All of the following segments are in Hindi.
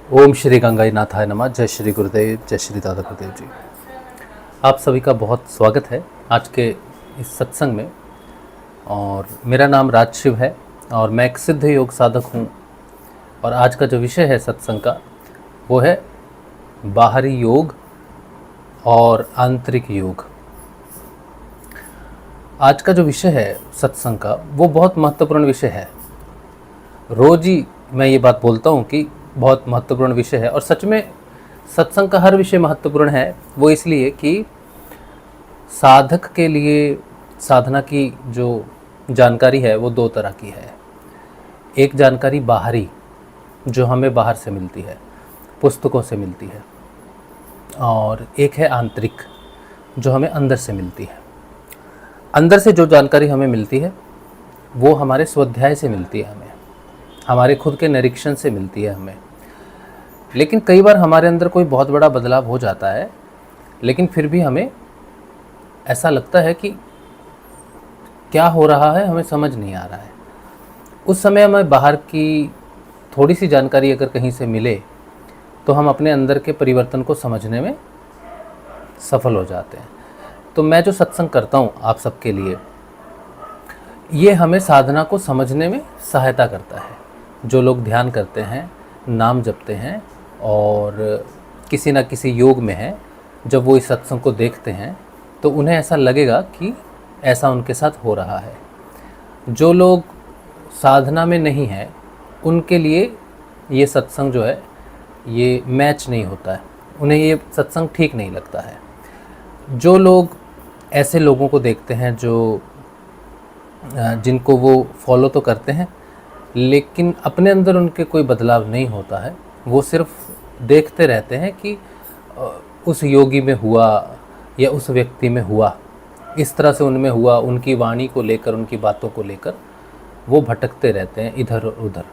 ओम श्री गंगाई नाथाय नमः। जय श्री गुरुदेव, जय श्री दादा गुरुदेव जी। आप सभी का बहुत स्वागत है आज के इस सत्संग में। और मेरा नाम राजशिव है और मैं एक सिद्ध योग साधक हूँ। और आज का जो विषय है सत्संग का वो है बाहरी योग और आंतरिक योग। आज का जो विषय है सत्संग का वो बहुत महत्वपूर्ण विषय है। रोज़ ही मैं ये बात बोलता हूँ कि बहुत महत्वपूर्ण विषय है, और सच में सत्संग का हर विषय महत्वपूर्ण है। वो इसलिए कि साधक के लिए साधना की जो जानकारी है वो दो तरह की है। एक जानकारी बाहरी, जो हमें बाहर से मिलती है, पुस्तकों से मिलती है, और एक है आंतरिक, जो हमें अंदर से मिलती है। अंदर से जो जानकारी हमें मिलती है वो हमारे स्वाध्याय से मिलती है, हमारे खुद के निरीक्षण से मिलती है हमें। लेकिन कई बार हमारे अंदर कोई बहुत बड़ा बदलाव हो जाता है, लेकिन फिर भी हमें ऐसा लगता है कि क्या हो रहा है, हमें समझ नहीं आ रहा है। उस समय हमें बाहर की थोड़ी सी जानकारी अगर कहीं से मिले तो हम अपने अंदर के परिवर्तन को समझने में सफल हो जाते हैं। तो मैं जो सत्संग करता हूँ आप सबके लिए, ये हमें साधना को समझने में सहायता करता है। जो लोग ध्यान करते हैं, नाम जपते हैं और किसी न किसी योग में हैं, जब वो इस सत्संग को देखते हैं तो उन्हें ऐसा लगेगा कि ऐसा उनके साथ हो रहा है। जो लोग साधना में नहीं हैं उनके लिए ये सत्संग जो है ये मैच नहीं होता है, उन्हें ये सत्संग ठीक नहीं लगता है। जो लोग ऐसे लोगों को देखते हैं जो जिनको वो फॉलो तो करते हैं लेकिन अपने अंदर उनके कोई बदलाव नहीं होता है, वो सिर्फ देखते रहते हैं कि उस योगी में हुआ या उस व्यक्ति में हुआ, इस तरह से उनमें हुआ, उनकी वाणी को लेकर, उनकी बातों को लेकर वो भटकते रहते हैं इधर और उधर।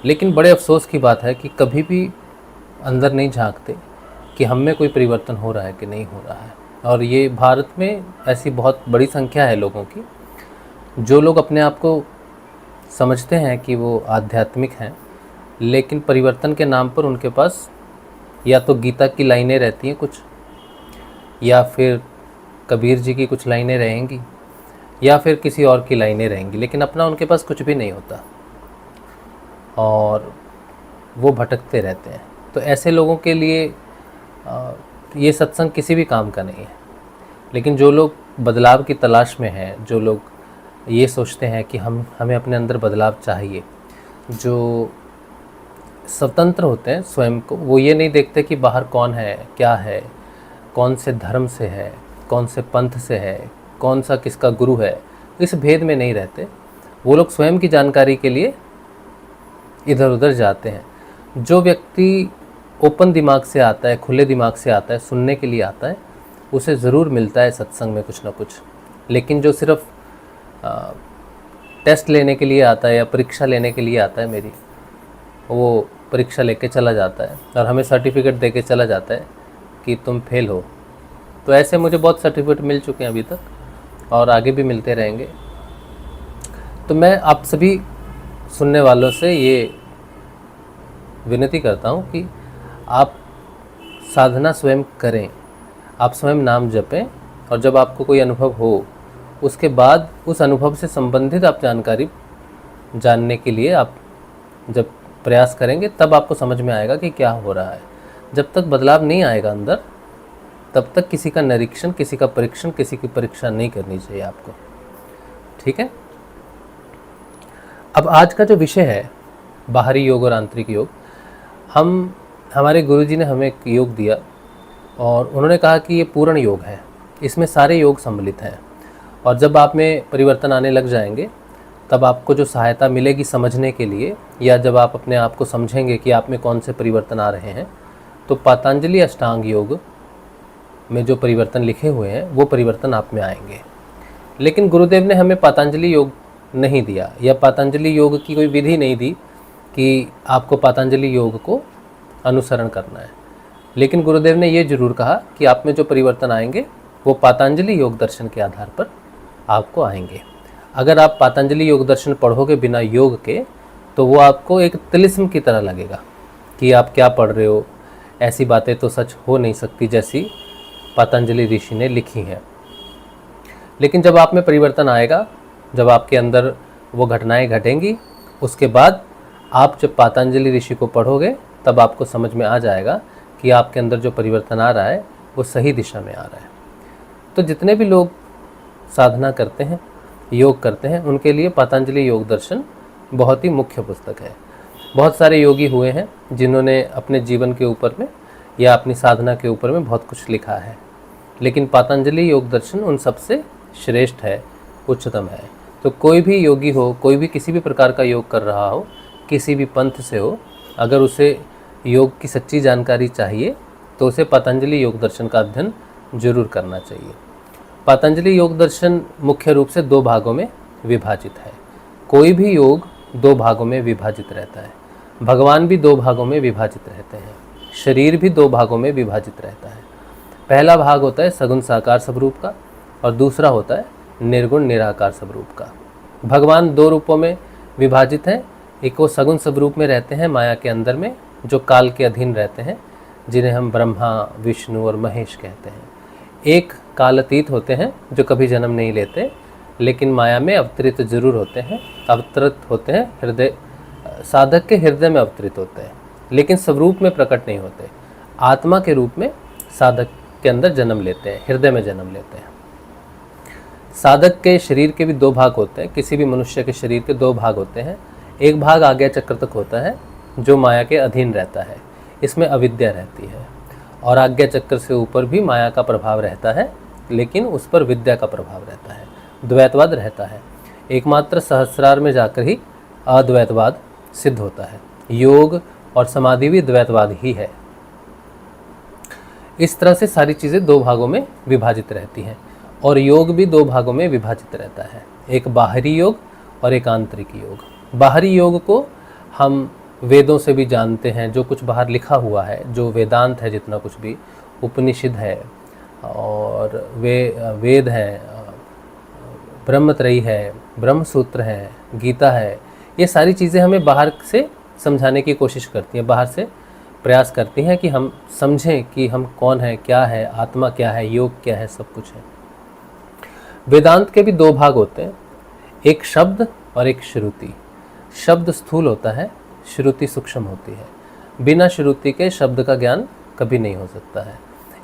लेकिन बड़े अफसोस की बात है कि कभी भी अंदर नहीं झांकते कि हम में कोई परिवर्तन हो रहा है कि नहीं हो रहा है। और ये भारत में ऐसी बहुत बड़ी संख्या है लोगों की, जो लोग अपने आप को समझते हैं कि वो आध्यात्मिक हैं, लेकिन परिवर्तन के नाम पर उनके पास या तो गीता की लाइनें रहती हैं कुछ, या फिर कबीर जी की कुछ लाइनें रहेंगी, या फिर किसी और की लाइनें रहेंगी, लेकिन अपना उनके पास कुछ भी नहीं होता और वो भटकते रहते हैं। तो ऐसे लोगों के लिए ये सत्संग किसी भी काम का नहीं है। लेकिन जो लोग बदलाव की तलाश में हैं, जो लोग ये सोचते हैं कि हमें अपने अंदर बदलाव चाहिए, जो स्वतंत्र होते हैं स्वयं को, वो ये नहीं देखते कि बाहर कौन है, क्या है, कौन से धर्म से है, कौन से पंथ से है, कौन सा किसका गुरु है, इस भेद में नहीं रहते। वो लोग स्वयं की जानकारी के लिए इधर उधर जाते हैं। जो व्यक्ति ओपन दिमाग से आता है, खुले दिमाग से आता है, सुनने के लिए आता है, उसे ज़रूर मिलता है सत्संग में कुछ ना कुछ। लेकिन जो सिर्फ टेस्ट लेने के लिए आता है या परीक्षा लेने के लिए आता है मेरी, वो परीक्षा लेके चला जाता है और हमें सर्टिफिकेट देके चला जाता है कि तुम फेल हो। तो ऐसे मुझे बहुत सर्टिफिकेट मिल चुके हैं अभी तक और आगे भी मिलते रहेंगे। तो मैं आप सभी सुनने वालों से ये विनती करता हूँ कि आप साधना स्वयं करें, आप स्वयं नाम जपें, और जब आपको कोई अनुभव हो उसके बाद उस अनुभव से संबंधित आप जानकारी जानने के लिए आप जब प्रयास करेंगे तब आपको समझ में आएगा कि क्या हो रहा है। जब तक बदलाव नहीं आएगा अंदर, तब तक किसी का निरीक्षण, किसी का परीक्षण, किसी की परीक्षा नहीं करनी चाहिए आपको। ठीक है। अब आज का जो विषय है बाहरी योग और आंतरिक योग, हमारे गुरुजी ने हमें एक योग दिया और उन्होंने कहा कि ये पूर्ण योग है, इसमें सारे योग सम्मिलित हैं। और जब आप में परिवर्तन आने लग जाएंगे तब आपको जो सहायता मिलेगी समझने के लिए, या जब आप अपने आप को समझेंगे कि आप में कौन से परिवर्तन आ रहे हैं, तो पतंजलि अष्टांग योग में जो परिवर्तन लिखे हुए हैं वो परिवर्तन आप में आएंगे। लेकिन गुरुदेव ने हमें पतंजलि योग नहीं दिया, या पतंजलि योग की कोई विधि नहीं दी कि आपको पतंजलि योग को अनुसरण करना है। लेकिन गुरुदेव ने ये जरूर कहा कि आप में जो परिवर्तन आएंगे वो पतंजलि योग दर्शन के आधार पर आपको आएंगे। अगर आप पतंजलि योग दर्शन पढ़ोगे बिना योग के, तो वो आपको एक तिलिस्म की तरह लगेगा, कि आप क्या पढ़ रहे हो, ऐसी बातें तो सच हो नहीं सकती जैसी पतंजलि ऋषि ने लिखी हैं। लेकिन जब आप में परिवर्तन आएगा, जब आपके अंदर वो घटनाएं घटेंगी, उसके बाद आप जब पतंजलि ऋषि को पढ़ोगे तब आपको समझ में आ जाएगा कि आपके अंदर जो परिवर्तन आ रहा है वो सही दिशा में आ रहा है। तो जितने भी लोग साधना करते हैं, योग करते हैं, उनके लिए पतंजलि योग दर्शन बहुत ही मुख्य पुस्तक है। बहुत सारे योगी हुए हैं जिन्होंने अपने जीवन के ऊपर में या अपनी साधना के ऊपर में बहुत कुछ लिखा है, लेकिन पतंजलि योग दर्शन उन सबसे श्रेष्ठ है, उच्चतम है। तो कोई भी योगी हो, कोई भी किसी भी प्रकार का योग कर रहा हो, किसी भी पंथ से हो, अगर उसे योग की सच्ची जानकारी चाहिए तो उसे पतंजलि योग दर्शन का अध्ययन जरूर करना चाहिए। पतंजलि योग दर्शन मुख्य रूप से 2 भागों में विभाजित है। कोई भी योग 2 भागों में विभाजित रहता है। भगवान भी 2 भागों में विभाजित रहते हैं, शरीर भी 2 भागों में विभाजित रहता है। पहला भाग होता है सगुण साकार स्वरूप का और दूसरा होता है निर्गुण निराकार स्वरूप का। भगवान 2 रूपों में विभाजित हैं। एक वो सगुण स्वरूप में रहते हैं माया के अंदर में, जो काल के अधीन रहते हैं, जिन्हें हम ब्रह्मा, विष्णु और महेश कहते हैं। एक कालातीत होते हैं जो कभी जन्म नहीं लेते, लेकिन माया में अवतरित जरूर होते हैं। अवतरित होते हैं हृदय, साधक के हृदय में अवतरित होते हैं, लेकिन स्वरूप में प्रकट नहीं होते। आत्मा के रूप में साधक के अंदर जन्म लेते हैं, हृदय में जन्म लेते हैं। साधक के शरीर के भी 2 भाग होते हैं। किसी भी मनुष्य के शरीर के 2 भाग होते हैं। एक भाग आज्ञा चक्र तक होता है जो माया के अधीन रहता है, इसमें अविद्या रहती है, और आज्ञा चक्र से ऊपर भी माया का प्रभाव रहता है, लेकिन उस पर विद्या का प्रभाव रहता है, द्वैतवाद रहता है। एकमात्र सहस्रार में जाकर ही अद्वैतवाद सिद्ध होता है। योग और समाधि भी द्वैतवाद ही है। इस तरह से सारी चीज़ें 2 भागों में विभाजित रहती हैं, और योग भी 2 भागों में विभाजित रहता है, एक बाहरी योग और एक आंतरिक योग। बाहरी योग को हम वेदों से भी जानते हैं, जो कुछ बाहर लिखा हुआ है, जो वेदांत है, जितना कुछ भी उपनिषद है और वेद है, ब्रह्मत्रयी है, ब्रह्मसूत्र है, गीता है, ये सारी चीज़ें हमें बाहर से समझाने की कोशिश करती हैं, बाहर से प्रयास करती हैं कि हम समझें कि हम कौन है, क्या है, आत्मा क्या है, योग क्या है, सब कुछ है। वेदांत के भी 2 भाग होते हैं, एक शब्द और एक श्रुति। शब्द स्थूल होता है, श्रुति सूक्ष्म होती है। बिना श्रुति के शब्द का ज्ञान कभी नहीं हो सकता है।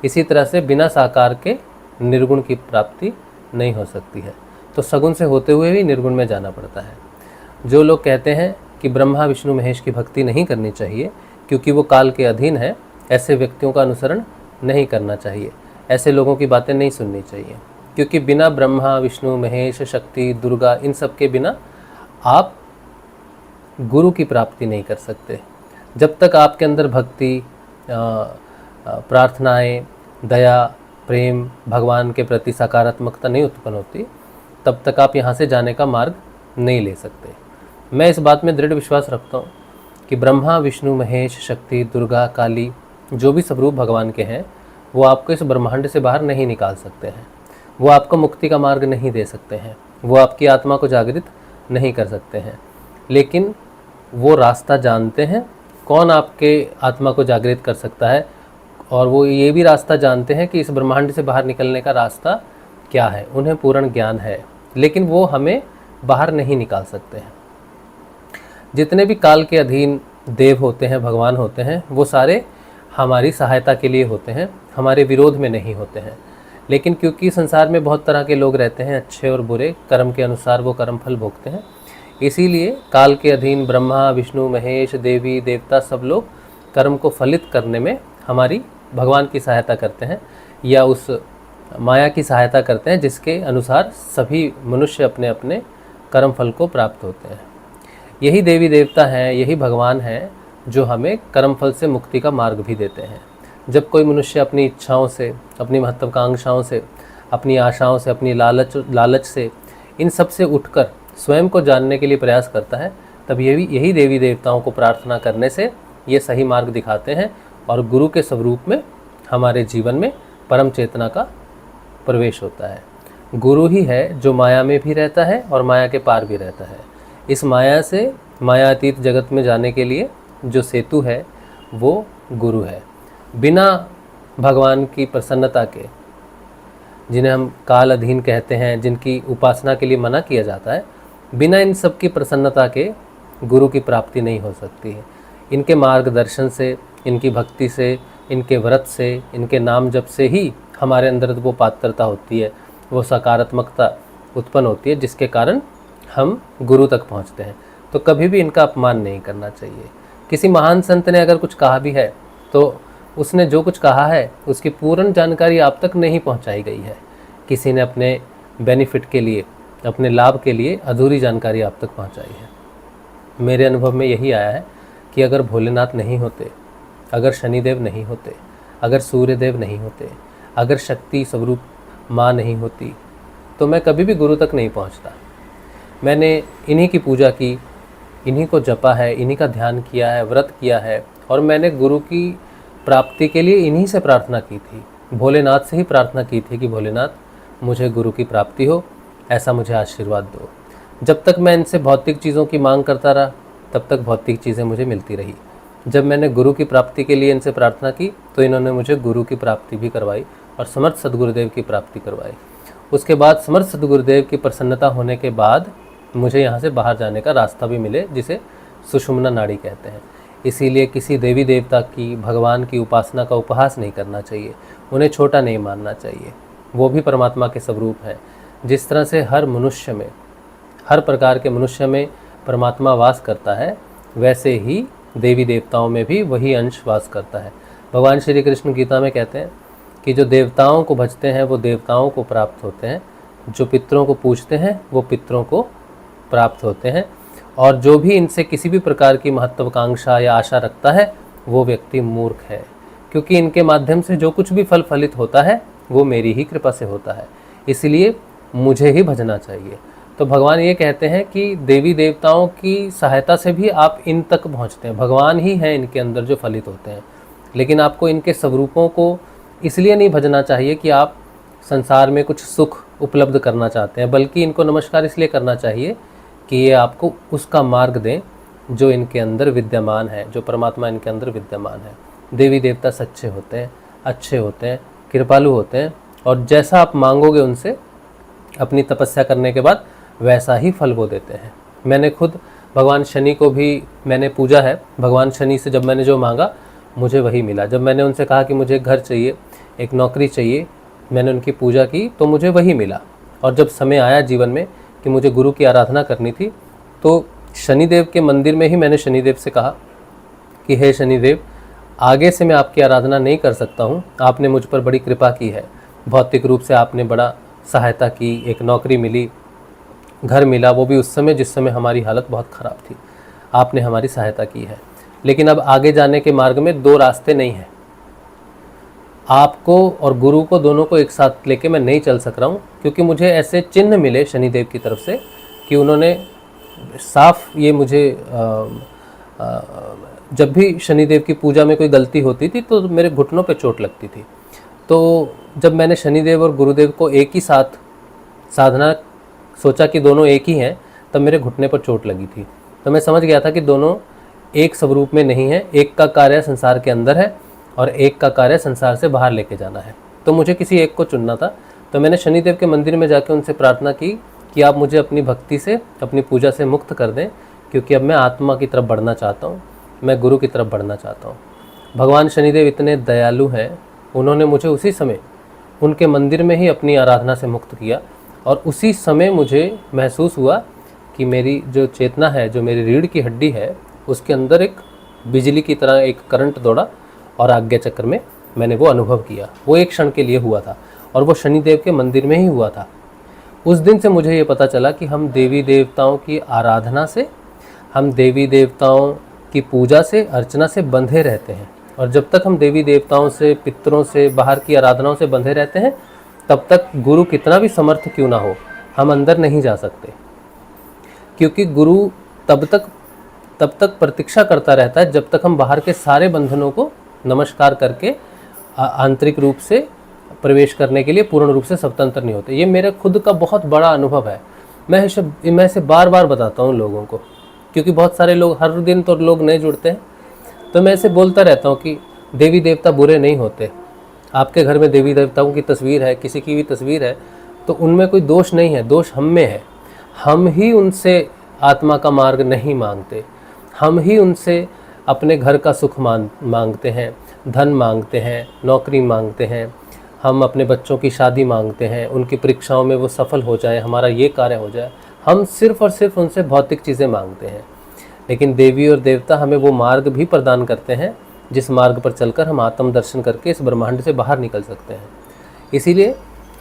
इसी तरह से बिना साकार के निर्गुण की प्राप्ति नहीं हो सकती है। तो सगुण से होते हुए भी निर्गुण में जाना पड़ता है। जो लोग कहते हैं कि ब्रह्मा विष्णु महेश की भक्ति नहीं करनी चाहिए क्योंकि वो काल के अधीन है, ऐसे व्यक्तियों का अनुसरण नहीं करना चाहिए, ऐसे लोगों की बातें नहीं सुननी चाहिए, क्योंकि बिना ब्रह्मा विष्णु महेश शक्ति दुर्गा, इन सब के बिना आप गुरु की प्राप्ति नहीं कर सकते। जब तक आपके अंदर भक्ति, प्रार्थनाएं, दया, प्रेम, भगवान के प्रति सकारात्मकता नहीं उत्पन्न होती, तब तक आप यहाँ से जाने का मार्ग नहीं ले सकते। मैं इस बात में दृढ़ विश्वास रखता हूँ कि ब्रह्मा विष्णु महेश शक्ति दुर्गा काली, जो भी स्वरूप भगवान के हैं, वो आपको इस ब्रह्मांड से बाहर नहीं निकाल सकते हैं। वो आपको मुक्ति का मार्ग नहीं दे सकते हैं, वो आपकी आत्मा को जागृत नहीं कर सकते हैं, लेकिन वो रास्ता जानते हैं कौन आपके आत्मा को जागृत कर सकता है, और वो ये भी रास्ता जानते हैं कि इस ब्रह्मांड से बाहर निकलने का रास्ता क्या है। उन्हें पूर्ण ज्ञान है, लेकिन वो हमें बाहर नहीं निकाल सकते हैं। जितने भी काल के अधीन देव होते हैं, भगवान होते हैं, वो सारे हमारी सहायता के लिए होते हैं, हमारे विरोध में नहीं होते हैं। लेकिन क्योंकि संसार में बहुत तरह के लोग रहते हैं, अच्छे और बुरे, कर्म के अनुसार वो कर्म फल भोगते हैं, इसीलिए काल के अधीन ब्रह्मा विष्णु महेश देवी देवता सब लोग कर्म को फलित करने में हमारी भगवान की सहायता करते हैं, या उस माया की सहायता करते हैं जिसके अनुसार सभी मनुष्य अपने अपने कर्म फल को प्राप्त होते हैं। यही देवी देवता हैं, यही भगवान हैं जो हमें कर्म फल से मुक्ति का मार्ग भी देते हैं। जब कोई मनुष्य अपनी इच्छाओं से, अपनी महत्वाकांक्षाओं से, अपनी आशाओं से, अपनी लालच से, इन सब से उठकर स्वयं को जानने के लिए प्रयास करता है, तब यही देवी देवताओं को प्रार्थना करने से ये सही मार्ग दिखाते हैं, और गुरु के स्वरूप में हमारे जीवन में परम चेतना का प्रवेश होता है। गुरु ही है जो माया में भी रहता है और माया के पार भी रहता है। इस माया से मायातीत जगत में जाने के लिए जो सेतु है वो गुरु है। बिना भगवान की प्रसन्नता के, जिन्हें हम काल अधीन कहते हैं, जिनकी उपासना के लिए मना किया जाता है, बिना इन सब की प्रसन्नता के गुरु की प्राप्ति नहीं हो सकती है। इनके मार्गदर्शन से, इनकी भक्ति से, इनके व्रत से, इनके नाम जप से ही हमारे अंदर वो पात्रता होती है, वो सकारात्मकता उत्पन्न होती है, जिसके कारण हम गुरु तक पहुंचते हैं। तो कभी भी इनका अपमान नहीं करना चाहिए। किसी महान संत ने अगर कुछ कहा भी है तो उसने जो कुछ कहा है उसकी पूर्ण जानकारी आप तक नहीं पहुंचाई गई है। किसी ने अपने बेनिफिट के लिए, अपने लाभ के लिए अधूरी जानकारी आप तक पहुंचाई है। मेरे अनुभव में यही आया है कि अगर भोलेनाथ नहीं होते, अगर शनिदेव नहीं होते, अगर सूर्यदेव नहीं होते, अगर शक्ति स्वरूप माँ नहीं होती, तो मैं कभी भी गुरु तक नहीं पहुंचता। मैंने इन्हीं की पूजा की, इन्हीं को जपा है, इन्हीं का ध्यान किया है, व्रत किया है, और मैंने गुरु की प्राप्ति के लिए इन्हीं से प्रार्थना की थी। भोलेनाथ से ही प्रार्थना की थी कि भोलेनाथ मुझे गुरु की प्राप्ति हो, ऐसा मुझे आशीर्वाद दो। जब तक मैं इनसे भौतिक चीज़ों की मांग करता रहा तब तक भौतिक चीज़ें मुझे मिलती रही। जब मैंने गुरु की प्राप्ति के लिए इनसे प्रार्थना की तो इन्होंने मुझे गुरु की प्राप्ति भी करवाई और समर्थ सद्गुरुदेव की प्राप्ति करवाई। उसके बाद समर्थ सद्गुरुदेव की प्रसन्नता होने के बाद मुझे यहाँ से बाहर जाने का रास्ता भी मिले, जिसे सुषुम्ना नाड़ी कहते हैं। इसीलिए किसी देवी देवता की, भगवान की उपासना का उपहास नहीं करना चाहिए, उन्हें छोटा नहीं मानना चाहिए। वो भी परमात्मा के स्वरूप हैं। जिस तरह से हर मनुष्य में, हर प्रकार के मनुष्य में परमात्मा वास करता है, वैसे ही देवी देवताओं में भी वही अंश वास करता है। भगवान श्री कृष्ण गीता में कहते हैं कि जो देवताओं को भजते हैं वो देवताओं को प्राप्त होते हैं, जो पितरों को पूजते हैं वो पितरों को प्राप्त होते हैं, और जो भी इनसे किसी भी प्रकार की महत्वाकांक्षा या आशा रखता है वो व्यक्ति मूर्ख है, क्योंकि इनके माध्यम से जो कुछ भी फल फलित होता है वो मेरी ही कृपा से होता है। इसलिए मुझे ही भजना चाहिए। तो भगवान ये कहते हैं कि देवी देवताओं की सहायता से भी आप इन तक पहुंचते हैं। भगवान ही हैं इनके अंदर जो फलित होते हैं, लेकिन आपको इनके स्वरूपों को इसलिए नहीं भजना चाहिए कि आप संसार में कुछ सुख उपलब्ध करना चाहते हैं, बल्कि इनको नमस्कार इसलिए करना चाहिए कि ये आपको उसका मार्ग दें जो इनके अंदर विद्यमान है, जो परमात्मा इनके अंदर विद्यमान है। देवी देवता सच्चे होते हैं, अच्छे होते हैं, कृपालु होते हैं, और जैसा आप मांगोगे उनसे अपनी तपस्या करने के बाद वैसा ही फल वो देते हैं। मैंने खुद भगवान शनि को भी मैंने पूजा है। भगवान शनि से जब मैंने जो मांगा मुझे वही मिला। जब मैंने उनसे कहा कि मुझे एक घर चाहिए, एक नौकरी चाहिए, मैंने उनकी पूजा की तो मुझे वही मिला। और जब समय आया जीवन में कि मुझे गुरु की आराधना करनी थी, तो शनिदेव के मंदिर में ही मैंने शनिदेव से कहा कि हे शनिदेव, आगे से मैं आपकी आराधना नहीं कर सकता हूँ, आपने मुझ पर बड़ी कृपा की है, भौतिक रूप से आपने बड़ा सहायता की, एक नौकरी मिली, घर मिला, वो भी उस समय जिस समय हमारी हालत बहुत ख़राब थी, आपने हमारी सहायता की है। लेकिन अब आगे जाने के मार्ग में दो रास्ते नहीं हैं, आपको और गुरु को दोनों को एक साथ लेके मैं नहीं चल सक रहा हूँ, क्योंकि मुझे ऐसे चिन्ह मिले शनिदेव की तरफ से कि उन्होंने साफ ये मुझे जब भी शनिदेव की पूजा में कोई गलती होती थी तो मेरे घुटनों पे चोट लगती थी। तो जब मैंने शनिदेव और गुरुदेव को एक ही साथ साधना सोचा कि दोनों एक ही हैं, तब मेरे घुटने पर चोट लगी थी। तो मैं समझ गया था कि दोनों एक स्वरूप में नहीं है, एक का कार्य संसार के अंदर है और एक का कार्य संसार से बाहर लेके जाना है। तो मुझे किसी एक को चुनना था। तो मैंने शनिदेव के मंदिर में जाकर उनसे प्रार्थना की कि आप मुझे अपनी भक्ति से, अपनी पूजा से मुक्त कर दें, क्योंकि अब मैं आत्मा की तरफ बढ़ना चाहता हूँ, मैं गुरु की तरफ बढ़ना चाहता हूँ। भगवान शनिदेव इतने दयालु हैं, उन्होंने मुझे उसी समय उनके मंदिर में ही अपनी आराधना से मुक्त किया, और उसी समय मुझे महसूस हुआ कि मेरी जो चेतना है, जो मेरी रीढ़ की हड्डी है, उसके अंदर एक बिजली की तरह एक करंट दौड़ा, और आज्ञा चक्र में मैंने वो अनुभव किया। वो एक क्षण के लिए हुआ था और वो शनिदेव के मंदिर में ही हुआ था। उस दिन से मुझे ये पता चला कि हम देवी देवताओं की आराधना से, हम देवी देवताओं की पूजा से, अर्चना से बंधे रहते हैं। और जब तक हम देवी देवताओं से, पितरों से, बाहर की आराधनाओं से बंधे रहते हैं, तब तक गुरु कितना भी समर्थ क्यों ना हो, हम अंदर नहीं जा सकते, क्योंकि गुरु तब तक प्रतीक्षा करता रहता है जब तक हम बाहर के सारे बंधनों को नमस्कार करके आंतरिक रूप से प्रवेश करने के लिए पूर्ण रूप से स्वतंत्र नहीं होते। ये मेरे खुद का बहुत बड़ा अनुभव है। मैं इसे बार बार बताता हूँ लोगों को, क्योंकि बहुत सारे लोग, हर दिन तो लोग नहीं जुड़ते हैं। तो मैं ऐसे बोलता रहता हूँ कि देवी देवता बुरे नहीं होते। आपके घर में देवी देवताओं की तस्वीर है, किसी की भी तस्वीर है, तो उनमें कोई दोष नहीं है, दोष हम में है। हम ही उनसे आत्मा का मार्ग नहीं मांगते, हम ही उनसे अपने घर का सुख मांगते हैं, धन मांगते हैं, नौकरी मांगते हैं, हम अपने बच्चों की शादी मांगते हैं, उनकी परीक्षाओं में वो सफल हो जाए, हमारा ये कार्य हो जाए। हम सिर्फ और सिर्फ उनसे भौतिक चीज़ें मांगते हैं। लेकिन देवी और देवता हमें वो मार्ग भी प्रदान करते हैं जिस मार्ग पर चलकर हम आत्म दर्शन करके इस ब्रह्मांड से बाहर निकल सकते हैं। इसीलिए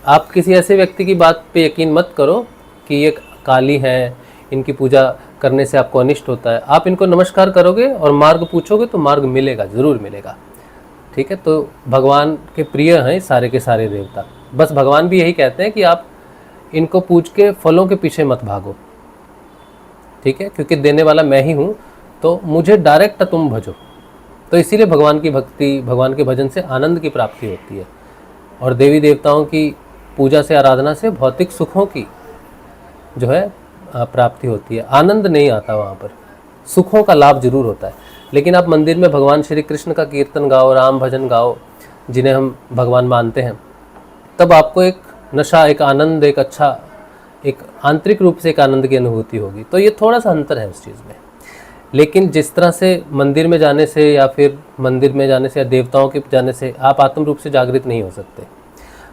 आप किसी ऐसे व्यक्ति की बात पे यकीन मत करो कि ये काली हैं, इनकी पूजा करने से आपको अनिष्ट होता है। आप इनको नमस्कार करोगे और मार्ग पूछोगे तो मार्ग मिलेगा, ज़रूर मिलेगा। ठीक है, तो भगवान के प्रिय हैं सारे के सारे देवता। बस भगवान भी यही कहते हैं कि आप इनको पूछ के फलों के पीछे मत भागो। ठीक है, क्योंकि देने वाला मैं ही हूँ, तो मुझे डायरेक्ट तुम भजो। तो इसीलिए भगवान की भक्ति, भगवान के भजन से आनंद की प्राप्ति होती है, और देवी देवताओं की पूजा से, आराधना से भौतिक सुखों की जो है प्राप्ति होती है। आनंद नहीं आता वहाँ पर, सुखों का लाभ जरूर होता है। लेकिन आप मंदिर में भगवान श्री कृष्ण का कीर्तन गाओ, राम भजन गाओ, जिन्हें हम भगवान मानते हैं, तब आपको एक नशा, एक आनंद, एक अच्छा, एक आंतरिक रूप से एक आनंद की अनुभूति होगी। तो ये थोड़ा सा अंतर है उस चीज़ में। लेकिन जिस तरह से मंदिर में जाने से या फिर मंदिर में जाने से या देवताओं के जाने से आप आत्म रूप से जागृत नहीं हो सकते।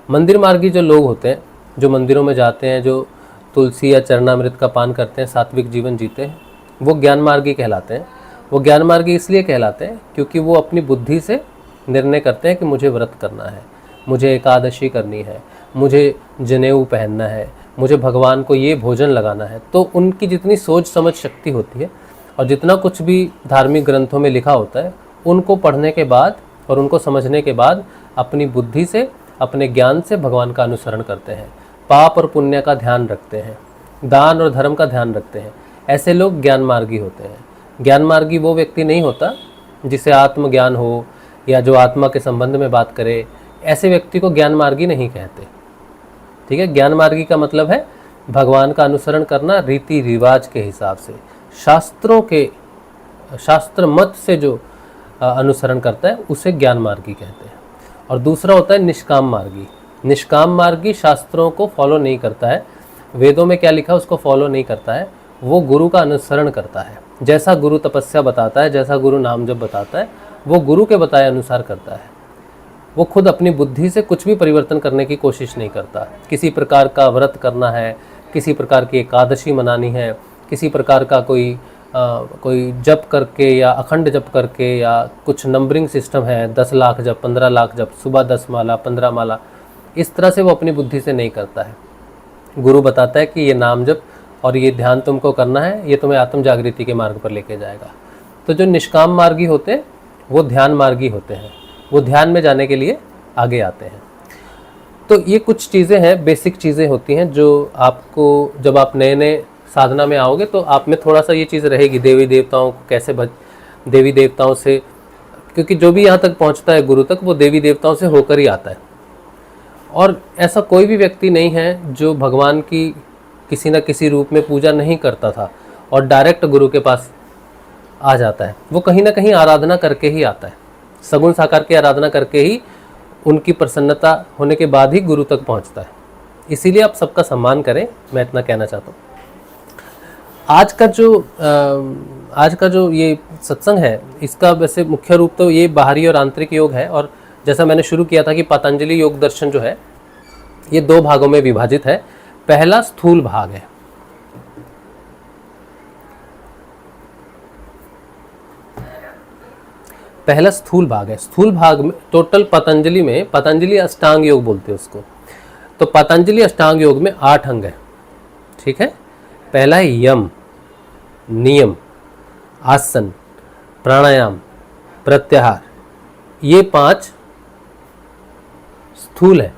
मंदिर मार्गी जो लोग होते हैं, जो मंदिरों में जाते हैं, जो तुलसी या चरणामृत का पान करते हैं, सात्विक जीवन जीते हैं, वो ज्ञान मार्गी कहलाते हैं। वो ज्ञान मार्गी इसलिए कहलाते हैं क्योंकि वो अपनी बुद्धि से निर्णय करते हैं कि मुझे व्रत करना है, मुझे एकादशी करनी है, मुझे जनेऊ पहनना है, मुझे भगवान को ये भोजन लगाना है। तो उनकी जितनी सोच समझ शक्ति होती है और जितना कुछ भी धार्मिक ग्रंथों में लिखा होता है, उनको पढ़ने के बाद और उनको समझने के बाद अपनी बुद्धि से, अपने ज्ञान से भगवान का अनुसरण करते हैं। पाप और पुण्य का ध्यान रखते हैं, दान और धर्म का ध्यान रखते हैं। ऐसे लोग ज्ञान मार्गी होते हैं। ज्ञान मार्गी वो व्यक्ति नहीं होता जिसे आत्मज्ञान हो या जो आत्मा के संबंध में बात करे। ऐसे व्यक्ति को ज्ञान मार्गी नहीं कहते। ठीक है, ज्ञान मार्गी का मतलब है भगवान का अनुसरण करना रीति रिवाज के हिसाब से, शास्त्रों के, शास्त्र मत से जो अनुसरण करता है उसे ज्ञान मार्गी कहते हैं। और दूसरा होता है निष्काम मार्गी। निष्काम मार्गी शास्त्रों को फॉलो नहीं करता है, वेदों में क्या लिखा है उसको फॉलो नहीं करता है, वो गुरु का अनुसरण करता है। जैसा गुरु तपस्या बताता है, जैसा गुरु नाम जप बताता है, वो गुरु के बताए अनुसार करता है। वो खुद अपनी बुद्धि से कुछ भी परिवर्तन करने की कोशिश नहीं करता। किसी प्रकार का व्रत करना है, किसी प्रकार की एकादशी मनानी है, किसी प्रकार का कोई जप करके या अखंड जप करके, या कुछ नंबरिंग सिस्टम है, 10 लाख जप, 15 लाख जप, सुबह 10 माला, 15 माला, इस तरह से वो अपनी बुद्धि से नहीं करता है। गुरु बताता है कि ये नाम जप और ये ध्यान तुमको करना है, ये तुम्हें आत्म जागृति के मार्ग पर लेके जाएगा। तो जो निष्काम मार्गी होते हैं वो ध्यान मार्गी होते हैं, वो ध्यान में जाने के लिए आगे आते हैं। तो ये कुछ चीज़ें हैं, बेसिक चीज़ें होती हैं जो आपको, जब आप नए नए साधना में आओगे तो आप में थोड़ा सा ये चीज़ रहेगी, देवी देवताओं को कैसे देवी देवताओं से, क्योंकि जो भी यहाँ तक पहुँचता है गुरु तक, वो देवी देवताओं से होकर ही आता है। और ऐसा कोई भी व्यक्ति नहीं है जो भगवान की किसी न किसी रूप में पूजा नहीं करता था और डायरेक्ट गुरु के पास आ जाता है। वो कहीं ना कहीं आराधना करके ही आता है, सगुण साकार की आराधना करके ही, उनकी प्रसन्नता होने के बाद ही गुरु तक पहुंचता है। इसीलिए आप सबका सम्मान करें, मैं इतना कहना चाहता हूँ। आज का जो ये सत्संग है, इसका वैसे मुख्य रूप तो ये बाहरी और आंतरिक योग है। और जैसा मैंने शुरू किया था कि पतंजलि योग दर्शन जो है ये 2 भागों में विभाजित है। पहला स्थूल भाग है, पहला स्थूल भाग है। स्थूल भाग में टोटल पतंजलि में, पतंजलि अष्टांग योग बोलते हैं उसको, तो पतंजलि अष्टांग योग में 8 अंग है। ठीक है, पहला है यम, नियम, आसन, प्राणायाम, प्रत्याहार। ये 5 स्थूल है,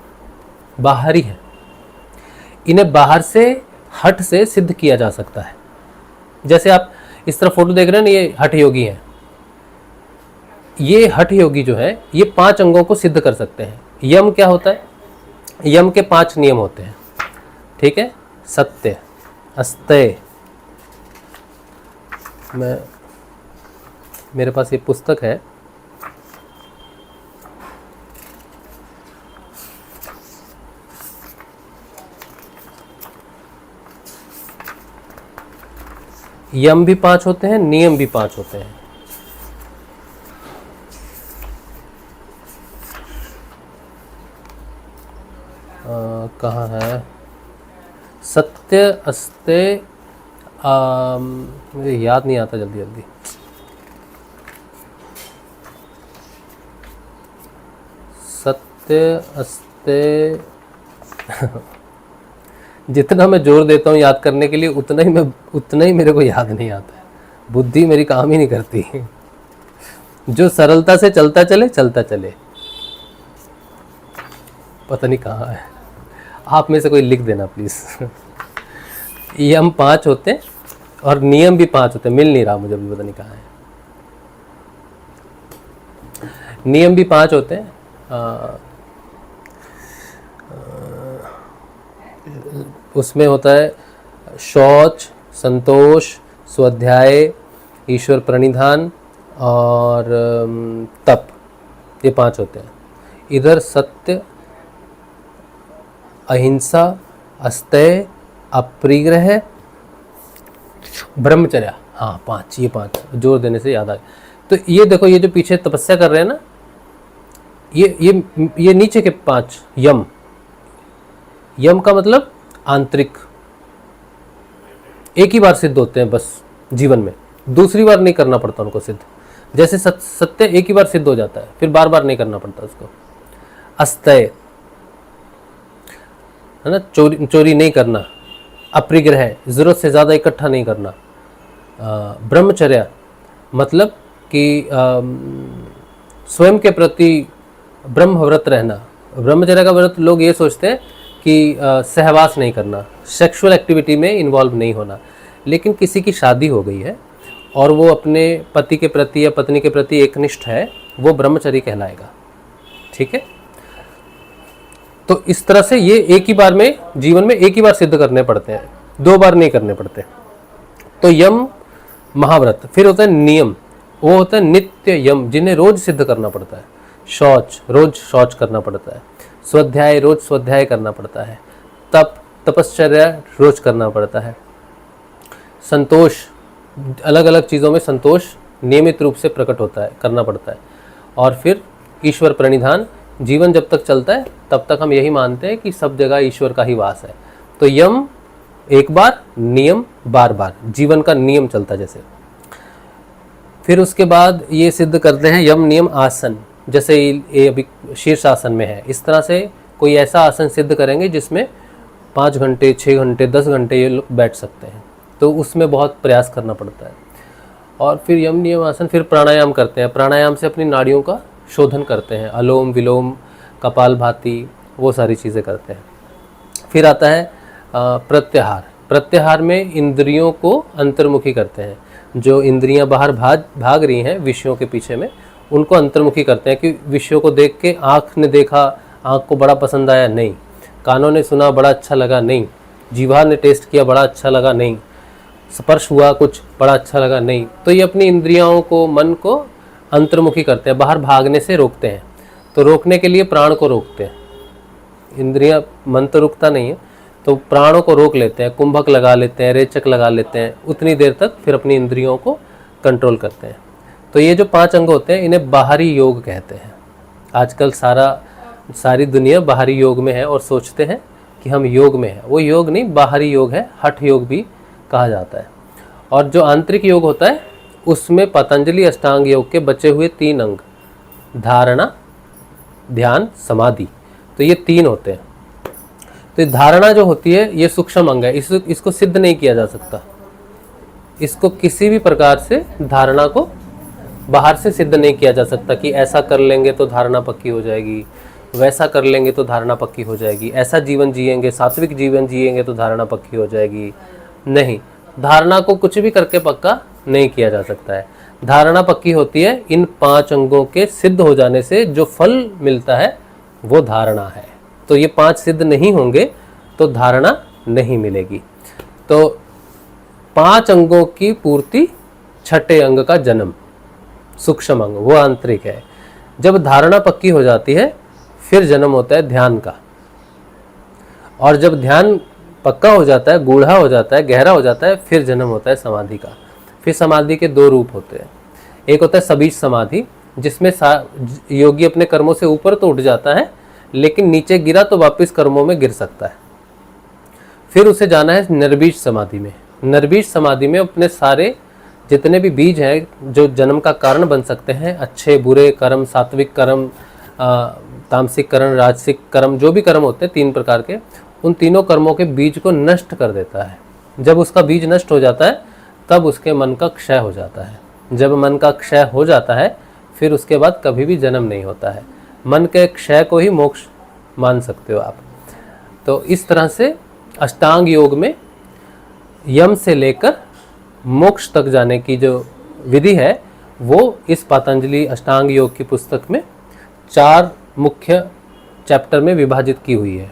बाहरी है। इन्हें बाहर से, हठ से सिद्ध किया जा सकता है। जैसे आप इस तरह फोटो देख रहे हैं ना, ये हठ योगी हैं। ये हठ योगी जो है ये 5 अंगों को सिद्ध कर सकते हैं। यम क्या होता है? यम के 5 नियम होते हैं। ठीक है, सत्य, अस्तेय, मैं मेरे पास ये पुस्तक है, यम भी 5 होते हैं, नियम भी 5 होते हैं। कहाँ है? सत्य अस्ते, मुझे याद नहीं आता जल्दी जल्दी। सत्य अस्ते जितना मैं जोर देता हूँ याद करने के लिए उतना ही मेरे को याद नहीं आता है। बुद्धि मेरी काम ही नहीं करती। जो सरलता से चलता चले। पता नहीं कहाँ है, आप में से कोई लिख देना प्लीज। यम 5 होते हैं और नियम भी 5 होते हैं, मिल नहीं रहा मुझे भी, पता नहीं कहाँ है। नियम भी 5 होते हैं। उसमें होता है शौच, संतोष, स्वाध्याय, ईश्वर प्रणिधान और तप, ये 5 होते हैं। इधर सत्य, अहिंसा, अस्तेय, अपरिग्रह, ब्रह्मचर्या, हाँ 5, ये 5 जोर देने से याद आ गया। तो ये देखो, ये जो पीछे तपस्या कर रहे हैं ना, ये नीचे के 5 यम का मतलब आंतरिक, एक ही बार सिद्ध होते हैं बस जीवन में, दूसरी बार नहीं करना पड़ता उनको सिद्ध। जैसे सत्य एक ही बार सिद्ध हो जाता है, फिर बार बार नहीं करना पड़ता उसको। अस्तेय है ना, चोरी नहीं करना। अपरिग्रह, जरूरत से ज़्यादा इकट्ठा नहीं करना। ब्रह्मचर्या मतलब कि स्वयं के प्रति ब्रह्मव्रत रहना। ब्रह्मचर्या का व्रत लोग ये सोचते हैं कि सहवास नहीं करना, सेक्सुअल एक्टिविटी में इन्वॉल्व नहीं होना। लेकिन किसी की शादी हो गई है और वो अपने पति के प्रति या पत्नी के प्रति एकनिष्ठ है, वो ब्रह्मचर्य कहलाएगा। ठीक है, तो इस तरह से ये एक ही बार में, जीवन में एक ही बार सिद्ध करने पड़ते हैं, 2 बार नहीं करने पड़ते। तो यम महाव्रत। फिर होता है नियम, वो होता है नित्य यम, जिन्हें रोज सिद्ध करना पड़ता है। शौच, रोज शौच करना पड़ता है। स्वाध्याय, रोज स्वाध्याय करना पड़ता है। तप, तपश्चर्या रोज करना पड़ता है। संतोष, अलग अलग चीज़ों में संतोष नियमित रूप से प्रकट होता है, करना पड़ता है। और फिर ईश्वर प्रणिधान, जीवन जब तक चलता है तब तक हम यही मानते हैं कि सब जगह ईश्वर का ही वास है। तो यम एक बार, नियम बार बार, जीवन का नियम चलता जैसे। फिर उसके बाद ये सिद्ध करते हैं यम नियम आसन, जैसे ये अभी शीर्षासन में है, इस तरह से कोई ऐसा आसन सिद्ध करेंगे जिसमें 5 घंटे, 6 घंटे, 10 घंटे ये लोग बैठ सकते हैं। तो उसमें बहुत प्रयास करना पड़ता है। और फिर यम नियम आसन, फिर प्राणायाम करते हैं। प्राणायाम से अपनी नाड़ियों का शोधन करते हैं, अलोम विलोम, कपालभाति, वो सारी चीज़ें करते हैं। फिर आता है प्रत्याहार। प्रत्याहार में इंद्रियों को अंतर्मुखी करते हैं। जो इंद्रियां बाहर भाग रही हैं विषयों के पीछे में, उनको अंतर्मुखी करते हैं। कि विषयों को देख के आँख ने देखा, आँख को बड़ा पसंद आया, नहीं। कानों ने सुना, बड़ा अच्छा लगा, नहीं। जीवा ने टेस्ट किया, बड़ा अच्छा लगा, नहीं। स्पर्श हुआ, कुछ बड़ा अच्छा लगा, नहीं। तो ये अपनी इंद्रियों को, मन को अंतर्मुखी करते हैं, बाहर भागने से रोकते हैं। तो रोकने के लिए प्राण को रोकते हैं। इंद्रियां, मन तो रुकता नहीं है, तो प्राणों को रोक लेते हैं, कुंभक लगा लेते हैं, रेचक लगा लेते हैं, उतनी देर तक फिर अपनी इंद्रियों को कंट्रोल करते हैं। तो ये जो 5 अंग होते हैं, इन्हें बाहरी योग कहते हैं। आजकल सारी दुनिया बाहरी योग में है और सोचते हैं कि हम योग में हैं। वो योग नहीं, बाहरी योग है, हठ योग भी कहा जाता है। और जो आंतरिक योग होता है, उसमें पतंजलि अष्टांग योग के बचे हुए 3 अंग, धारणा, ध्यान, समाधि, तो ये 3 होते हैं। तो धारणा जो होती है, ये सूक्ष्म अंग है, इसको सिद्ध नहीं किया जा सकता। इसको किसी भी प्रकार से धारणा को बाहर से सिद्ध नहीं किया जा सकता कि ऐसा कर लेंगे तो धारणा पक्की हो जाएगी, वैसा कर लेंगे तो धारणा पक्की हो जाएगी, ऐसा जीवन जिएंगे, सात्विक जीवन जिएंगे तो धारणा पक्की हो जाएगी। नहीं, धारणा को कुछ भी करके पक्का नहीं किया जा सकता है। धारणा पक्की होती है इन 5 अंगों के सिद्ध हो जाने से। जो फल मिलता है वो धारणा है। तो ये 5 सिद्ध नहीं होंगे तो धारणा नहीं मिलेगी। तो 5 अंगों की पूर्ति, 6ठे अंग का जन्म, सूक्ष्म अंग, वो आंतरिक है। जब धारणा पक्की हो जाती है फिर जन्म होता है ध्यान का, और जब ध्यान पक्का हो जाता है, गूढ़ा हो जाता है, गहरा हो जाता है, फिर जन्म होता है समाधि का। फिर समाधि के दो रूप होते हैं, एक होता है सबीज समाधि, जिसमें योगी अपने कर्मों से ऊपर तो उठ जाता है लेकिन नीचे गिरा तो वापस कर्मों में गिर सकता है। फिर उसे जाना है निर्बीज समाधि में। निर्बीज समाधि में अपने सारे जितने भी बीज हैं जो जन्म का कारण बन सकते हैं, अच्छे बुरे कर्म, सात्विक कर्म, तामसिक कर्म, राजसिक कर्म, जो भी कर्म होते हैं 3 प्रकार के, उन तीनों कर्मों के बीज को नष्ट कर देता है। जब उसका बीज नष्ट हो जाता है तब उसके मन का क्षय हो जाता है। जब मन का क्षय हो जाता है फिर उसके बाद कभी भी जन्म नहीं होता है। मन के क्षय को ही मोक्ष मान सकते हो आप। तो इस तरह से अष्टांग योग में यम से लेकर मोक्ष तक जाने की जो विधि है वो इस पतंजलि अष्टांग योग की पुस्तक में 4 मुख्य चैप्टर में विभाजित की हुई है।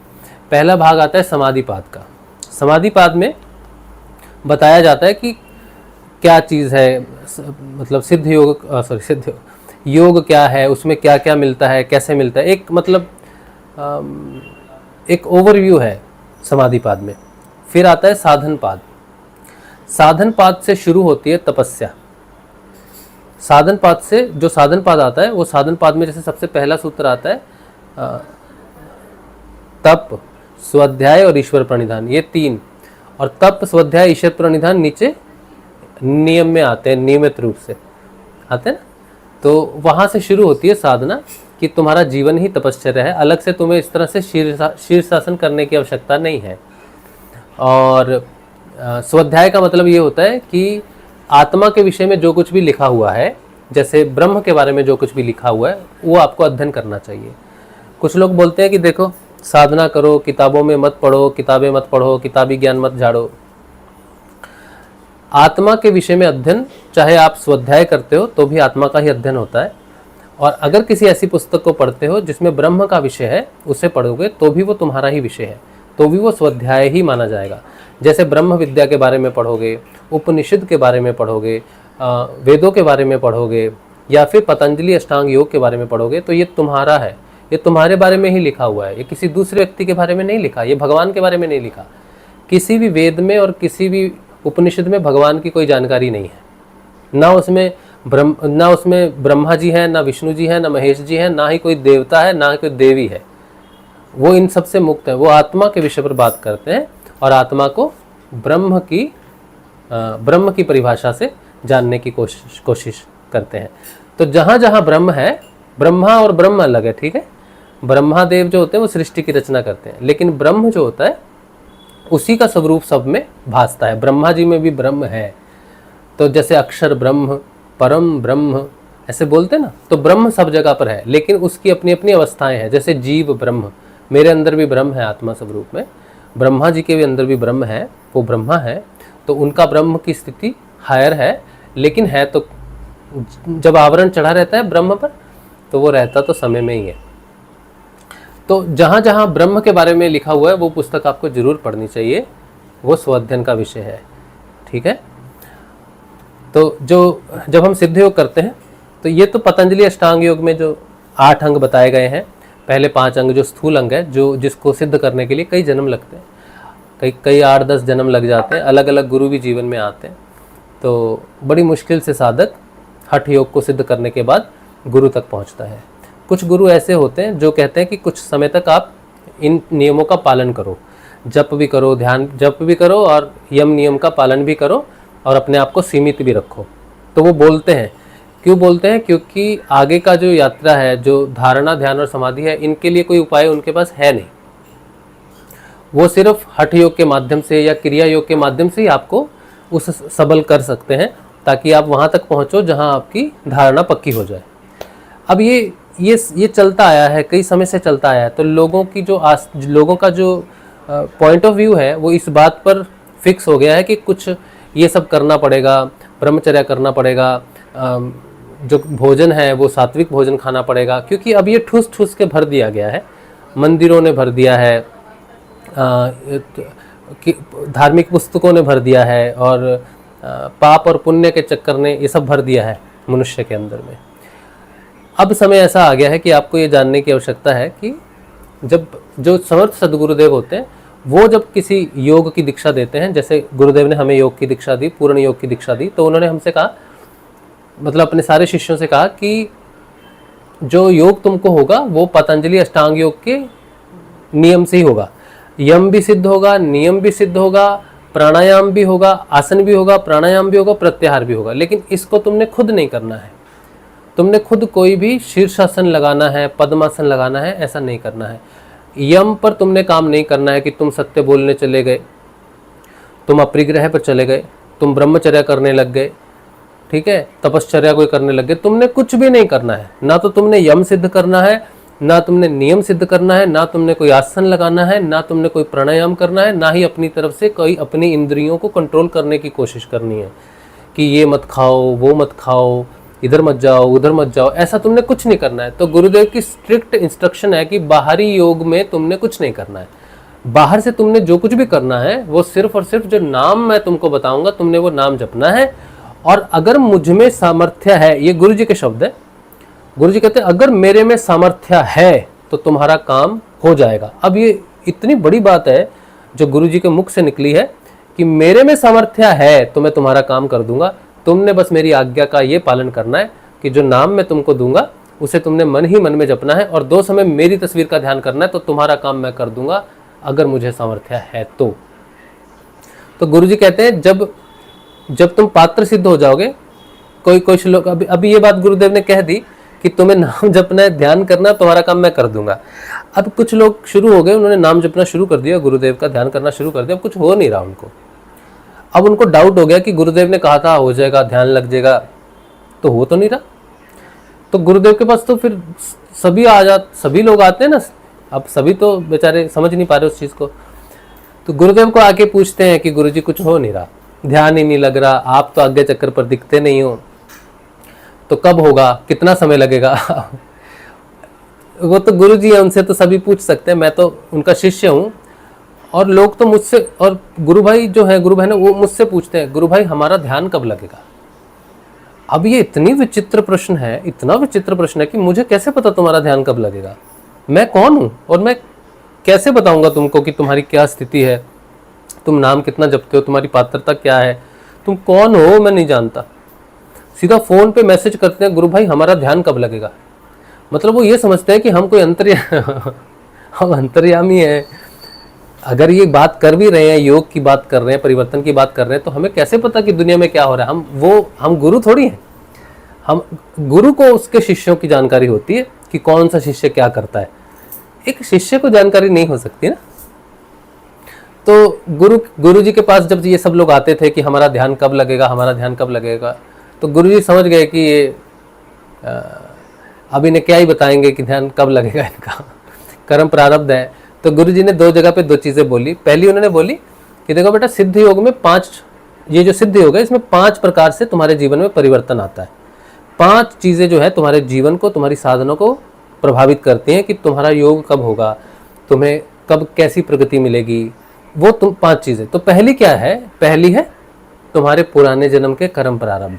पहला भाग आता है समाधिपाद का। समाधिपाद में बताया जाता है कि क्या चीज़ है, मतलब सिद्ध योग योग क्या है, उसमें क्या क्या मिलता है, कैसे मिलता है, एक मतलब एक ओवरव्यू है समाधिपाद में। फिर आता है साधनपाद। साधनपाद से शुरू होती है तपस्या। साधनपाद से जो साधनपाद आता है वो साधनपाद में जैसे सबसे पहला सूत्र आता है तप, स्वाध्याय और ईश्वर प्रणिधान, ये 3। और तप, स्वाध्याय, ईश्वर प्रणिधान नीचे नियम में आते हैं, नियमित रूप से आते हैं ना। तो वहाँ से शुरू होती है साधना कि तुम्हारा जीवन ही तपश्चर्या है, अलग से तुम्हें इस तरह से शीर्षासन करने की आवश्यकता नहीं है। और स्वाध्याय का मतलब ये होता है कि आत्मा के विषय में जो कुछ भी लिखा हुआ है, जैसे ब्रह्म के बारे में जो कुछ भी लिखा हुआ है वो आपको अध्ययन करना चाहिए। कुछ लोग बोलते हैं कि देखो साधना करो, किताबों में मत पढ़ो, किताबें मत पढ़ो, किताबी ज्ञान मत झाड़ो। आत्मा के विषय में अध्ययन, चाहे आप स्वाध्याय करते हो तो भी आत्मा का ही अध्ययन होता है। और अगर किसी ऐसी पुस्तक को पढ़ते हो जिसमें ब्रह्म का विषय है, उसे पढ़ोगे तो भी वो तुम्हारा ही विषय है, तो भी वो स्वाध्याय ही माना जाएगा। जैसे ब्रह्म विद्या के बारे में पढ़ोगे, उपनिषद के बारे में पढ़ोगे, वेदों के बारे में पढ़ोगे, या फिर पतंजलि अष्टांग योग के बारे में पढ़ोगे, तो ये तुम्हारा है, ये तुम्हारे बारे में ही लिखा हुआ है, ये किसी दूसरे व्यक्ति के बारे में नहीं लिखा, ये भगवान के बारे में नहीं लिखा। किसी भी वेद में और किसी भी उपनिषद में भगवान की कोई जानकारी नहीं है। ना उसमें ब्रह्मा जी हैं, ना विष्णु जी हैं, ना महेश जी हैं, ना ही कोई देवता है, ना ही कोई देवी है। वो इन सब से मुक्त है। वो आत्मा के विषय पर बात करते हैं और आत्मा को ब्रह्म की परिभाषा से जानने की कोशिश करते हैं। तो जहाँ जहाँ ब्रह्म है, ब्रह्मा और ब्रह्म अलग है, ठीक है। ब्रह्मा देव जो होते हैं वो सृष्टि की रचना करते हैं, लेकिन ब्रह्म जो होता है उसी का स्वरूप सब में भासता है। ब्रह्मा जी में भी ब्रह्म है। तो जैसे अक्षर ब्रह्म, परम ब्रह्म ऐसे बोलते हैं ना, तो ब्रह्म सब जगह पर है, लेकिन उसकी अपनी अपनी अवस्थाएं हैं। जैसे जीव ब्रह्म, मेरे अंदर भी ब्रह्म है आत्मा स्वरूप में, ब्रह्मा जी के भी अंदर भी ब्रह्म है, वो ब्रह्मा है। तो उनका ब्रह्म की स्थिति हायर है, लेकिन है तो जब आवरण चढ़ा रहता है ब्रह्म पर तो वो रहता तो समय में ही है। तो जहाँ जहाँ ब्रह्म के बारे में लिखा हुआ है वो पुस्तक आपको जरूर पढ़नी चाहिए, वो स्वाध्ययन का विषय है, ठीक है। तो जब हम सिद्ध योग करते हैं तो ये तो पतंजलि अष्टांग योग में जो 8 अंग बताए गए हैं, पहले 5 अंग जो स्थूल अंग है, जो जिसको सिद्ध करने के लिए कई जन्म लगते हैं, कई 8-10 जन्म लग जाते हैं, अलग अलग गुरु भी जीवन में आते हैं। तो बड़ी मुश्किल से साधक हठ योग को सिद्ध करने के बाद गुरु तक पहुंचता है। कुछ गुरु ऐसे होते हैं जो कहते हैं कि कुछ समय तक आप इन नियमों का पालन करो, जप भी करो, ध्यान जप भी करो और यम नियम का पालन भी करो और अपने आप को सीमित भी रखो। तो वो बोलते हैं, क्यों बोलते हैं? क्योंकि आगे का जो यात्रा है, जो धारणा, ध्यान और समाधि है, इनके लिए कोई उपाय उनके पास है नहीं। वो सिर्फ हठ योग के माध्यम से या क्रिया योग के माध्यम से ही आपको उस सबल कर सकते हैं ताकि आप वहाँ तक पहुँचो जहाँ आपकी धारणा पक्की हो जाए। अब ये चलता आया है, कई समय से चलता आया है। तो लोगों का जो पॉइंट ऑफ व्यू है वो इस बात पर फिक्स हो गया है कि कुछ ये सब करना पड़ेगा, ब्रह्मचर्या करना पड़ेगा, जो भोजन है वो सात्विक भोजन खाना पड़ेगा, क्योंकि अब ये ठूस ठूस के भर दिया गया है, मंदिरों ने भर दिया है, धार्मिक पुस्तकों ने भर दिया है, और पाप और पुण्य के चक्कर ने ये सब भर दिया है। मनुष्य के अंदर में। अब समय ऐसा आ गया है कि आपको ये जानने की आवश्यकता है कि जब जो समर्थ सदगुरुदेव होते हैं वो जब किसी योग की दीक्षा देते हैं, जैसे गुरुदेव ने हमें योग की दीक्षा दी, पूर्ण योग की दीक्षा दी, तो उन्होंने हमसे कहा, मतलब अपने सारे शिष्यों से कहा कि जो योग तुमको होगा वो पतंजलि अष्टांग योग के नियम से ही होगा। यम भी सिद्ध होगा, नियम भी सिद्ध होगा, प्राणायाम भी होगा, आसन भी होगा, प्राणायाम भी होगा, प्रत्याहार भी होगा, लेकिन इसको तुमने खुद नहीं करना है। तुमने खुद कोई भी शीर्षासन लगाना है, पद्मासन लगाना है, ऐसा नहीं करना है। यम पर तुमने काम नहीं करना है कि तुम सत्य बोलने चले गए, तुम अपरिग्रह पर चले गए, तुम ब्रह्मचर्या करने लग गए, ठीक है, तपश्चर्या कोई करने लग गए। तुमने कुछ भी नहीं करना है। ना तो तुमने यम सिद्ध करना है, ना तुमने नियम सिद्ध करना है, ना तुमने कोई आसन लगाना है, ना तुमने कोई प्राणायाम करना है, ना ही अपनी तरफ से कोई अपनी इंद्रियों को कंट्रोल करने की कोशिश करनी है कि ये मत खाओ, वो मत खाओ, इधर मत जाओ, उधर मत जाओ, ऐसा तुमने कुछ नहीं करना है। तो गुरुदेव की स्ट्रिक्ट इंस्ट्रक्शन है कि बाहरी योग में तुमने कुछ नहीं करना है। बाहर से तुमने जो कुछ भी करना है वो सिर्फ और सिर्फ जो नाम मैं तुमको बताऊंगा तुमने वो नाम जपना है। और अगर मुझ में सामर्थ्य है, ये गुरु जी के शब्द है, गुरु जी कहते हैं अगर मेरे में सामर्थ्य है तो तुम्हारा काम हो जाएगा। अब ये इतनी बड़ी बात है जो गुरु जी के मुख से निकली है कि मेरे में सामर्थ्य है तो मैं तुम्हारा काम कर दूंगा। तुमने बस मेरी आज्ञा का ये पालन करना है कि जो नाम मैं तुमको दूंगा उसे तुमने मन ही मन में जपना है और 2 समय मेरी तस्वीर का ध्यान करना है, तो तुम्हारा काम मैं कर दूंगा अगर मुझे सामर्थ्य है तो गुरु जी कहते हैं जब तुम पात्र सिद्ध हो जाओगे, कोई श्लोक अभी ये बात गुरुदेव ने कह दी कि तुम्हें नाम जपना है, ध्यान करना है, तुम्हारा काम मैं कर दूंगा। अब कुछ लोग शुरू हो गए, उन्होंने नाम जपना शुरू कर दिया, गुरुदेव का ध्यान करना शुरू कर दिया, अब कुछ हो नहीं रहा उनको। अब उनको डाउट हो गया कि गुरुदेव ने कहा था हो जाएगा, ध्यान लग जाएगा, तो हो तो नहीं रहा। तो गुरुदेव के पास तो फिर सभी लोग आते हैं ना, अब सभी तो बेचारे समझ नहीं पा रहे उस चीज़ को। तो गुरुदेव को आके पूछते हैं कि गुरुजी कुछ हो नहीं रहा, ध्यान ही नहीं लग रहा, आप तो आगे चक्कर पर दिखते नहीं हो, तो कब होगा, कितना समय लगेगा। वो तो गुरुजी है, उनसे तो सभी पूछ सकते हैं, मैं तो उनका शिष्य हूँ। और लोग तो मुझसे, और गुरु भाई जो है, गुरु भाई ने वो मुझसे पूछते हैं गुरु भाई हमारा ध्यान कब लगेगा। अब ये इतनी विचित्र प्रश्न है, इतना विचित्र प्रश्न है कि मुझे कैसे पता तुम्हारा ध्यान कब लगेगा। मैं कौन हूँ और मैं कैसे बताऊंगा तुमको कि तुम्हारी क्या स्थिति है, तुम नाम कितना जपते हो, तुम्हारी पात्रता क्या है, तुम कौन हो, मैं नहीं जानता। सीधा फोन पे मैसेज करते हैं गुरु भाई हमारा ध्यान कब लगेगा। मतलब वो ये समझते हैं कि हम कोई हम अंतर्यामी हैं। अगर ये बात कर भी रहे हैं, योग की बात कर रहे हैं, परिवर्तन की बात कर रहे हैं, तो हमें कैसे पता कि दुनिया में क्या हो रहा है। हम गुरु थोड़ी हैं। हम गुरु को उसके शिष्यों की जानकारी होती है कि कौन सा शिष्य क्या करता है, एक शिष्य को जानकारी नहीं हो सकती ना। तो गुरु जी के पास जब ये सब लोग आते थे कि हमारा ध्यान कब लगेगा, हमारा ध्यान कब लगेगा, तो गुरु जी समझ गए कि ये अब इन्हें क्या ही बताएंगे कि ध्यान कब लगेगा, इनका कर्म प्रारब्ध है। तो गुरु जी ने 2 जगह पे 2 चीज़ें बोली। पहली उन्होंने बोली कि देखो बेटा, सिद्ध योग में 5, ये जो सिद्ध योग है इसमें 5 प्रकार से तुम्हारे जीवन में परिवर्तन आता है। 5 चीज़ें जो है तुम्हारे जीवन को, तुम्हारी साधनों को प्रभावित करती हैं कि तुम्हारा योग कब होगा, तुम्हें कब कैसी प्रगति मिलेगी, वो तुम 5 चीज़ें। तो पहली क्या है, पहली है तुम्हारे पुराने जन्म के कर्म प्रारब्ध,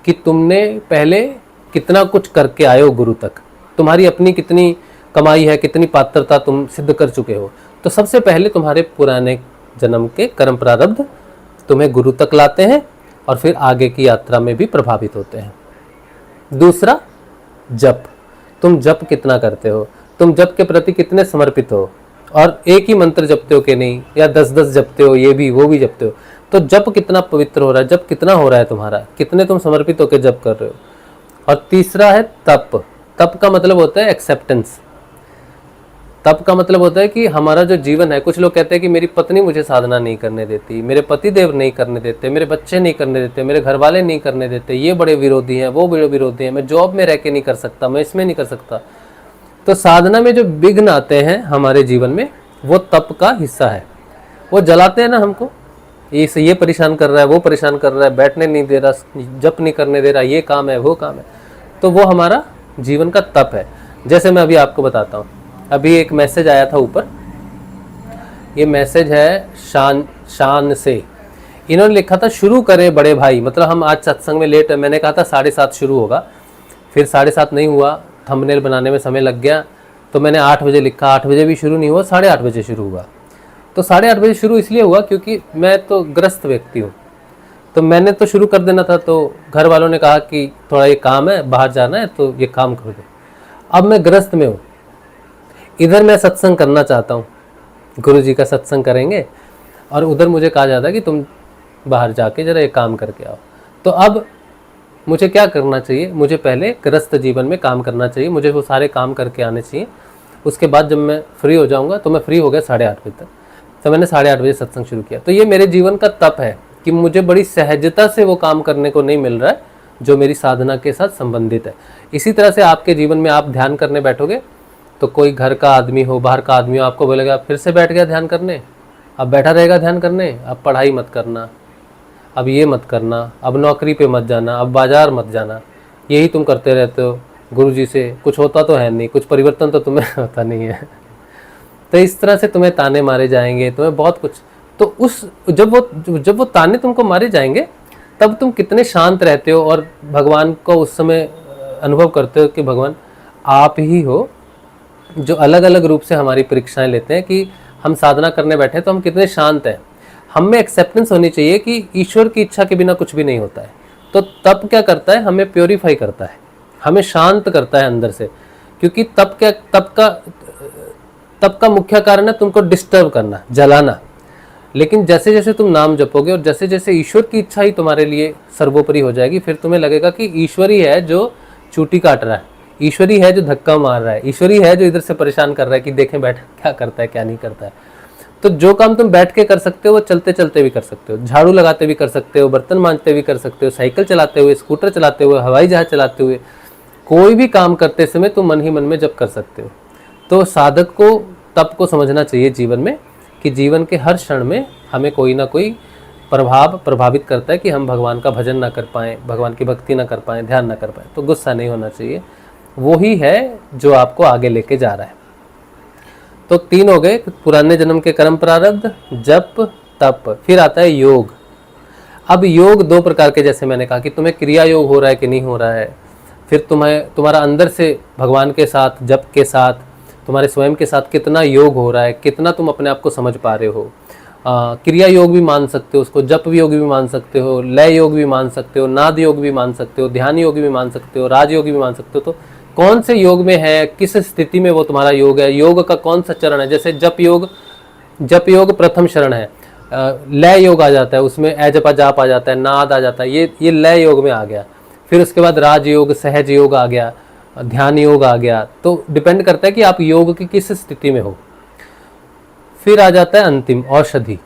कि तुमने पहले कितना कुछ करके आए हो गुरु तक, तुम्हारी अपनी कितनी कमाई है, कितनी पात्रता तुम सिद्ध कर चुके हो। तो सबसे पहले तुम्हारे पुराने जन्म के कर्म प्रारब्ध तुम्हें गुरु तक लाते हैं और फिर आगे की यात्रा में भी प्रभावित होते हैं। दूसरा, जप। तुम जप कितना करते हो, तुम जप के प्रति कितने समर्पित हो, और एक ही मंत्र जपते हो कि नहीं, या 10-10 जपते हो, ये भी वो भी जपते हो। तो जप कितना पवित्र हो रहा है, जप कितना हो रहा है तुम्हारा, कितने तुम समर्पित होकर जप कर रहे हो। और तीसरा है तप। तप का मतलब होता है एक्सेप्टेंस। तप का मतलब होता है कि हमारा जो जीवन है, कुछ लोग कहते हैं कि मेरी पत्नी मुझे साधना नहीं करने देती, मेरे पति देव नहीं करने देते, मेरे बच्चे नहीं करने देते, मेरे घर वाले नहीं करने देते, ये बड़े विरोधी हैं, वो बड़े विरोधी हैं, मैं जॉब में रह के नहीं कर सकता, मैं इसमें नहीं कर सकता। तो साधना में जो विघ्न आते हैं हमारे जीवन में, वो तप का हिस्सा है। वो जलाते हैं ना हमको, ये परेशान कर रहा है, वो परेशान कर रहा है, बैठने नहीं दे रहा, जप नहीं करने दे रहा, ये काम है, वो काम है, तो वो हमारा जीवन का तप है। जैसे मैं अभी आपको बताता हूँ, अभी एक मैसेज आया था ऊपर, ये मैसेज है शान से। इन्होंने लिखा था शुरू करें बड़े भाई, मतलब हम आज सत्संग में लेट है, मैंने कहा था 7:30 शुरू होगा, फिर 7:30 नहीं हुआ, थंबनेल बनाने में समय लग गया, तो मैंने 8 बजे लिखा, 8 बजे भी शुरू नहीं हुआ, 8:30 बजे शुरू हुआ। तो 8:30 बजे शुरू इसलिए हुआ क्योंकि मैं तो ग्रस्त व्यक्ति हूँ, तो मैंने तो शुरू कर देना था, तो घर वालों ने कहा कि थोड़ा ये काम है, बाहर जाना है, तो ये काम कर दो। अब मैं ग्रस्त में हूँ, इधर मैं सत्संग करना चाहता हूँ, गुरु जी का सत्संग करेंगे, और उधर मुझे कहा जाता है कि तुम बाहर जाके जरा ये काम करके आओ। तो अब मुझे क्या करना चाहिए, मुझे पहले ग्रस्त जीवन में काम करना चाहिए, मुझे वो सारे काम करके आने चाहिए, उसके बाद जब मैं फ्री हो जाऊंगा, तो मैं फ्री हो गया 8:30 बजे तक, तो मैंने 8:30 बजे सत्संग शुरू किया। तो ये मेरे जीवन का तप है कि मुझे बड़ी सहजता से वो काम करने को नहीं मिल रहा है जो मेरी साधना के साथ संबंधित है। इसी तरह से आपके जीवन में आप ध्यान करने बैठोगे तो कोई घर का आदमी हो, बाहर का आदमी हो, आपको बोलेगा फिर से बैठ गया ध्यान करने, अब बैठा रहेगा ध्यान करने, अब पढ़ाई मत करना, अब ये मत करना, अब नौकरी पे मत जाना, अब बाजार मत जाना, यही तुम करते रहते हो, गुरुजी से कुछ होता तो है नहीं, कुछ परिवर्तन तो तुम्हें होता नहीं है। तो इस तरह से तुम्हें ताने मारे जाएंगे, तुम्हें बहुत कुछ। तो उस जब वो ताने तुमको मारे जाएंगे, तब तुम कितने शांत रहते हो और भगवान को उस समय अनुभव करते हो कि भगवान आप ही हो जो अलग अलग रूप से हमारी परीक्षाएं लेते हैं, कि हम साधना करने बैठे तो हम कितने शांत हैं। हम में एक्सेप्टेंस होनी चाहिए कि ईश्वर की इच्छा के बिना कुछ भी नहीं होता है। तो तप क्या करता है, हमें प्योरीफाई करता है, हमें शांत करता है अंदर से, क्योंकि तप का मुख्य कारण है तुमको डिस्टर्ब करना, जलाना। लेकिन जैसे जैसे तुम नाम जपोगे और जैसे जैसे ईश्वर की इच्छा ही तुम्हारे लिए सर्वोपरि हो जाएगी, फिर तुम्हें लगेगा कि ईश्वर ही है जो चूटी काट रहा है, ईश्वर ही है जो धक्का मार रहा है, ईश्वर ही है जो इधर से परेशान कर रहा है कि देखें बैठ क्या करता है क्या नहीं करता है। तो जो काम तुम बैठ के कर सकते हो वो चलते चलते भी कर सकते हो, झाड़ू लगाते भी कर सकते हो, बर्तन मांजते भी कर सकते हो, साइकिल चलाते हुए, स्कूटर चलाते हुए, हवाई जहाज चलाते हुए, कोई भी काम करते समय तुम मन ही मन में जप कर सकते हो। तो साधक को तप को समझना चाहिए जीवन में, कि जीवन के हर क्षण में हमें कोई ना कोई प्रभावित करता है कि हम भगवान का भजन ना कर पाएँ, भगवान की भक्ति ना कर पाएँ, ध्यान ना कर पाएँ। तो गुस्सा नहीं होना चाहिए, वही है जो आपको आगे लेके जा रहा है। तो 3 हो गए, पुराने जन्म के कर्म प्रारब्ध, जप, तप। फिर आता है योग। अब योग 2 प्रकार के, जैसे मैंने कहा कि तुम्हें क्रिया योग हो रहा है कि नहीं हो रहा है, फिर तुम्हारा अंदर से भगवान के साथ, जप के साथ, तुम्हारे स्वयं के साथ कितना योग हो रहा है, कितना तुम अपने आप को समझ पा रहे हो। क्रिया योग भी मान सकते हो उसको, जप योग भी मान सकते हो, लय योग भी मान सकते हो, नाद योग भी मान सकते हो, ध्यान योग भी मान सकते हो, राजयोग भी मान सकते हो। तो कौन से योग में है, किस स्थिति में वो तुम्हारा योग है, योग का कौन सा चरण है। जैसे जप योग प्रथम चरण है, लय योग आ जाता है, उसमें जपा जाप आ जाता है, नाद आ जाता है, ये लय योग में आ गया। फिर उसके बाद राजयोग, सहज योग आ गया, ध्यान योग आ गया। तो डिपेंड करता है कि आप योग की किस स्थिति में हो। फिर आ जाता है अंतिम औषधि।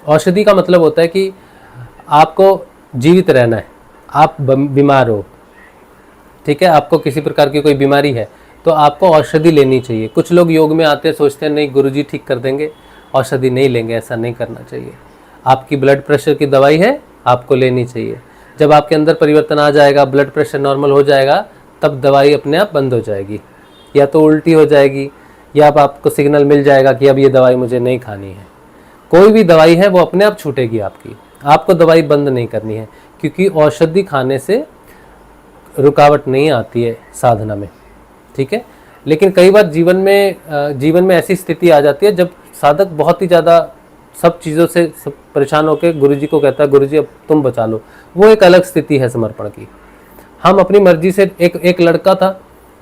औषधि का मतलब होता है कि आपको जीवित रहना है, आप बीमार हो, ठीक है, आपको किसी प्रकार की कोई बीमारी है, तो आपको औषधि लेनी चाहिए। कुछ लोग योग में आते हैं, सोचते हैं नहीं गुरुजी ठीक कर देंगे, औषधि नहीं लेंगे, ऐसा नहीं करना चाहिए। आपकी ब्लड प्रेशर की दवाई है, आपको लेनी चाहिए। जब आपके अंदर परिवर्तन आ जाएगा, ब्लड प्रेशर नॉर्मल हो जाएगा, तब दवाई अपने आप बंद हो जाएगी, या तो उल्टी हो जाएगी, या आपको सिग्नल मिल जाएगा कि अब ये दवाई मुझे नहीं खानी है। कोई भी दवाई है वो अपने आप छूटेगी आपकी, आपको दवाई बंद नहीं करनी है, क्योंकि औषधि खाने से रुकावट नहीं आती है साधना में, ठीक है। लेकिन कई बार जीवन में ऐसी स्थिति आ जाती है जब साधक बहुत ही ज़्यादा सब चीज़ों से परेशान होकर गुरुजी को कहता है गुरुजी अब तुम बचा लो। वो एक अलग स्थिति है समर्पण की। हम अपनी मर्जी से, एक लड़का था,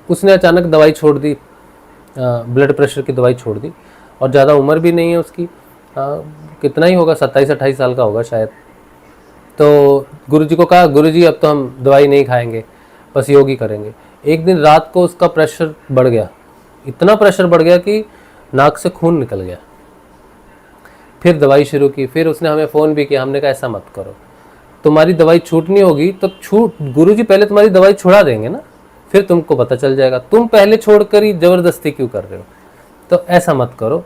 उसने अचानक दवाई छोड़ दी, ब्लड प्रेशर की दवाई छोड़ दी, और ज़्यादा उम्र भी नहीं है उसकी, कितना ही होगा, 27-28 साल का होगा शायद। तो गुरुजी को कहा गुरुजी अब तो हम दवाई नहीं खाएंगे, बस योग ही करेंगे। एक दिन रात को उसका प्रेशर बढ़ गया, इतना प्रेशर बढ़ गया कि नाक से खून निकल गया। फिर दवाई शुरू की, फिर उसने हमें फ़ोन भी किया, हमने कहा ऐसा मत करो, तुम्हारी दवाई छूटनी होगी तो गुरुजी पहले तुम्हारी दवाई छुड़ा देंगे ना, फिर तुमको पता चल जाएगा, तुम पहले छोड़कर ही ज़बरदस्ती क्यों कर रहे हो। तो ऐसा मत करो,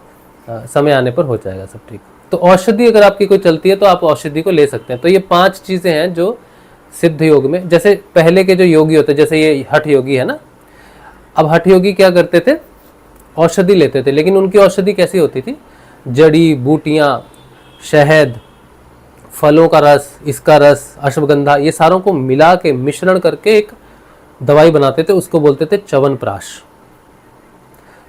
समय आने पर हो जाएगा सब ठीक। तो औषधि अगर आपकी कोई चलती है तो आप औषधि को ले सकते हैं। तो ये 5 चीज़ें हैं जो सिद्ध योग में, जैसे पहले के जो योगी होते, जैसे ये हठ योगी है ना, अब हठ योगी क्या करते थे, औषधि लेते थे, लेकिन उनकी औषधि कैसी होती थी, जड़ी बूटियाँ, शहद, फलों का रस, इसका रस, अश्वगंधा, ये सारों को मिला के मिश्रण करके एक दवाई बनाते थे, उसको बोलते थे च्यवनप्राश।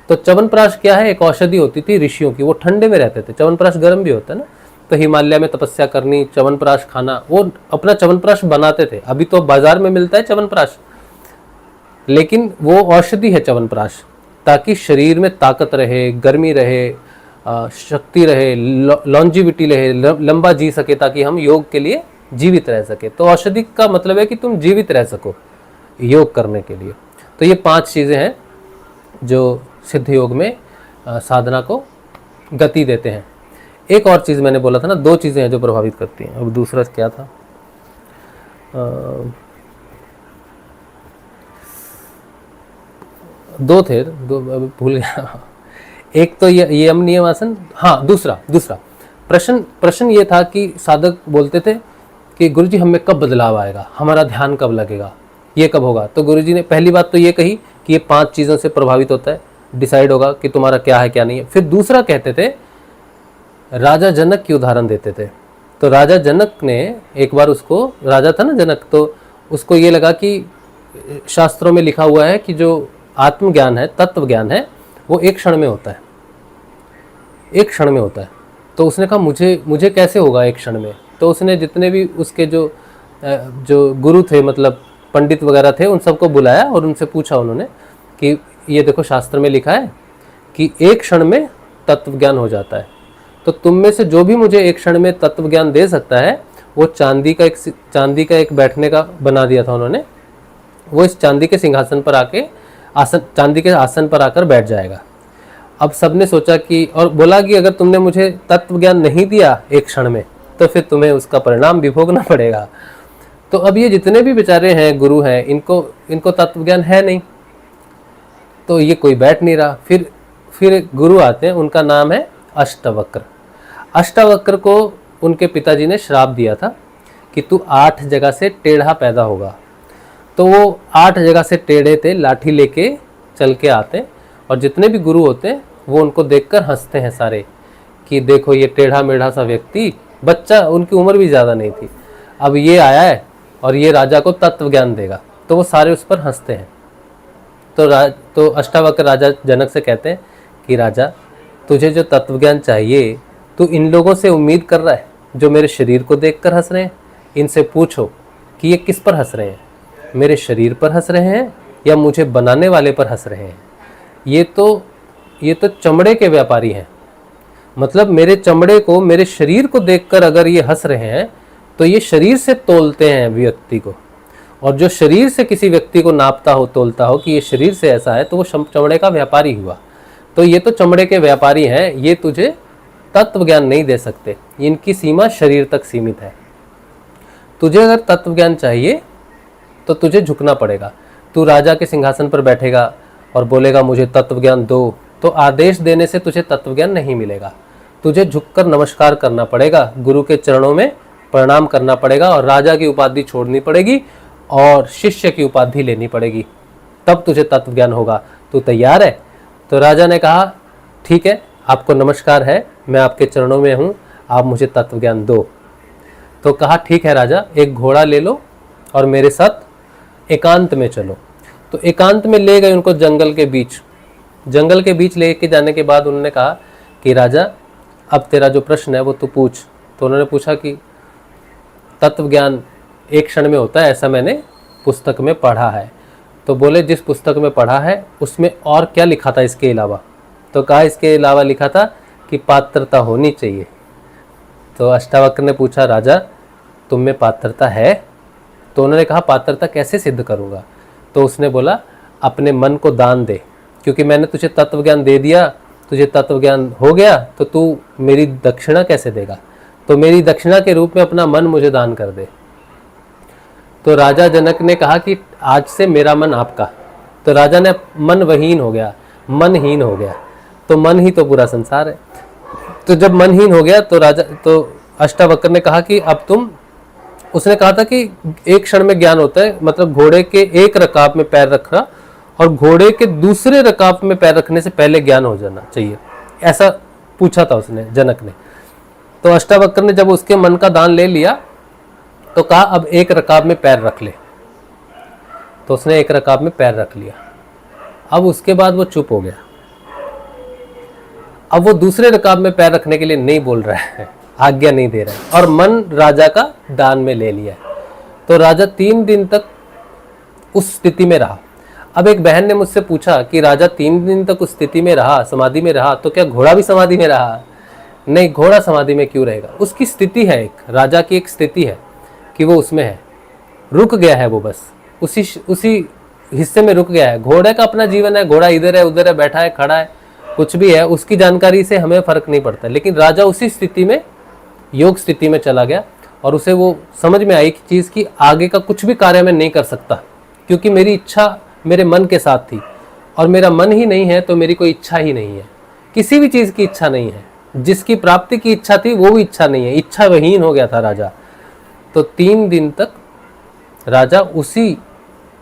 तो च्यवनप्राश क्या है? एक औषधि होती थी ऋषियों की, वो ठंडे में रहते थे। च्यवनप्राश गर्म भी होता है ना, तो हिमालय में तपस्या करनी, च्यवनप्राश खाना, वो अपना च्यवनप्राश बनाते थे। अभी तो बाजार में मिलता है च्यवनप्राश, लेकिन वो औषधि है च्यवनप्राश, ताकि शरीर में ताकत रहे, गर्मी रहे, शक्ति रहे, लॉन्जिविटी रहे, लंबा जी सके, ताकि हम योग के लिए जीवित रह सके। तो औषधि का मतलब है कि तुम जीवित रह सको योग करने के लिए। तो ये 5 चीज़ें हैं जो सिद्ध योग में साधना को गति देते हैं। एक और चीज़ मैंने बोला था ना, 2 चीज़ें हैं जो प्रभावित करती हैं। अब दूसरा क्या था? 2 थे, 2 भूल गया। एक तो ये यम नियम आसन, हाँ दूसरा प्रश्न ये था कि साधक बोलते थे कि गुरुजी हमें कब बदलाव आएगा, हमारा ध्यान कब लगेगा, ये कब होगा। तो गुरुजी ने पहली बात तो ये कही कि ये 5 चीज़ों से प्रभावित होता है, डिसाइड होगा कि तुम्हारा क्या है क्या नहीं है। फिर दूसरा कहते थे, राजा जनक की उदाहरण देते थे। तो राजा जनक ने एक बार, उसको राजा था ना जनक, तो उसको ये लगा कि शास्त्रों में लिखा हुआ है कि जो आत्मज्ञान है, तत्व ज्ञान है, वो एक क्षण में होता है, एक क्षण में होता है। तो उसने कहा मुझे कैसे होगा एक क्षण में? तो उसने जितने भी उसके जो गुरु थे, मतलब पंडित वगैरह थे, उन सबको बुलाया और उनसे पूछा उन्होंने कि ये देखो शास्त्र में लिखा है कि एक क्षण में तत्व ज्ञान हो जाता है, तो तुम में से जो भी मुझे एक क्षण में तत्व ज्ञान दे सकता है, वो चांदी का एक बैठने का बना दिया था उन्होंने, वो इस चांदी के सिंहासन पर आके चांदी के आसन पर आकर बैठ जाएगा। अब सबने सोचा कि, और बोला कि अगर तुमने मुझे तत्व ज्ञान नहीं दिया एक क्षण में, तो फिर तुम्हें उसका परिणाम भी भोगना पड़ेगा। तो अब ये जितने भी बेचारे हैं, गुरु हैं, इनको तत्व ज्ञान है नहीं, तो ये कोई बैठ नहीं रहा। फिर गुरु आते हैं, उनका नाम है अष्टवक्र। अष्टवक्र को उनके पिताजी ने श्राप दिया था कि तू 8 जगह से टेढ़ा पैदा होगा। तो वो 8 जगह से टेढ़े थे, लाठी लेके चल के आते, और जितने भी गुरु होते हैं वो उनको देखकर हंसते हैं सारे कि देखो ये टेढ़ा मेढ़ा सा व्यक्ति, बच्चा, उनकी उम्र भी ज़्यादा नहीं थी, अब ये आया है और ये राजा को तत्व ज्ञान देगा। तो वो सारे उस पर हंसते हैं। तो अष्टावक्र राजा जनक से कहते हैं कि राजा, तुझे जो तत्व ज्ञान चाहिए, तू इन लोगों से उम्मीद कर रहा है जो मेरे शरीर को देखकर हंस रहे हैं? इनसे पूछो कि ये किस पर हंस रहे हैं, मेरे शरीर पर हंस रहे हैं या मुझे बनाने वाले पर हंस रहे हैं? ये तो चमड़े के व्यापारी हैं, मतलब मेरे चमड़े को, मेरे शरीर को देखकर अगर ये हंस रहे हैं, तो ये शरीर से तोलते हैं व्यक्ति को, और जो शरीर से किसी व्यक्ति को नापता हो, तोलता हो कि ये शरीर से ऐसा है, तो वो चमड़े का व्यापारी हुआ। तो ये तो चमड़े के व्यापारी हैं, ये तुझे तत्व ज्ञान नहीं दे सकते, इनकी सीमा शरीर तक सीमित है। तुझे अगर तत्व ज्ञान चाहिए तो तुझे झुकना पड़ेगा। तू राजा के सिंहासन पर बैठेगा और बोलेगा मुझे तत्व ज्ञान दो, तो आदेश देने से तुझे तत्व ज्ञान नहीं मिलेगा। तुझे झुककर नमस्कार करना पड़ेगा, गुरु के चरणों में प्रणाम करना पड़ेगा, और राजा की उपाधि छोड़नी पड़ेगी और शिष्य की उपाधि लेनी पड़ेगी, तब तुझे तत्व ज्ञान होगा। तू तैयार है? तो राजा ने कहा ठीक है, आपको नमस्कार है, मैं आपके चरणों में हूँ, आप मुझे तत्व ज्ञान दो। तो कहा ठीक है राजा, एक घोड़ा ले लो और मेरे साथ एकांत में चलो। तो एकांत में ले गए उनको जंगल के बीच लेके जाने के बाद उन्होंने कहा कि राजा, अब तेरा जो प्रश्न है वो तू पूछ। तो उन्होंने पूछा कि तत्व ज्ञान एक क्षण में होता है, ऐसा मैंने पुस्तक में पढ़ा है। तो बोले जिस पुस्तक में पढ़ा है उसमें और क्या लिखा था इसके अलावा? तो कहा इसके अलावा लिखा था कि पात्रता होनी चाहिए। तो अष्टावक्र ने पूछा राजा, तुम में पात्रता है? तो उन्होंने कहा पात्रता कैसे सिद्ध करूँगा? तो उसने बोला अपने मन को दान दे, क्योंकि मैंने तुझे तत्व ज्ञान दे दिया, तुझे तत्व ज्ञान हो गया, तो तू मेरी दक्षिणा कैसे देगा? तो मेरी दक्षिणा के रूप में अपना मन मुझे दान कर दे। तो राजा जनक ने कहा कि आज से मेरा मन आपका। तो राजा ने मनहीन हो गया, तो मन ही तो पूरा संसार है। तो जब मनहीन हो गया तो अष्टावक्र ने कहा कि अब उसने कहा था कि एक क्षण में ज्ञान होता है, मतलब घोड़े के एक रकाब में पैर रखना और घोड़े के दूसरे रकाब में पैर रखने से पहले ज्ञान हो जाना चाहिए, ऐसा पूछा था उसने, जनक ने। तो अष्टावक्र ने जब उसके मन का दान ले लिया तो कहा अब एक रकाब में पैर रख ले। तो उसने एक रकाब में पैर रख लिया। अब उसके बाद वो चुप हो गया। अब वो दूसरे रकाब में पैर रखने के लिए नहीं बोल रहा है, आज्ञा नहीं दे रहा है, और मन राजा का दान में ले लिया है। तो राजा 3 दिन तक उस स्थिति में रहा। अब एक बहन ने मुझसे पूछा कि राजा 3 दिन तक उस स्थिति में रहा, समाधि में रहा, तो क्या घोड़ा भी समाधि में रहा? नहीं, घोड़ा समाधि में क्यों रहेगा? उसकी स्थिति है, एक राजा की एक स्थिति है कि वो उसमें है, रुक गया है, वो बस उसी हिस्से में रुक गया है। घोड़े का अपना जीवन है, घोड़ा इधर है उधर है, बैठा है खड़ा है, कुछ भी है, उसकी जानकारी से हमें फर्क नहीं पड़ता। लेकिन राजा उसी स्थिति में, योग स्थिति में चला गया और उसे वो समझ में आई कि चीज़ की आगे का कुछ भी कार्य मैं नहीं कर सकता, क्योंकि मेरी इच्छा मेरे मन के साथ थी, और मेरा मन ही नहीं है तो मेरी कोई इच्छा ही नहीं है, किसी भी चीज़ की इच्छा नहीं है। जिसकी प्राप्ति की इच्छा थी वो भी इच्छा नहीं है, इच्छा विहीन हो गया था राजा। तो 3 दिन तक राजा उसी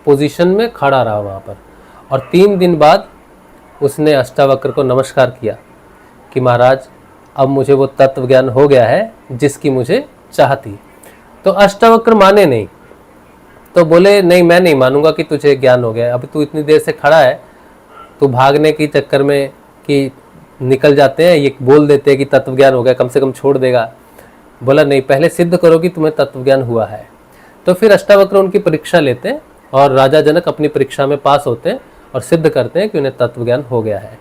पोजीशन में खड़ा रहा वहाँ पर, और 3 दिन बाद उसने अष्टावक्र को नमस्कार किया कि महाराज अब मुझे वो तत्व ज्ञान हो गया है जिसकी मुझे चाह थी। तो अष्टावक्र माने नहीं, तो बोले नहीं, मैं नहीं मानूंगा कि तुझे ज्ञान हो गया। अभी तू इतनी देर से खड़ा है, तू भागने के चक्कर में कि निकल जाते हैं, ये बोल देते हैं कि तत्व ज्ञान हो गया, कम से कम छोड़ देगा। बोला नहीं, पहले सिद्ध करो कि तुम्हें तत्व ज्ञान हुआ है। तो फिर अष्टावक्र उनकी परीक्षा लेते हैं और राजा जनक अपनी परीक्षा में पास होते हैं और सिद्ध करते हैं कि उन्हें तत्व ज्ञान हो गया है।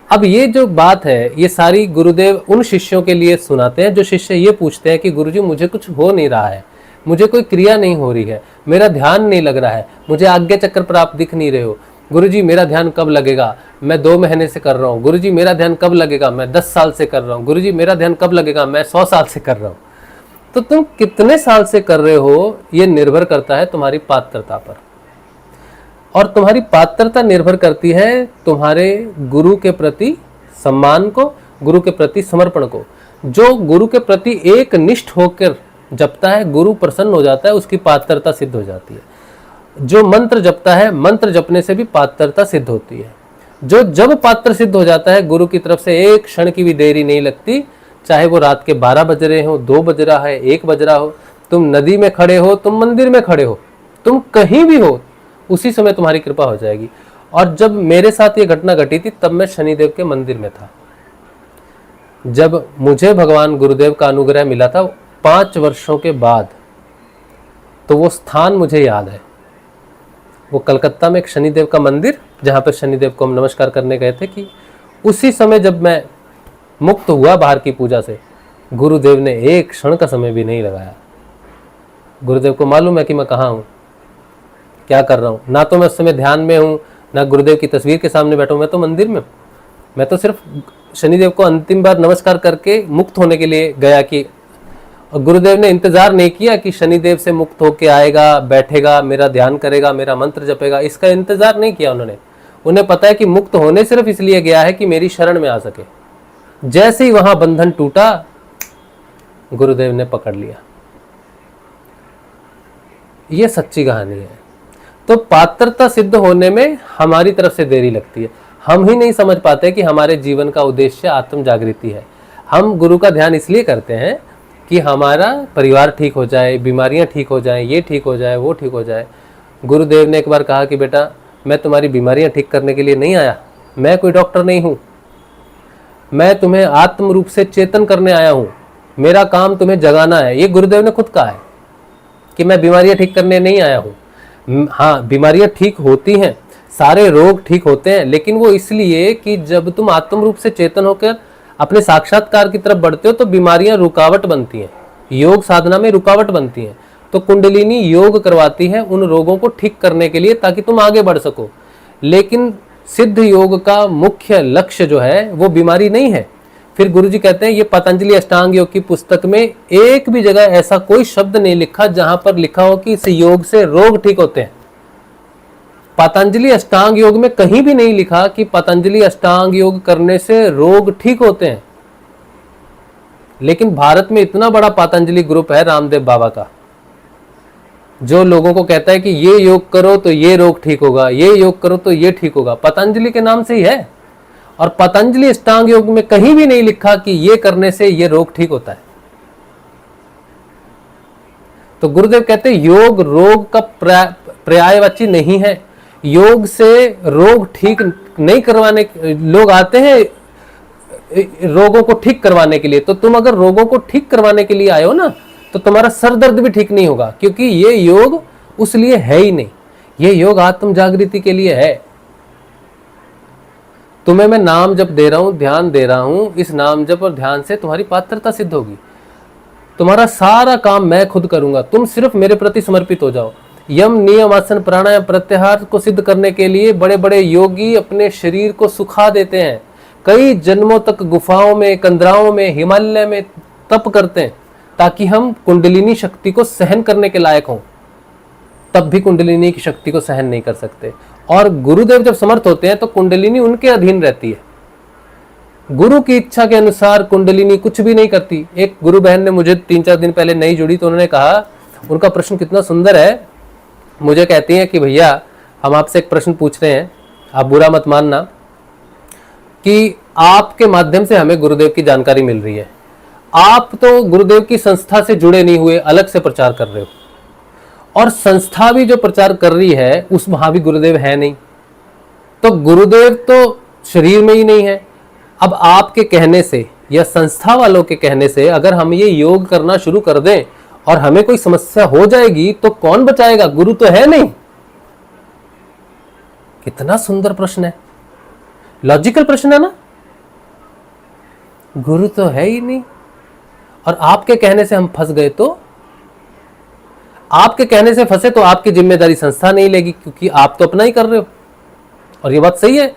अब ये जो बात है, ये सारी गुरुदेव उन शिष्यों के लिए सुनाते हैं जो शिष्य ये पूछते हैं कि गुरुजी मुझे कुछ हो नहीं रहा है, मुझे कोई क्रिया नहीं हो रही है, मेरा ध्यान नहीं लग रहा है, मुझे आज्ञा चक्र पर आप दिख नहीं रहे हो। गुरुजी मेरा ध्यान कब लगेगा? मैं 2 महीने से कर रहा हूँ। गुरुजी मेरा ध्यान कब लगेगा? मैं 10 साल से कर रहा हूँ। गुरुजी मेरा ध्यान कब लगेगा? मैं 100 साल से कर रहा हूँ। तो तुम कितने साल से कर रहे हो ये निर्भर करता है तुम्हारी पात्रता पर, और तुम्हारी पात्रता निर्भर करती है तुम्हारे गुरु के प्रति सम्मान को, गुरु के प्रति समर्पण को। जो गुरु के प्रति एक निष्ठ होकर जपता है, गुरु प्रसन्न हो जाता है, उसकी पात्रता सिद्ध हो जाती है। जो मंत्र जपता है, मंत्र जपने से भी पात्रता सिद्ध होती है। जो जब पात्र सिद्ध हो जाता है, गुरु की तरफ से एक क्षण की भी देरी नहीं लगती, चाहे वो रात के 12 बज रहे हो, 2 बज रहा है, 1 बज रहा हो, तुम नदी में खड़े हो, तुम मंदिर में खड़े हो, तुम कहीं भी हो, उसी समय तुम्हारी कृपा हो जाएगी। और जब मेरे साथ ये घटना घटी थी तब मैं शनिदेव के मंदिर में था। जब मुझे भगवान गुरुदेव का अनुग्रह मिला था 5 वर्षों के बाद, तो वो स्थान मुझे याद है। वो कलकत्ता में एक शनिदेव का मंदिर, जहाँ पर शनिदेव को हम नमस्कार करने गए थे, कि उसी समय जब मैं मुक्त हुआ बाहर की पूजा से, गुरुदेव ने एक क्षण का समय भी नहीं लगाया। गुरुदेव को मालूम है कि मैं कहाँ हूँ, क्या कर रहा हूँ। ना तो मैं उस समय ध्यान में हूँ, ना गुरुदेव की तस्वीर के सामने बैठा हूँ, मैं तो मंदिर में। मैं तो सिर्फ शनिदेव को अंतिम बार नमस्कार करके मुक्त होने के लिए गया कि, और गुरुदेव ने इंतजार नहीं किया कि शनिदेव से मुक्त होके आएगा, बैठेगा, मेरा ध्यान करेगा, मेरा मंत्र जपेगा, इसका इंतजार नहीं किया उन्होंने। उन्हें पता है कि मुक्त होने सिर्फ इसलिए गया है कि मेरी शरण में आ सके। जैसे ही वहां बंधन टूटा, गुरुदेव ने पकड़ लिया। यह सच्ची कहानी है। तो पात्रता सिद्ध होने में हमारी तरफ से देरी लगती है। हम ही नहीं समझ पाते कि हमारे जीवन का उद्देश्य आत्म जागृति है। हम गुरु का ध्यान इसलिए करते हैं कि हमारा परिवार ठीक हो जाए, बीमारियां ठीक हो जाएं, ये ठीक हो जाए, वो ठीक हो जाए। गुरुदेव ने एक बार कहा कि बेटा, मैं तुम्हारी बीमारियां ठीक करने के लिए नहीं आया, मैं कोई डॉक्टर नहीं हूँ, मैं तुम्हें आत्म रूप से चेतन करने आया हूँ, मेरा काम तुम्हें जगाना है। ये गुरुदेव ने खुद कहा है कि मैं बीमारियां ठीक करने नहीं आया हूँ। हाँ, बीमारियां ठीक होती हैं, सारे रोग ठीक होते हैं, लेकिन वो इसलिए कि जब तुम आत्म रूप से चेतन होकर अपने साक्षात्कार की तरफ बढ़ते हो तो बीमारियां रुकावट बनती हैं, योग साधना में रुकावट बनती हैं। तो कुंडलिनी योग करवाती है उन रोगों को ठीक करने के लिए, ताकि तुम आगे बढ़ सको। लेकिन सिद्ध योग का मुख्य लक्ष्य जो है वो बीमारी नहीं है। फिर गुरुजी कहते हैं, ये पतंजलि अष्टांग योग की पुस्तक में एक भी जगह ऐसा कोई शब्द नहीं लिखा जहां पर लिखा हो कि इस योग से रोग ठीक होते हैं। पतंजलि अष्टांग योग में कहीं भी नहीं लिखा कि पतंजलि अष्टांग योग करने से रोग ठीक होते हैं। लेकिन भारत में इतना बड़ा पतंजलि ग्रुप है रामदेव बाबा का, जो लोगों को कहता है कि ये योग करो तो ये रोग ठीक होगा, ये योग करो तो ये ठीक होगा। पतंजलि के नाम से ही है। और पतंजलि अष्टांग योग में कहीं भी नहीं लिखा कि ये करने से ये रोग ठीक होता है। तो गुरुदेव कहते हैं योग रोग का पर्यायवाची नहीं है। योग से रोग ठीक नहीं करवाने, लोग आते हैं रोगों को ठीक करवाने के लिए, तो तुम अगर रोगों को ठीक करवाने के लिए आए हो ना, तो तुम्हारा सर दर्द भी ठीक नहीं होगा, क्योंकि ये योग उस लिए है ही नहीं। ये योग आत्म जागृति के लिए है। तुम्हें मैं नाम जप दे रहा हूं, ध्यान दे रहा हूं, इस नाम जप और ध्यान से तुम्हारी पात्रता सिद्ध होगी। तुम्हारा सारा काम मैं खुद करूंगा, तुम सिर्फ मेरे प्रति समर्पित हो जाओ। यम नियम आसन प्राणायाम प्रत्याहार को सिद्ध करने के लिए बड़े बड़े योगी अपने शरीर को सुखा देते हैं, कई जन्मों तक गुफाओं में, कंदराओं में, हिमालय में तप करते हैं, ताकि हम कुंडलिनी शक्ति को सहन करने के लायक हों। तब भी कुंडलिनी की शक्ति को सहन नहीं कर सकते। और गुरुदेव जब समर्थ होते हैं तो कुंडलिनी उनके अधीन रहती है। गुरु की इच्छा के अनुसार कुंडलिनी कुछ भी नहीं करती। एक गुरु बहन ने मुझे 3-4 दिन पहले नई जुड़ी, तो उन्होंने कहा, उनका प्रश्न कितना सुंदर है। मुझे कहती हैं कि भैया हम आपसे एक प्रश्न पूछ रहे हैं, आप बुरा मत मानना, कि आपके माध्यम से हमें गुरुदेव की जानकारी मिल रही है। आप तो गुरुदेव की संस्था से जुड़े नहीं हुए, अलग से प्रचार कर रहे हो, और संस्था भी जो प्रचार कर रही है उस वहां भी गुरुदेव है नहीं। तो गुरुदेव तो शरीर में ही नहीं है। अब आपके कहने से या संस्था वालों के कहने से अगर हम ये योग करना शुरू कर दें और हमें कोई समस्या हो जाएगी तो कौन बचाएगा? गुरु तो है नहीं। कितना सुंदर प्रश्न है, लॉजिकल प्रश्न है ना। गुरु तो है ही नहीं और आपके कहने से हम फंस गए, तो आपके कहने से फंसे तो आपकी जिम्मेदारी संस्था नहीं लेगी, क्योंकि आप तो अपना ही कर रहे हो। और ये बात सही है।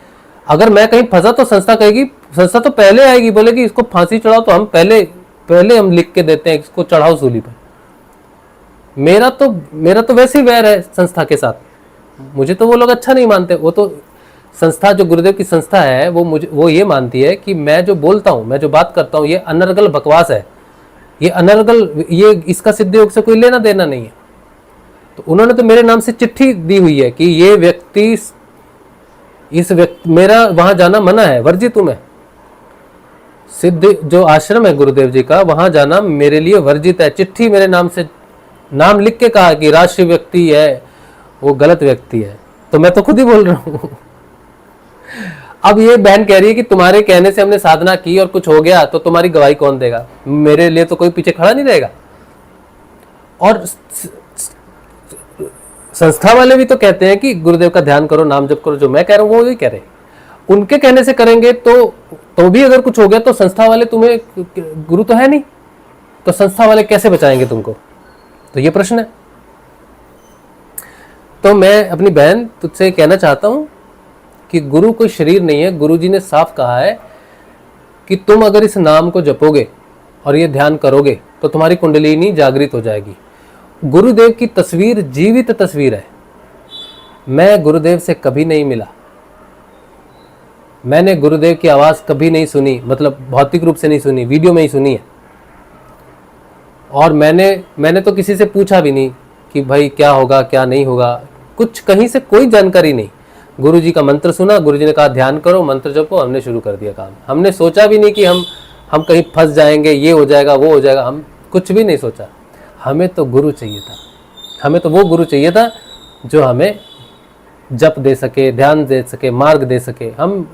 अगर मैं कहीं फंसा तो संस्था कहेगी, संस्था तो पहले आएगी, बोलेगी इसको फांसी चढ़ाओ, तो हम पहले हम लिख के देते हैं इसको चढ़ाओ सूली पर। मेरा तो वैसे ही वैर है संस्था के साथ। मुझे तो वो लोग अच्छा नहीं मानते। वो तो संस्था, जो गुरुदेव की संस्था है, वो ये मानती है कि मैं जो बोलता हूँ, मैं जो बात करता हूँ, ये अनर्गल बकवास है, ये अनर्गल, ये इसका सिद्ध योग से कोई लेना देना नहीं है। तो उन्होंने तो मेरे नाम से चिट्ठी दी हुई है कि ये व्यक्ति, मेरा वहां जाना मना है, वर्जित हूं मैं। सिद्ध जो आश्रम है गुरुदेव जी का, वहां जाना मेरे लिए वर्जित है। चिट्ठी मेरे नाम से, नाम लिख के कहा कि राष्ट्रीय व्यक्ति है, वो गलत व्यक्ति है। तो मैं तो खुद ही बोल रहा हूं। अब ये बहन कह रही है कि तुम्हारे कहने से हमने साधना की और कुछ हो गया तो तुम्हारी गवाही कौन देगा? मेरे लिए तो कोई पीछे खड़ा नहीं रहेगा। और संस्था वाले भी तो कहते हैं कि गुरुदेव का ध्यान करो, नाम जप करो। जो मैं कह रहा हूं वो भी कह रहे हैं। उनके कहने से करेंगे तो भी अगर कुछ हो गया तो संस्था वाले, तुम्हें गुरु तो है नहीं, तो संस्था वाले कैसे बचाएंगे तुमको? तो ये प्रश्न है। तो मैं अपनी बहन तुझसे कहना चाहता हूं कि गुरु कोई शरीर नहीं है। गुरु जी ने साफ कहा है कि तुम अगर इस नाम को जपोगे और ये ध्यान करोगे तो तुम्हारी कुंडलिनी जागृत हो जाएगी। गुरुदेव की तस्वीर जीवित तस्वीर है। मैं गुरुदेव से कभी नहीं मिला, मैंने गुरुदेव की आवाज़ कभी नहीं सुनी, मतलब भौतिक रूप से नहीं सुनी, वीडियो में ही सुनी है। और मैंने तो किसी से पूछा भी नहीं कि भाई क्या होगा क्या नहीं होगा, कुछ कहीं से कोई जानकारी नहीं। गुरु जी का मंत्र सुना, गुरु जी ने कहा ध्यान करो, मंत्र जपो, हमने शुरू कर दिया काम। हमने सोचा भी नहीं कि हम कहीं फंस जाएंगे, ये हो जाएगा वो हो जाएगा, हम कुछ भी नहीं सोचा। हमें तो गुरु चाहिए था, हमें तो वो गुरु चाहिए था जो हमें जप दे सके, ध्यान दे सके, मार्ग दे सके। हम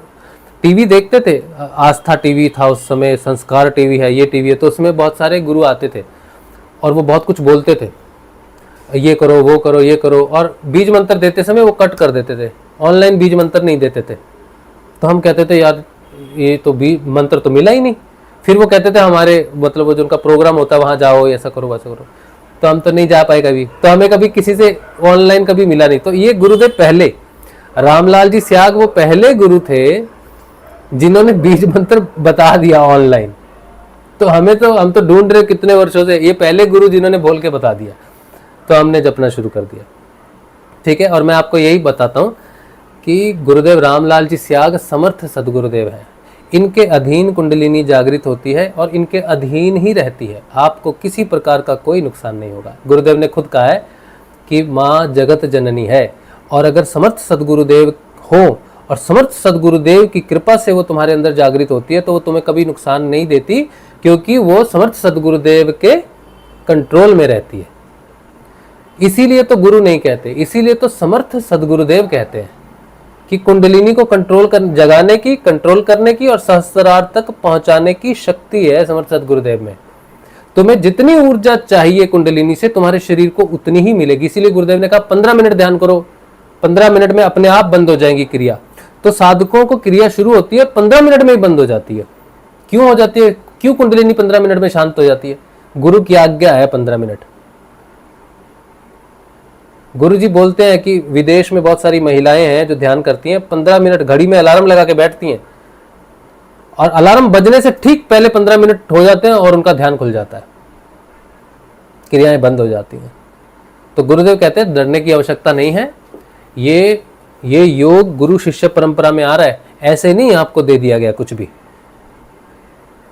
टीवी देखते थे, आस्था टीवी था उस समय, संस्कार टीवी है, ये टीवी है, तो उसमें बहुत सारे गुरु आते थे और वो बहुत कुछ बोलते थे, ये करो वो करो ये करो, और बीज मंत्र देते समय वो कट कर देते थे, ऑनलाइन बीज मंत्र नहीं देते थे। तो हम कहते थे यार ये तो बीज मंत्र तो मिला ही नहीं। फिर वो कहते थे हमारे, मतलब वो जो उनका प्रोग्राम होता है वहाँ जाओ, ऐसा करो वैसा करो, तो हम तो नहीं जा पाए कभी। तो हमें कभी किसी से ऑनलाइन कभी मिला नहीं। तो ये गुरुदेव पहले, रामलाल जी स्याग वो पहले गुरु थे जिन्होंने बीज मंत्र बता दिया ऑनलाइन। तो हम तो ढूंढ रहे कितने वर्षों से, ये पहले गुरु जिन्होंने बोल के बता दिया, तो हमने जपना शुरू कर दिया। ठीक है। और मैं आपको यही बताता हूँ कि गुरुदेव रामलाल जी स्याग समर्थ सदगुरुदेव हैं। इनके अधीन कुंडलिनी जागृत होती है और इनके अधीन ही रहती है। आपको किसी प्रकार का कोई नुकसान नहीं होगा। गुरुदेव ने खुद कहा है कि माँ जगत जननी है, और अगर समर्थ सदगुरुदेव हो और समर्थ सदगुरुदेव की कृपा से वो तुम्हारे अंदर जागृत होती है तो वो तुम्हें कभी नुकसान नहीं देती, क्योंकि वो समर्थ सदगुरुदेव के कंट्रोल में रहती है। इसीलिए तो गुरु नहीं कहते, इसीलिए तो समर्थ सदगुरुदेव कहते हैं कि कुंडलिनी को जगाने की, कंट्रोल करने की और सहस्त्रार तक पहुंचाने की शक्ति है समर्थ सदगुरुदेव में। तुम्हें जितनी ऊर्जा चाहिए कुंडलिनी से, तुम्हारे शरीर को उतनी ही मिलेगी। इसीलिए गुरुदेव ने कहा 15 मिनट ध्यान करो, 15 मिनट में अपने आप बंद हो जाएगी क्रिया। तो साधकों को क्रिया शुरू होती है 15 मिनट में ही बंद हो जाती है। क्यों हो जाती है? क्यों कुंडलिनी 15 मिनट में शांत हो जाती है? गुरु की आज्ञा है 15 मिनट। गुरु जी बोलते हैं कि विदेश में बहुत सारी महिलाएं हैं जो ध्यान करती हैं, 15 मिनट घड़ी में अलार्म लगा के बैठती हैं और अलार्म बजने से ठीक पहले 15 मिनट हो जाते हैं और उनका ध्यान खुल जाता है, क्रियाएं बंद हो जाती हैं। तो गुरुदेव कहते हैं डरने की आवश्यकता नहीं है। ये योग गुरु शिष्य परंपरा में आ रहा है, ऐसे नहीं आपको दे दिया गया कुछ भी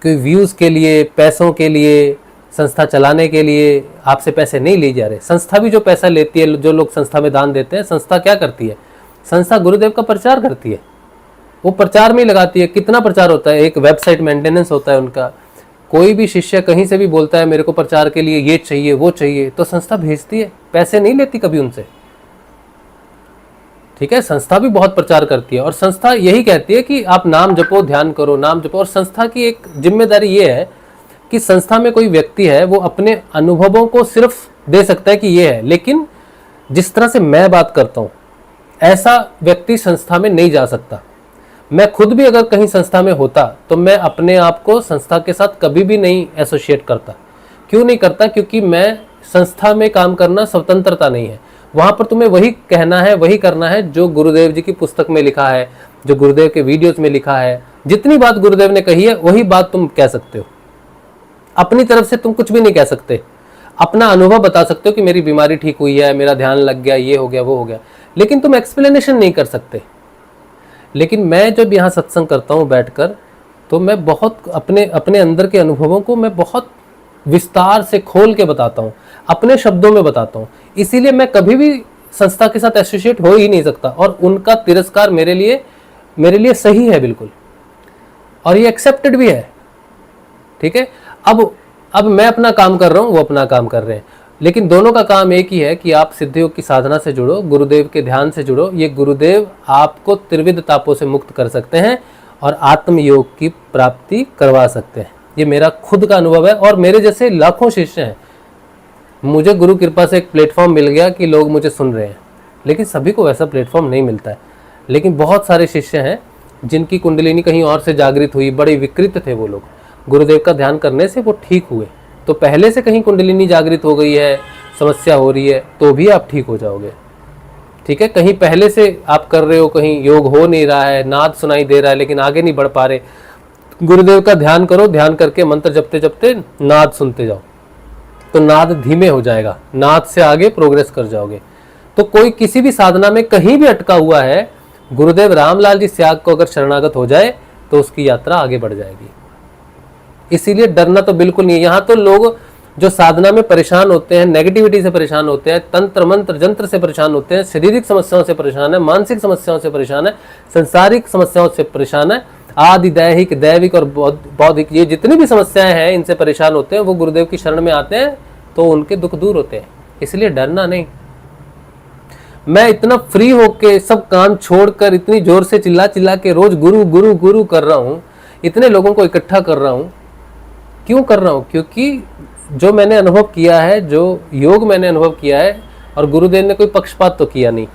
कि व्यूज के लिए, पैसों के लिए, संस्था चलाने के लिए आपसे पैसे नहीं लिए जा रहे। संस्था भी जो पैसा लेती है, जो लोग संस्था में दान देते हैं, संस्था क्या करती है? संस्था गुरुदेव का प्रचार करती है, वो प्रचार में ही लगाती है। कितना प्रचार होता है? एक वेबसाइट मेंटेनेंस होता है उनका। कोई भी शिष्य कहीं से भी बोलता है मेरे को प्रचार के लिए ये चाहिए वो चाहिए, तो संस्था भेजती है, पैसे नहीं लेती कभी उनसे। ठीक है, संस्था भी बहुत प्रचार करती है और संस्था यही कहती है कि आप नाम जपो, ध्यान करो, नाम जपो। और संस्था की एक जिम्मेदारी ये है कि संस्था में कोई व्यक्ति है वो अपने अनुभवों को सिर्फ दे सकता है कि ये है, लेकिन जिस तरह से मैं बात करता हूं ऐसा व्यक्ति संस्था में नहीं जा सकता। मैं खुद भी अगर कहीं संस्था में होता तो मैं अपने आप को संस्था के साथ कभी भी नहीं एसोसिएट करता। क्यों नहीं करता? क्योंकि मैं संस्था में काम करना स्वतंत्रता नहीं है। वहां पर तुम्हें वही कहना है, वही करना है जो गुरुदेव जी की पुस्तक में लिखा है, जो गुरुदेव के वीडियोस में लिखा है। जितनी बात गुरुदेव ने कही है वही बात तुम कह सकते हो। अपनी तरफ से तुम कुछ भी नहीं कह सकते। अपना अनुभव बता सकते हो कि मेरी बीमारी ठीक हुई है, मेरा ध्यान लग गया, ये हो गया, वो हो गया, लेकिन तुम एक्सप्लेनेशन नहीं कर सकते। लेकिन मैं जब यहाँ सत्संग करता हूँ बैठकर, तो मैं बहुत अपने अंदर के अनुभवों को मैं बहुत विस्तार से खोल के बताता हूँ, अपने शब्दों में बताता हूँ। इसीलिए मैं कभी भी संस्था के साथ एसोसिएट हो ही नहीं सकता और उनका तिरस्कार मेरे लिए सही है बिल्कुल, और ये एक्सेप्टेड भी है। ठीक है, अब मैं अपना काम कर रहा हूँ, वो अपना काम कर रहे हैं, लेकिन दोनों का काम एक ही है कि आप सिद्ध योग की साधना से जुड़ो, गुरुदेव के ध्यान से जुड़ो। ये गुरुदेव आपको त्रिविध तापों से मुक्त कर सकते हैं और आत्म योग की प्राप्ति करवा सकते हैं। ये मेरा खुद का अनुभव है और मेरे जैसे लाखों शिष्य हैं। मुझे गुरु कृपा से एक प्लेटफॉर्म मिल गया कि लोग मुझे सुन रहे हैं, लेकिन सभी को वैसा प्लेटफॉर्म नहीं मिलता है। लेकिन बहुत सारे शिष्य हैं जिनकी कुंडलिनी कहीं और से जागृत हुई, बड़े विकृत थे वो लोग, गुरुदेव का ध्यान करने से वो ठीक हुए। तो पहले से कहीं कुंडलिनी जागृत हो गई है, समस्या हो रही है, तो भी आप ठीक हो जाओगे। ठीक है, कहीं पहले से आप कर रहे हो, कहीं योग हो नहीं रहा है, नाद सुनाई दे रहा है लेकिन आगे नहीं बढ़ पा रहे, गुरुदेव का ध्यान करो, ध्यान करके मंत्र जपते जपते नाद सुनते जाओ, तो नाद धीमे हो जाएगा, नाद से आगे प्रोग्रेस कर जाओगे। तो कोई किसी भी साधना में कहीं भी अटका हुआ है, गुरुदेव रामलाल जी त्याग को अगर शरणागत हो जाए तो उसकी यात्रा आगे बढ़ जाएगी। इसीलिए डरना तो बिल्कुल नहीं है। यहाँ तो लोग जो साधना में परेशान होते हैं, नेगेटिविटी से परेशान होते हैं, तंत्र मंत्र जंत्र से परेशान होते हैं, शारीरिक समस्याओं से परेशान है, मानसिक समस्याओं से परेशान है, संसारिक समस्याओं से परेशान है, आदि दैहिक, दैविक और बौद्धिक, ये जितनी भी समस्याएं हैं इनसे परेशान होते हैं, वो गुरुदेव की शरण में आते हैं तो उनके दुख दूर होते हैं। इसलिए डरना नहीं। मैं इतना फ्री होके सब काम छोड़कर इतनी जोर से चिल्ला चिल्ला के रोज गुरु गुरु गुरु कर रहा हूँ, इतने लोगों को इकट्ठा कर रहा हूँ। क्यों कर रहा हूँ? क्योंकि जो मैंने अनुभव किया है, जो योग मैंने अनुभव किया है, और गुरुदेव ने कोई पक्षपात तो किया नहीं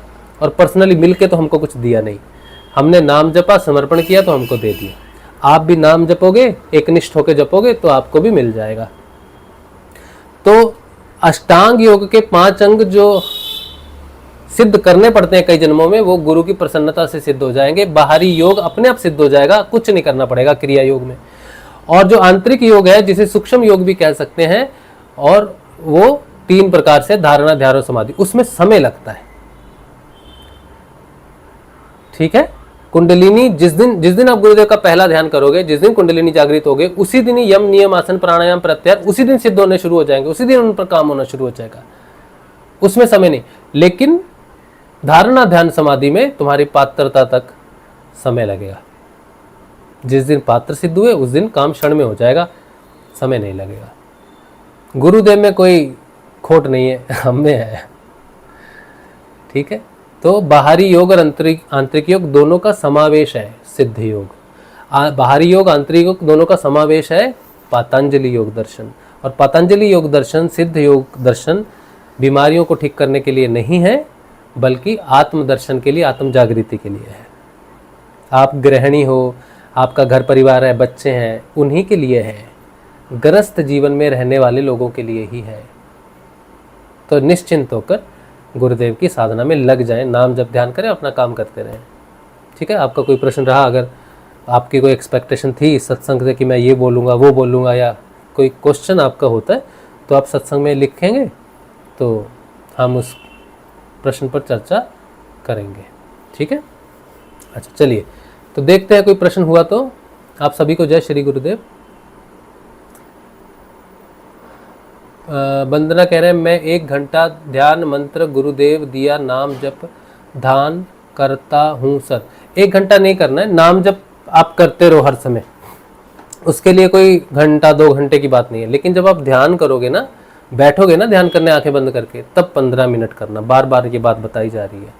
और पर्सनली मिलके तो हमको कुछ दिया नहीं। हमने नाम जपा, समर्पण किया तो हमको दे दिया। आप भी नाम जपोगे, एकनिष्ठ होकर जपोगे तो आपको भी मिल जाएगा। तो अष्टांग योग के 5 अंग जो सिद्ध करने पड़ते हैं कई जन्मों में, वो गुरु की प्रसन्नता से सिद्ध हो जाएंगे। बाहरी योग अपने आप सिद्ध हो जाएगा, कुछ नहीं करना पड़ेगा क्रिया योग में। और जो आंतरिक योग है, जिसे सूक्ष्म योग भी कह सकते हैं, और वो 3 प्रकार से, धारणा, ध्यान और समाधि, उसमें समय लगता है। ठीक है, कुंडलिनी जिस दिन आप गुरुदेव का पहला ध्यान करोगे, जिस दिन कुंडलिनी जागृत होगे, उसी दिन ही यम, नियम, आसन, प्राणायाम, प्रत्याहार उसी दिन सिद्ध होने शुरू हो जाएंगे, उसी दिन उन पर काम होना शुरू हो जाएगा। उसमें समय नहीं। लेकिन धारणा, ध्यान, समाधि में तुम्हारी पात्रता तक समय लगेगा। जिस दिन पात्र सिद्ध हुए उस दिन काम क्षण में हो जाएगा, समय नहीं लगेगा। गुरुदेव में कोई खोट नहीं है, हम में है। ठीक है। तो बाहरी योग और आंतरिक योग दोनों का समावेश है सिद्ध योग। बाहरी योग आंतरिक योग दोनों का समावेश है पतंजलि योग दर्शन। और पतंजलि योग दर्शन, सिद्ध योग दर्शन बीमारियों को ठीक करने के लिए नहीं है, बल्कि आत्म दर्शन के लिए, आत्म जागृति के लिए है। आप गृहिणी हो, आपका घर परिवार है, बच्चे हैं, उन्हीं के लिए है। ग्रस्त जीवन में रहने वाले लोगों के लिए ही है। तो निश्चिंत होकर गुरुदेव की साधना में लग जाएं, नाम जप ध्यान करें, अपना काम करते रहें। ठीक है। आपका कोई प्रश्न रहा, अगर आपकी कोई एक्सपेक्टेशन थी सत्संग से कि मैं ये बोलूँगा वो बोलूँगा, या कोई क्वेश्चन आपका होता है, तो आप सत्संग में लिखेंगे तो हम उस प्रश्न पर चर्चा करेंगे। ठीक है। अच्छा चलिए, तो देखते हैं कोई प्रश्न हुआ तो। आप सभी को जय श्री गुरुदेव। वंदना कह रहे हैं मैं 1 घंटा ध्यान मंत्र गुरुदेव दिया नाम जप ध्यान करता हूँ सर। 1 घंटा नहीं करना है, नाम जप आप करते रहो हर समय, उसके लिए कोई घंटा 2 घंटे की बात नहीं है। लेकिन जब आप ध्यान करोगे ना, बैठोगे ना ध्यान करने आंखें बंद करके, तब 15 मिनट करना। बार बार ये बात बताई जा रही है,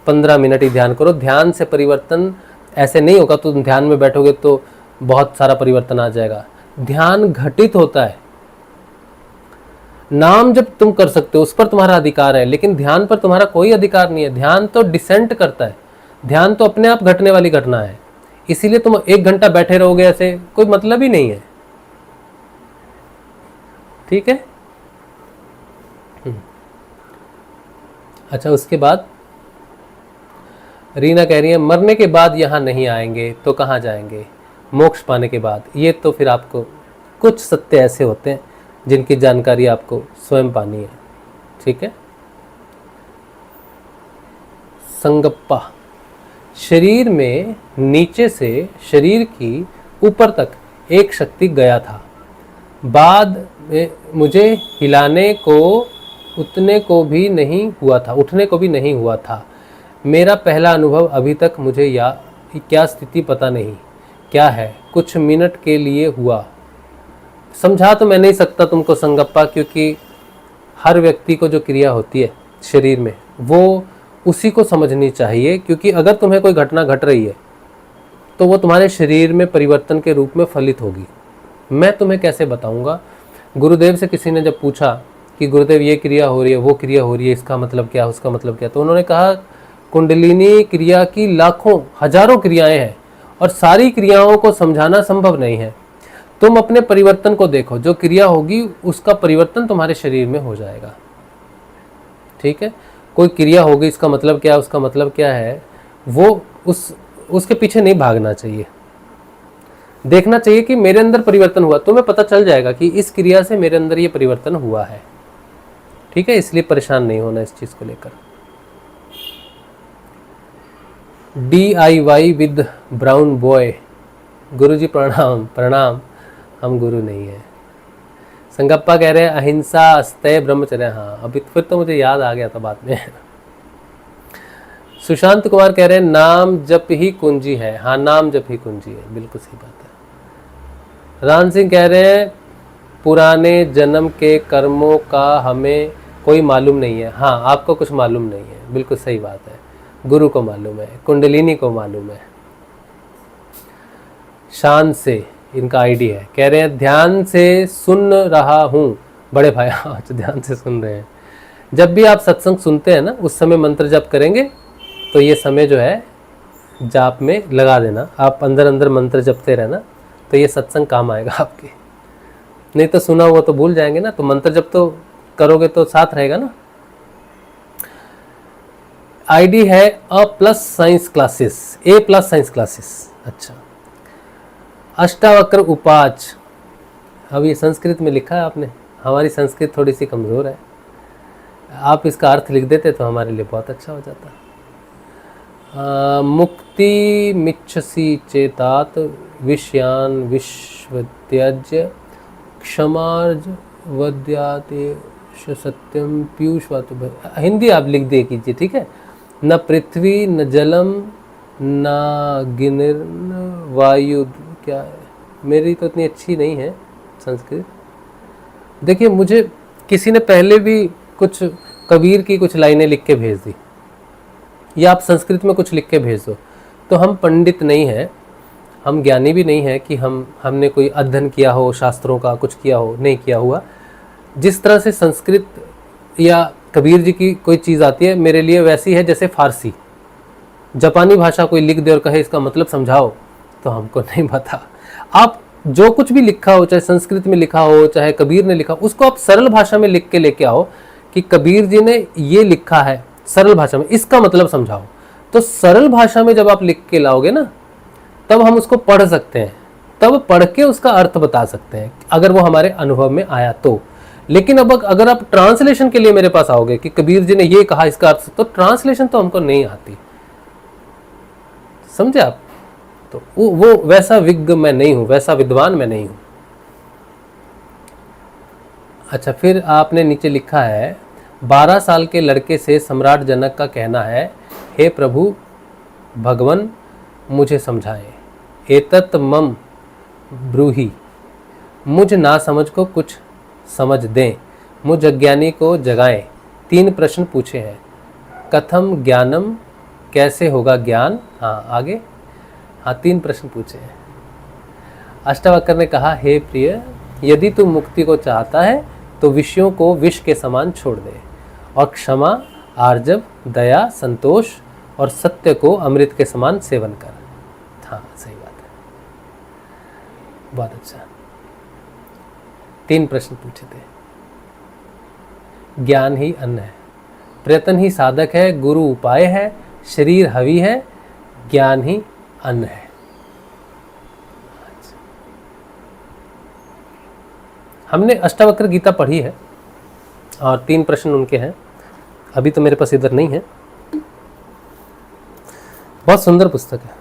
15 मिनट ही ध्यान करो। ध्यान से परिवर्तन ऐसे नहीं होगा, तो ध्यान में बैठोगे तो बहुत सारा परिवर्तन आ जाएगा। ध्यान घटित होता है। नाम जब तुम कर सकते हो उस पर तुम्हारा अधिकार है, लेकिन ध्यान पर तुम्हारा कोई अधिकार नहीं है। ध्यान तो डिसेंट करता है, ध्यान तो अपने आप घटने वाली घटना है। इसीलिए तुम 1 घंटा बैठे रहोगे ऐसे, कोई मतलब ही नहीं है। ठीक है। अच्छा, उसके बाद रीना कह रही है मरने के बाद यहाँ नहीं आएंगे तो कहाँ जाएंगे मोक्ष पाने के बाद। ये तो फिर आपको कुछ सत्य ऐसे होते हैं जिनकी जानकारी आपको स्वयं पानी है। ठीक है। संगप्पा, शरीर में नीचे से शरीर की ऊपर तक एक शक्ति गया था, बाद में मुझे हिलाने को उठने को भी नहीं हुआ था। मेरा पहला अनुभव अभी तक मुझे क्या स्थिति पता नहीं क्या है, कुछ मिनट के लिए हुआ। समझा तो मैं नहीं सकता तुमको संगप्पा, क्योंकि हर व्यक्ति को जो क्रिया होती है शरीर में वो उसी को समझनी चाहिए। क्योंकि अगर तुम्हें कोई घटना घट रही है तो वो तुम्हारे शरीर में परिवर्तन के रूप में फलित होगी। मैं तुम्हें कैसे बताऊंगा। गुरुदेव से किसी ने जब पूछा कि गुरुदेव ये क्रिया हो रही है, वो क्रिया हो रही है, इसका मतलब क्या, उसका मतलब क्या, तो उन्होंने कहा कुंडलिनी क्रिया की लाखों हजारों क्रियाएं हैं और सारी क्रियाओं को समझाना संभव नहीं है। तुम अपने परिवर्तन को देखो, जो क्रिया होगी उसका परिवर्तन तुम्हारे शरीर में हो जाएगा। ठीक है। कोई क्रिया होगी, इसका मतलब क्या है, उसका मतलब क्या है, वो उसके पीछे नहीं भागना चाहिए। देखना चाहिए कि मेरे अंदर परिवर्तन हुआ, तुम्हें पता चल जाएगा कि इस क्रिया से मेरे अंदर ये परिवर्तन हुआ है। ठीक है। इसलिए परेशान नहीं होना इस चीज को लेकर। DIY विद ब्राउन बॉय, गुरुजी प्रणाम। प्रणाम, हम गुरु नहीं है। संगप्पा कह रहे हैं अहिंसा अस्तेय ब्रह्मचर्य। हाँ, अभी फिर तो मुझे याद आ गया था बाद में। सुशांत कुमार कह रहे हैं नाम जप ही कुंजी है। हाँ, नाम जप ही कुंजी है, बिल्कुल सही बात है। राम सिंह कह रहे हैं पुराने जन्म के कर्मों का हमें कोई मालूम नहीं है। हाँ, आपको कुछ मालूम नहीं है, बिल्कुल सही बात है। गुरु को मालूम है, कुंडलिनी को मालूम है। शान से इनका आईडी है, कह रहे हैं ध्यान से सुन रहा हूँ बड़े भाई। आज ध्यान से सुन रहे हैं। जब भी आप सत्संग सुनते हैं ना, उस समय मंत्र जप करेंगे तो ये समय जो है जाप में लगा देना। आप अंदर अंदर मंत्र जपते रहना, तो ये सत्संग काम आएगा आपके। नहीं तो सुना हुआ तो भूल जाएंगे ना, तो मंत्र जप तो करोगे तो साथ रहेगा ना। आईडी है A+ science classes, A+ science classes. अच्छा, अष्टावक्र उपाच, अब ये संस्कृत में लिखा है आपने। हमारी संस्कृत थोड़ी सी कमज़ोर है, आप इसका अर्थ लिख देते तो हमारे लिए बहुत अच्छा हो जाता। मुक्ति मिच्छसि चेतात विषयान विश्वत्यज्य क्षमार्ज वद्याते सत्यम पीयूष वातु। हिंदी आप लिख दे कीजिए, ठीक है। न पृथ्वी न जलम न गिनिर्न वायु, क्या है, मेरी तो इतनी अच्छी नहीं है संस्कृत। देखिए, मुझे किसी ने पहले भी कुछ कबीर की कुछ लाइनें लिख के भेज दी, या आप संस्कृत में कुछ लिख के भेज दो। तो हम पंडित नहीं हैं, हम ज्ञानी भी नहीं है कि हमने कोई अध्ययन किया हो शास्त्रों का, कुछ किया हो, नहीं किया हुआ। जिस तरह से संस्कृत या कबीर जी की कोई चीज़ आती है मेरे लिए वैसी है जैसे फारसी, जापानी भाषा कोई लिख दे और कहे इसका मतलब समझाओ, तो हमको नहीं पता। आप जो कुछ भी लिखा हो, चाहे संस्कृत में लिखा हो चाहे कबीर ने लिखा, उसको आप सरल भाषा में लिख के लेके आओ कि कबीर जी ने ये लिखा है सरल भाषा में, इसका मतलब समझाओ। तो सरल भाषा में जब आप लिख के लाओगे ना, तब हम उसको पढ़ सकते हैं, तब पढ़ के उसका अर्थ बता सकते हैं अगर वो हमारे अनुभव में आया तो। लेकिन अब अगर आप ट्रांसलेशन के लिए मेरे पास आओगे कि कबीर जी ने ये कहा इसका अर्थ, तो ट्रांसलेशन तो हमको नहीं आती, समझे आप। तो वो वैसा विज्ञ मैं नहीं हूं, वैसा विद्वान मैं नहीं हूं। अच्छा, फिर आपने नीचे लिखा है 12 साल के लड़के से सम्राट जनक का कहना है, हे प्रभु भगवन मुझे समझाएं, एतत् मम ब्रूहि, मुझ ना समझ को कुछ समझ दें, मुझ अज्ञानी को जगाएं। 3 प्रश्न पूछे हैं। कथम ज्ञानम, कैसे होगा ज्ञान। हाँ आगे, हाँ 3 प्रश्न पूछे हैं। अष्टावक्र ने कहा, हे प्रिय, यदि तू मुक्ति को चाहता है तो विषयों को विष के समान छोड़ दे और क्षमा, आर्जव, दया, संतोष और सत्य को अमृत के समान सेवन कर। हाँ सही बात है, बहुत अच्छा। 3 प्रश्न पूछे थे। ज्ञान ही अन्न है, प्रयत्न ही साधक है, गुरु उपाय है, शरीर हवि है, ज्ञान ही अन्न है। हमने अष्टावक्र गीता पढ़ी है और 3 प्रश्न उनके हैं। अभी तो मेरे पास इधर नहीं है, बहुत सुंदर पुस्तक है।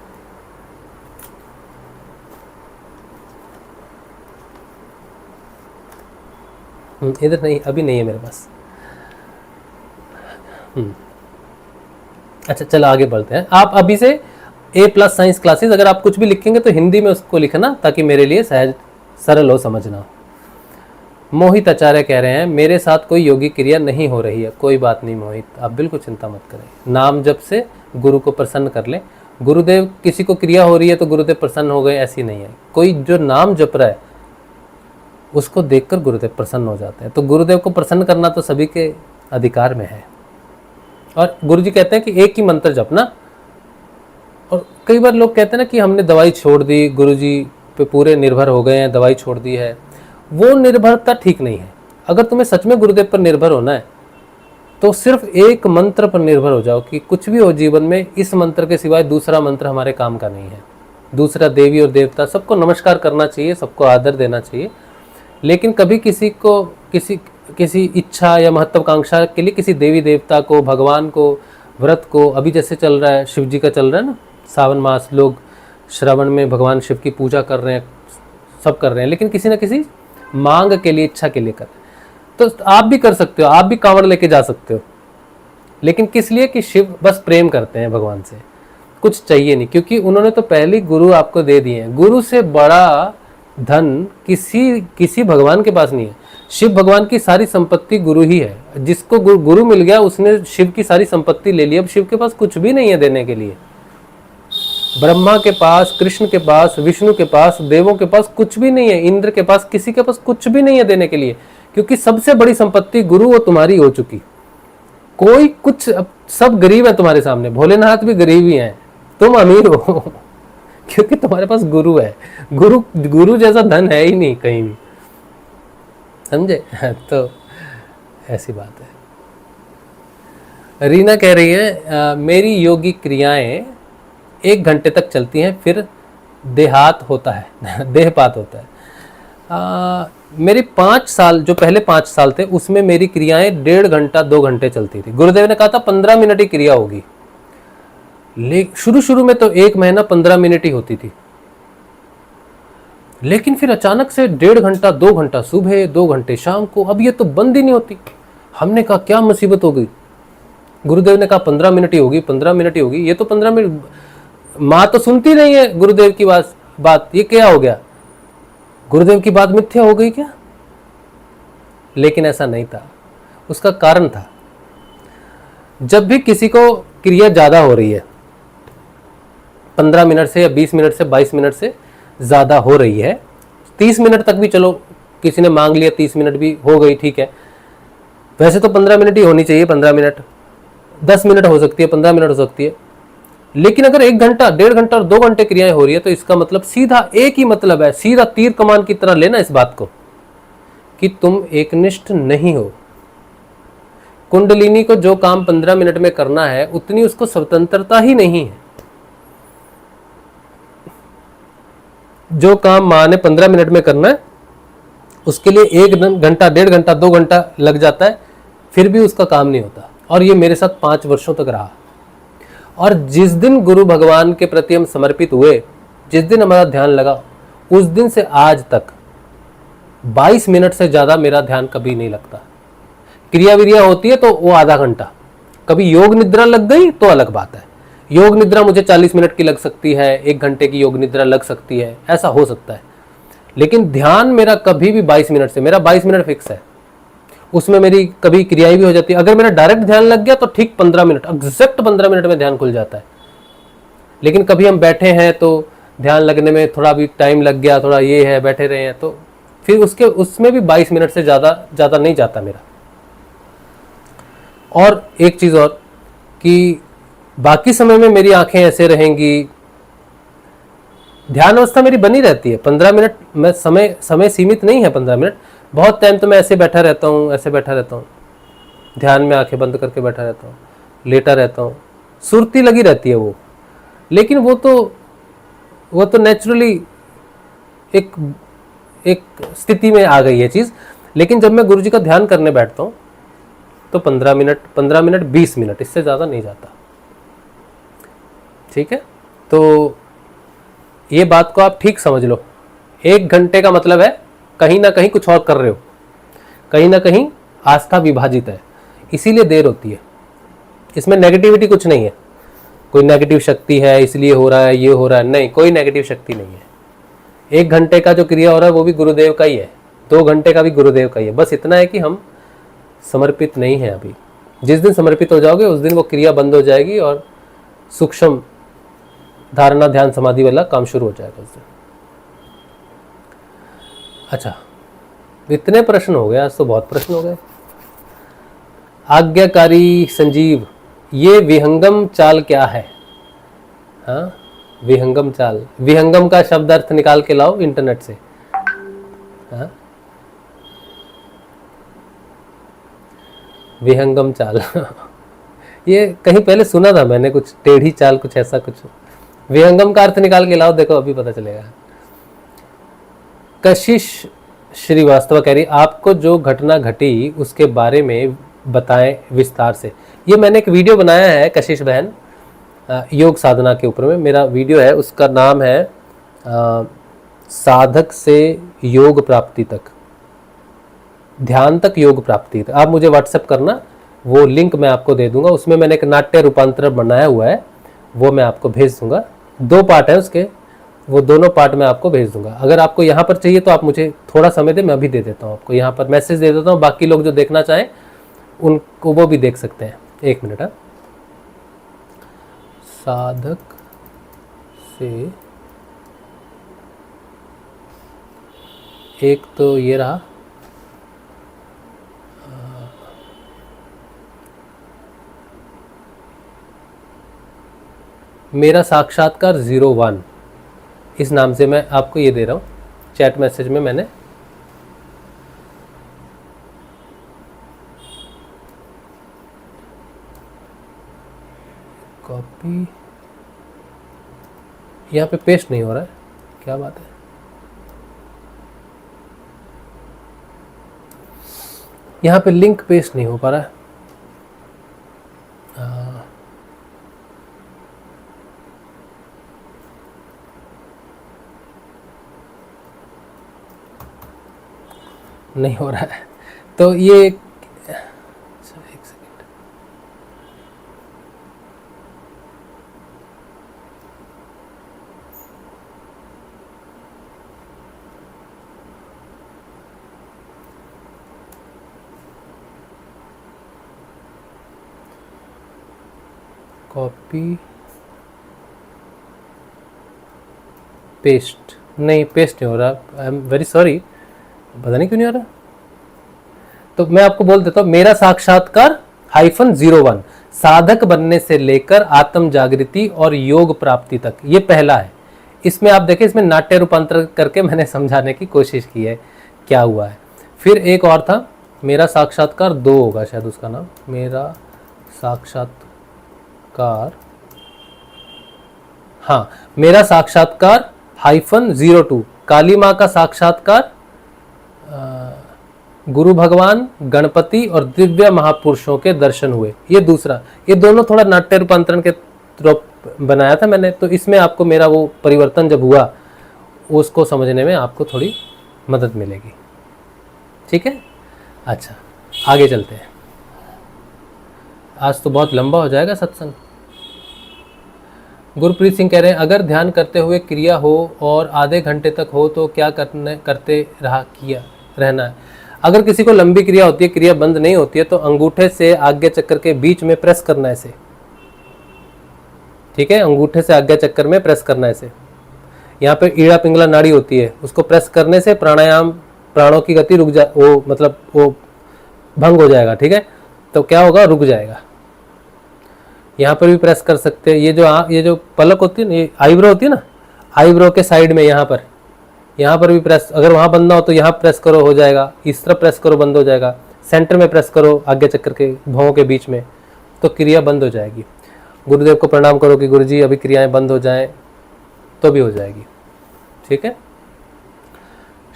इधर नहीं, अभी नहीं है मेरे पास। अच्छा चलो आगे बढ़ते हैं। आप अभी से A+ साइंस क्लासेस, अगर आप कुछ भी लिखेंगे तो हिंदी में उसको लिखना ताकि मेरे लिए सहज सरल हो समझना। मोहित आचार्य कह रहे हैं, मेरे साथ कोई योगी क्रिया नहीं हो रही है। कोई बात नहीं मोहित, आप बिल्कुल चिंता मत करें, नाम जप से गुरु को प्रसन्न कर लें। गुरुदेव किसी को क्रिया हो रही है तो गुरुदेव प्रसन्न हो गए, ऐसी नहीं है। कोई जो नाम जप रहा है उसको देखकर गुरुदेव प्रसन्न हो जाते हैं। तो गुरुदेव को प्रसन्न करना तो सभी के अधिकार में है। और गुरुजी कहते हैं कि एक ही मंत्र जपना। और कई बार लोग कहते हैं ना कि हमने दवाई छोड़ दी, गुरुजी पे पूरे निर्भर हो गए हैं, दवाई छोड़ दी है। वो निर्भरता ठीक नहीं है। अगर तुम्हें सच में गुरुदेव पर निर्भर होना है तो सिर्फ एक मंत्र पर निर्भर हो जाओ कि कुछ भी हो जीवन में, इस मंत्र के सिवाय दूसरा मंत्र हमारे काम का नहीं है। दूसरा देवी और देवता, सबको नमस्कार करना चाहिए, सबको आदर देना चाहिए, लेकिन कभी किसी को किसी इच्छा या महत्वाकांक्षा के लिए किसी देवी देवता को, भगवान को, व्रत को, अभी जैसे चल रहा है शिव जी का चल रहा है ना, सावन मास, लोग श्रावण में भगवान शिव की पूजा कर रहे हैं, सब कर रहे हैं, लेकिन किसी न किसी मांग के लिए, इच्छा के लिए कर रहे हैं। तो आप भी कर सकते हो, आप भी कांवड़ लेके जा सकते हो, लेकिन किस लिए कि शिव बस प्रेम करते हैं भगवान से, कुछ चाहिए नहीं, क्योंकि उन्होंने तो पहले गुरु आपको दे दिए हैं। गुरु से बड़ा धन किसी भगवान के पास नहीं है। शिव भगवान की सारी संपत्ति गुरु ही है। जिसको गुरु मिल गया उसने शिव की सारी संपत्ति ले ली। अब शिव के पास कुछ भी नहीं है देने के लिए। ब्रह्मा के पास, कृष्ण के पास, विष्णु के पास, देवों के पास कुछ भी नहीं है, इंद्र के पास, किसी के पास कुछ भी नहीं है देने के लिए, क्योंकि सबसे बड़ी संपत्ति गुरु वो तुम्हारी हो चुकी। कोई कुछ, सब गरीब है तुम्हारे सामने, भोलेनाथ भी गरीब ही हैं, तुम अमीर हो क्योंकि तुम्हारे पास गुरु है। गुरु जैसा धन है ही नहीं कहीं भी, समझे। तो ऐसी बात है। रीना कह रही है, मेरी योगी क्रियाएं 1 घंटे तक चलती हैं, फिर देहात होता है देहपात होता है। मेरे 5 साल, जो पहले 5 साल थे उसमें मेरी क्रियाएं 1.5 घंटा 2 घंटे चलती थी। गुरुदेव ने कहा था 15 मिनट ही क्रिया होगी, शुरू में तो 1 महीना 15 मिनट ही होती थी, लेकिन फिर अचानक से 1.5 घंटा 2 घंटा सुबह, 2 घंटे शाम को, अब ये तो बंद ही नहीं होती। हमने कहा क्या मुसीबत हो गई। गुरुदेव ने कहा 15 मिनट ही होगी, 15 मिनट ही होगी। ये तो 15 मिनट, माँ तो सुनती नहीं है गुरुदेव की बात, ये क्या हो गया, गुरुदेव की बात मिथ्या हो गई क्या। लेकिन ऐसा नहीं था, उसका कारण था। जब भी किसी को क्रिया ज़्यादा हो रही है, 15 मिनट से या 20 मिनट से 22 मिनट से ज़्यादा हो रही है। 30 मिनट तक भी चलो किसी ने मांग लिया, 30 मिनट भी हो गई, ठीक है। वैसे तो 15 मिनट ही होनी चाहिए, 15 मिनट, 10 मिनट हो सकती है, 15 मिनट हो सकती है। लेकिन अगर 1 घंटा, 1.5 घंटा और 2 घंटे क्रियाएं हो रही है तो इसका मतलब सीधा एक ही मतलब है, सीधा तीर कमान की तरह लेना इस बात को कि तुम एकनिष्ठ नहीं हो। कुंडलिनी को जो काम 15 मिनट में करना है उतनी उसको स्वतंत्रता ही नहीं है। जो काम माँ ने 15 मिनट में करना है उसके लिए 1 घंटा, 1.5 घंटा, 2 घंटा लग जाता है, फिर भी उसका काम नहीं होता। और ये मेरे साथ 5 वर्षों तक रहा। और जिस दिन गुरु भगवान के प्रति हम समर्पित हुए, जिस दिन हमारा ध्यान लगा, उस दिन से आज तक 22 मिनट से ज़्यादा मेरा ध्यान कभी नहीं लगता। क्रिया विरिया होती है तो वो आधा घंटा, कभी योग निद्रा लग गई तो अलग बात है। योग निद्रा मुझे 40 मिनट की लग सकती है, 1 घंटे की योग निद्रा लग सकती है, ऐसा हो सकता है। लेकिन ध्यान मेरा कभी भी 22 मिनट से, मेरा 22 मिनट फिक्स है। उसमें मेरी कभी क्रियाएं भी हो जाती है। अगर मेरा डायरेक्ट ध्यान लग गया तो ठीक 15 मिनट, एग्जैक्ट 15 मिनट में ध्यान खुल जाता है। लेकिन कभी हम बैठे हैं तो ध्यान लगने में थोड़ा भी टाइम लग गया, थोड़ा ये है, बैठे रहे हैं, तो फिर उसमें भी 22 मिनट से ज़्यादा नहीं जाता मेरा। और एक चीज़ और कि बाकी समय में मेरी आंखें ऐसे रहेंगी, ध्यान अवस्था मेरी बनी रहती है। 15 मिनट मैं समय सीमित नहीं है 15 मिनट। बहुत टाइम तो मैं ऐसे बैठा रहता हूँ, ऐसे बैठा रहता हूँ, ध्यान में आंखें बंद करके बैठा रहता हूँ, लेटा रहता हूँ, सुरती लगी रहती है वो। लेकिन वो तो नेचुरली एक स्थिति में आ गई है चीज़। लेकिन जब मैं गुरुजी का ध्यान करने बैठता हूँ तो 15 मिनट 20 मिनट, इससे ज़्यादा नहीं जाता। ठीक है, तो ये बात को आप ठीक समझ लो। 1 घंटे का मतलब है कहीं ना कहीं कुछ और कर रहे हो, कहीं ना कहीं आस्था विभाजित है, इसीलिए देर होती है। इसमें नेगेटिविटी कुछ नहीं है, कोई नेगेटिव शक्ति है इसलिए हो रहा है, ये हो रहा है, नहीं, कोई नेगेटिव शक्ति नहीं है। 1 घंटे का जो क्रिया हो रहा है वो भी गुरुदेव का ही है, 2 घंटे का भी गुरुदेव का ही है। बस इतना है कि हम समर्पित नहीं है अभी। जिस दिन समर्पित हो जाओगे उस दिन वो क्रिया बंद हो जाएगी और सूक्ष्म धारणा ध्यान समाधि वाला काम शुरू हो जाएगा उस दिन। अच्छा, इतने प्रश्न हो गए आज तो, बहुत प्रश्न हो गए। आज्ञाकारी संजीव, ये विहंगम चाल क्या है? हाँ, विहंगम चाल, विहंगम का शब्द अर्थ निकाल के लाओ इंटरनेट से। हाँ, विहंगम चाल ये कहीं पहले सुना था मैंने, कुछ टेढ़ी चाल, कुछ ऐसा कुछ। विहंगम का अर्थ निकाल के लाओ, देखो अभी पता चलेगा। कशिश श्रीवास्तव कह रही, आपको जो घटना घटी उसके बारे में बताएं विस्तार से। ये मैंने एक वीडियो बनाया है कशिश बहन, योग साधना के ऊपर में मेरा वीडियो है, उसका नाम है साधक से योग प्राप्ति तक, ध्यान तक योग प्राप्ति तक। आप मुझे व्हाट्सएप करना, वो लिंक मैं आपको दे दूंगा। उसमें मैंने एक नाट्य रूपांतर बनाया हुआ है, वो मैं आपको भेज दूंगा। 2 पार्ट है उसके, वो दोनों पार्ट मैं आपको भेज दूंगा। अगर आपको यहाँ पर चाहिए तो आप मुझे थोड़ा समय दे, मैं अभी दे देता हूँ आपको, यहाँ पर मैसेज दे देता हूँ। बाकी लोग जो देखना चाहें उनको वो भी देख सकते हैं। 1 मिनट। साधक से, एक तो ये रहा, मेरा साक्षात्कार 01, इस नाम से मैं आपको ये दे रहा हूँ। चैट मैसेज में मैंने कॉपी, यहाँ पे पेस्ट नहीं हो रहा है, क्या बात है? यहाँ पे लिंक पेस्ट नहीं हो पा रहा है। नहीं हो रहा है तो ये एक सेकेंड, कॉपी पेस्ट, नहीं पेस्ट नहीं हो रहा, आई एम वेरी सॉरी, पता नहीं क्यों नहीं हो रहा। तो मैं आपको बोल देता हूँ, मेरा साक्षात्कार -01 साधक बनने से लेकर आत्म जागृति और योग प्राप्ति तक, ये पहला है। इसमें आप देखें, इसमें नाट्य रूपांतर करके मैंने समझाने की कोशिश की है क्या हुआ है। फिर एक और था, मेरा साक्षात्कार 2 होगा शायद उसका नाम, मेरा साक्षात्कार, हाँ, मेरा साक्षात्कार -02 काली माँ का साक्षात्कार, गुरु भगवान, गणपति और दिव्य महापुरुषों के दर्शन हुए, ये दूसरा। ये दोनों थोड़ा नाट्य रूपांतरण के रूप बनाया था मैंने, तो इसमें आपको मेरा वो परिवर्तन जब हुआ उसको समझने में आपको थोड़ी मदद मिलेगी। ठीक है, अच्छा आगे चलते हैं। आज तो बहुत लंबा हो जाएगा सत्संग। गुरप्रीत सिंह कह रहे हैं, अगर ध्यान करते हुए क्रिया हो और आधे घंटे तक हो तो क्या करते रहना है। अगर किसी को लंबी क्रिया होती है, क्रिया बंद नहीं होती है, तो अंगूठे से आज्ञा चक्कर के बीच में प्रेस करना है ऐसे। ठीक है, अंगूठे से आज्ञा चक्कर में प्रेस करना है ऐसे। यहाँ पे ईड़ा पिंगला नाड़ी होती है, उसको प्रेस करने से प्राणायाम, प्राणों की गति रुक जा, वो मतलब वो भंग हो जाएगा। ठीक है, तो क्या होगा, रुक जाएगा। यहाँ पर भी प्रेस कर सकते हैं। ये जो पलक होती है ना, ये आईब्रो होती है ना, आईब्रो के साइड में यहाँ पर भी प्रेस, अगर वहाँ बंद ना हो तो यहाँ प्रेस करो, हो जाएगा। इस तरफ प्रेस करो, बंद हो जाएगा। सेंटर में प्रेस करो आज्ञा चक्कर के भौं के बीच में, तो क्रिया बंद हो जाएगी। गुरुदेव को प्रणाम करो कि गुरुजी अभी क्रियाएं बंद हो जाएं, तो भी हो जाएगी। ठीक है।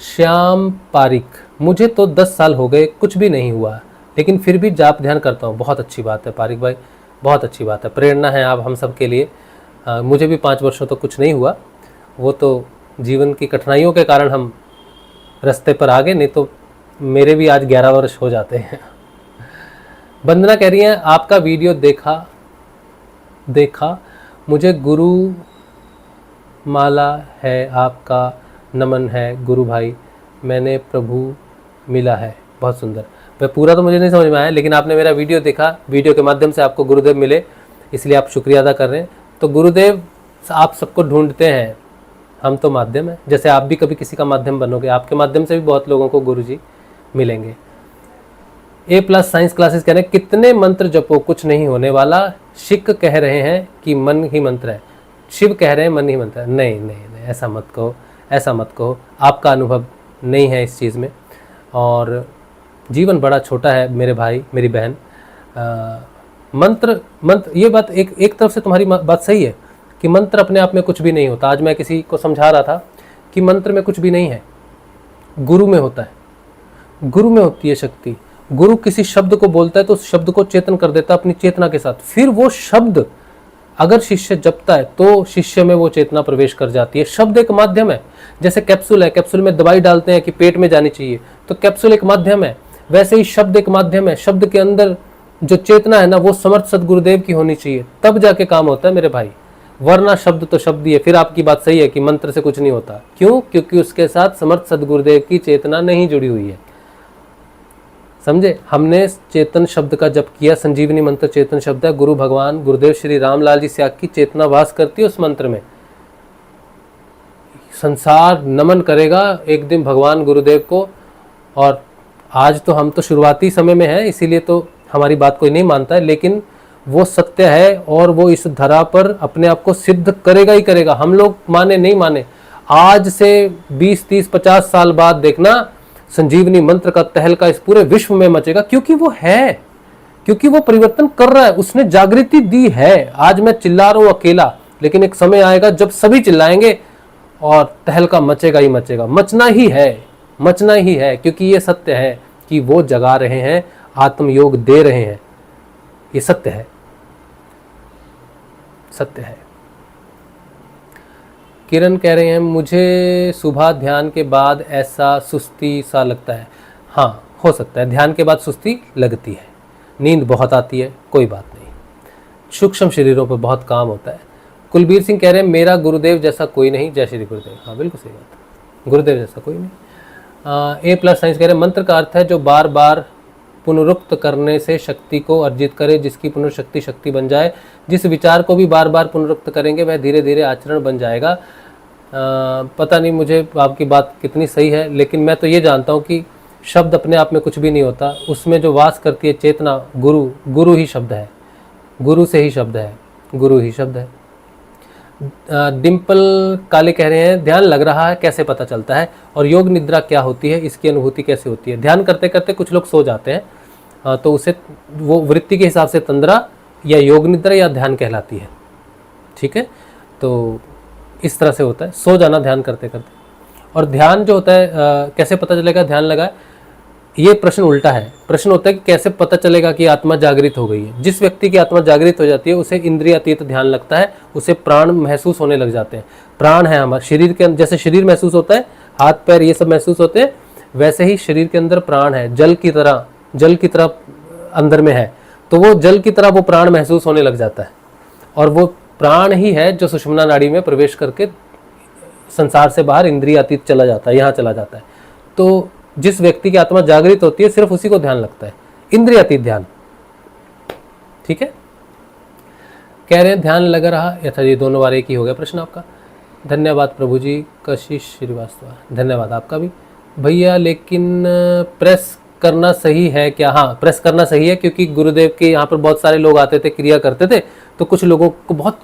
श्याम पारिक, मुझे तो 10 साल हो गए, कुछ भी नहीं हुआ, लेकिन फिर भी जाप ध्यान करता हूँ। बहुत अच्छी बात है पारिक भाई, बहुत अच्छी बात है, प्रेरणा है आप हम सब के लिए। मुझे भी 5 वर्षों तक कुछ नहीं हुआ, वो तो जीवन की कठिनाइयों के कारण हम रास्ते पर आ गए, नहीं तो मेरे भी आज 11 वर्ष हो जाते हैं। वंदना कह रही है, आपका वीडियो देखा मुझे गुरु माला है, आपका नमन है गुरु भाई, मैंने प्रभु मिला है। बहुत सुंदर। वह पूरा तो मुझे नहीं समझ में आया, लेकिन आपने मेरा वीडियो देखा, वीडियो के माध्यम से आपको गुरुदेव मिले, इसलिए आप शुक्रिया अदा कर रहे हैं। तो गुरुदेव आप सबको ढूंढते हैं, हम तो माध्यम है। जैसे आप भी कभी किसी का माध्यम बनोगे, आपके माध्यम से भी बहुत लोगों को गुरुजी मिलेंगे। A+ साइंस क्लासेस कह रहे हैं, कितने मंत्र जपो कुछ नहीं होने वाला। शिक कह रहे हैं कि मन ही मंत्र है, शिव कह रहे हैं मन ही मंत्र है। नहीं नहीं नहीं, ऐसा मत कहो, ऐसा मत कहो, आपका अनुभव नहीं है इस चीज़ में, और जीवन बड़ा छोटा है मेरे भाई मेरी बहन। मंत्र ये बात एक तरफ से तुम्हारी बात सही है कि मंत्र अपने आप में कुछ भी नहीं होता। आज मैं किसी को समझा रहा था कि मंत्र में कुछ भी नहीं है, गुरु में होता है, गुरु में होती है शक्ति। गुरु किसी शब्द को बोलता है तो उस शब्द को चेतन कर देता है अपनी चेतना के साथ। फिर वो शब्द अगर शिष्य जपता है तो शिष्य में वो चेतना प्रवेश कर जाती है। शब्द एक माध्यम है, जैसे कैप्सूल है, कैप्सूल में दवाई डालते हैं कि पेट में जानी चाहिए, तो कैप्सूल एक माध्यम है, वैसे ही शब्द एक माध्यम है। शब्द के अंदर जो चेतना है ना, वो समर्थ सदगुरुदेव की होनी चाहिए, तब जाके काम होता है मेरे भाई, वरना शब्द तो शब्द ही है। फिर आपकी बात सही है कि मंत्र से कुछ नहीं होता। क्यों? क्योंकि उसके साथ समर्थ सदगुरुदेव की चेतना नहीं जुड़ी हुई है। समझे? हमने चेतन शब्द का जप किया, संजीवनी मंत्र चेतन शब्द है। गुरु भगवान गुरुदेव श्री रामलाल जी स्याग की चेतना वास करती है उस मंत्र में। संसार नमन करेगा एक दिन भगवान गुरुदेव को। और आज तो हम तो शुरुआती समय में हैं, इसीलिए तो हमारी बात कोई नहीं मानता है, लेकिन वो सत्य है और वो इस धरा पर अपने आप को सिद्ध करेगा ही करेगा। हम लोग माने नहीं माने, आज से 20, 30, 50 साल बाद देखना संजीवनी मंत्र का तहलका इस पूरे विश्व में मचेगा, क्योंकि वो है, क्योंकि वो परिवर्तन कर रहा है, उसने जागृति दी है। आज मैं चिल्ला रहा हूं अकेला, लेकिन एक समय आएगा जब सभी चिल्लाएंगे और तहलका मचेगा ही मचेगा। मचना ही है, मचना ही है, क्योंकि ये सत्य है कि वो जगा रहे हैं, आत्मयोग दे रहे हैं। ये सत्य है, सत्य है। किरण कह रहे हैं, मुझे सुबह ध्यान के बाद ऐसा सुस्ती सा लगता है। हाँ, हो सकता है ध्यान के बाद सुस्ती लगती है, नींद बहुत आती है, कोई बात नहीं, सूक्ष्म शरीरों पर बहुत काम होता है। कुलबीर सिंह कह रहे हैं, मेरा गुरुदेव जैसा कोई नहीं। जय श्री गुरुदेव। हाँ बिल्कुल सही बात है, गुरुदेव जैसा कोई नहीं। A+ साइंस कह रहे हैं, मंत्र का अर्थ है जो बार बार पुनरुक्त करने से शक्ति को अर्जित करे, जिसकी पुनर्शक्ति शक्ति बन जाए। जिस विचार को भी बार बार पुनरुक्त करेंगे वह धीरे धीरे आचरण बन जाएगा। पता नहीं मुझे आपकी बात कितनी सही है, लेकिन मैं तो ये जानता हूँ कि शब्द अपने आप में कुछ भी नहीं होता, उसमें जो वास करती है चेतना, गुरु ही शब्द है, गुरु से ही शब्द है, गुरु ही शब्द है। डिम्पल काले कह रहे हैं ध्यान लग रहा है, कैसे पता चलता है, और योग निद्रा क्या होती है, इसकी अनुभूति कैसे होती है। ध्यान करते करते कुछ लोग सो जाते हैं, तो उसे वो वृत्ति के हिसाब से तंद्रा या योग निद्रा या ध्यान कहलाती है। ठीक है, तो इस तरह से होता है सो जाना ध्यान करते करते। और ध्यान जो होता है कैसे पता चलेगा ध्यान लगा है, ये प्रश्न उल्टा है। प्रश्न होता है कि कैसे पता चलेगा कि आत्मा जागृत हो गई है। जिस व्यक्ति की आत्मा जागृत हो जाती है उसे इंद्रियातीत ध्यान लगता है, उसे प्राण महसूस होने लग जाते हैं। प्राण है हमारे शरीर के अंदर, जैसे शरीर महसूस होता है, हाथ पैर ये सब महसूस होते हैं, वैसे ही शरीर के अंदर प्राण है, जल की तरह अंदर में है, तो वो जल की तरह वो प्राण महसूस होने लग जाता है। और वो प्राण ही है जो सुषुम्ना नाड़ी में प्रवेश करके संसार से बाहर इंद्रियातीत चला जाता है, यहाँ चला जाता है। तो जिस व्यक्ति की आत्मा जागृत होती है सिर्फ उसी को ध्यान लगता है, इंद्रियातीत ध्यान। ठीक है, कह रहे हैं ध्यान लग रहा। अच्छा, ये दोनों बार एक ही हो गया प्रश्न आपका। धन्यवाद प्रभु जी। कशिश श्रीवास्तव, धन्यवाद आपका भी भैया। लेकिन प्रेस करना सही है क्या? हाँ, प्रेस करना सही है, क्योंकि गुरुदेव के यहाँ पर बहुत सारे लोग आते थे, क्रिया करते थे, तो कुछ लोगों को बहुत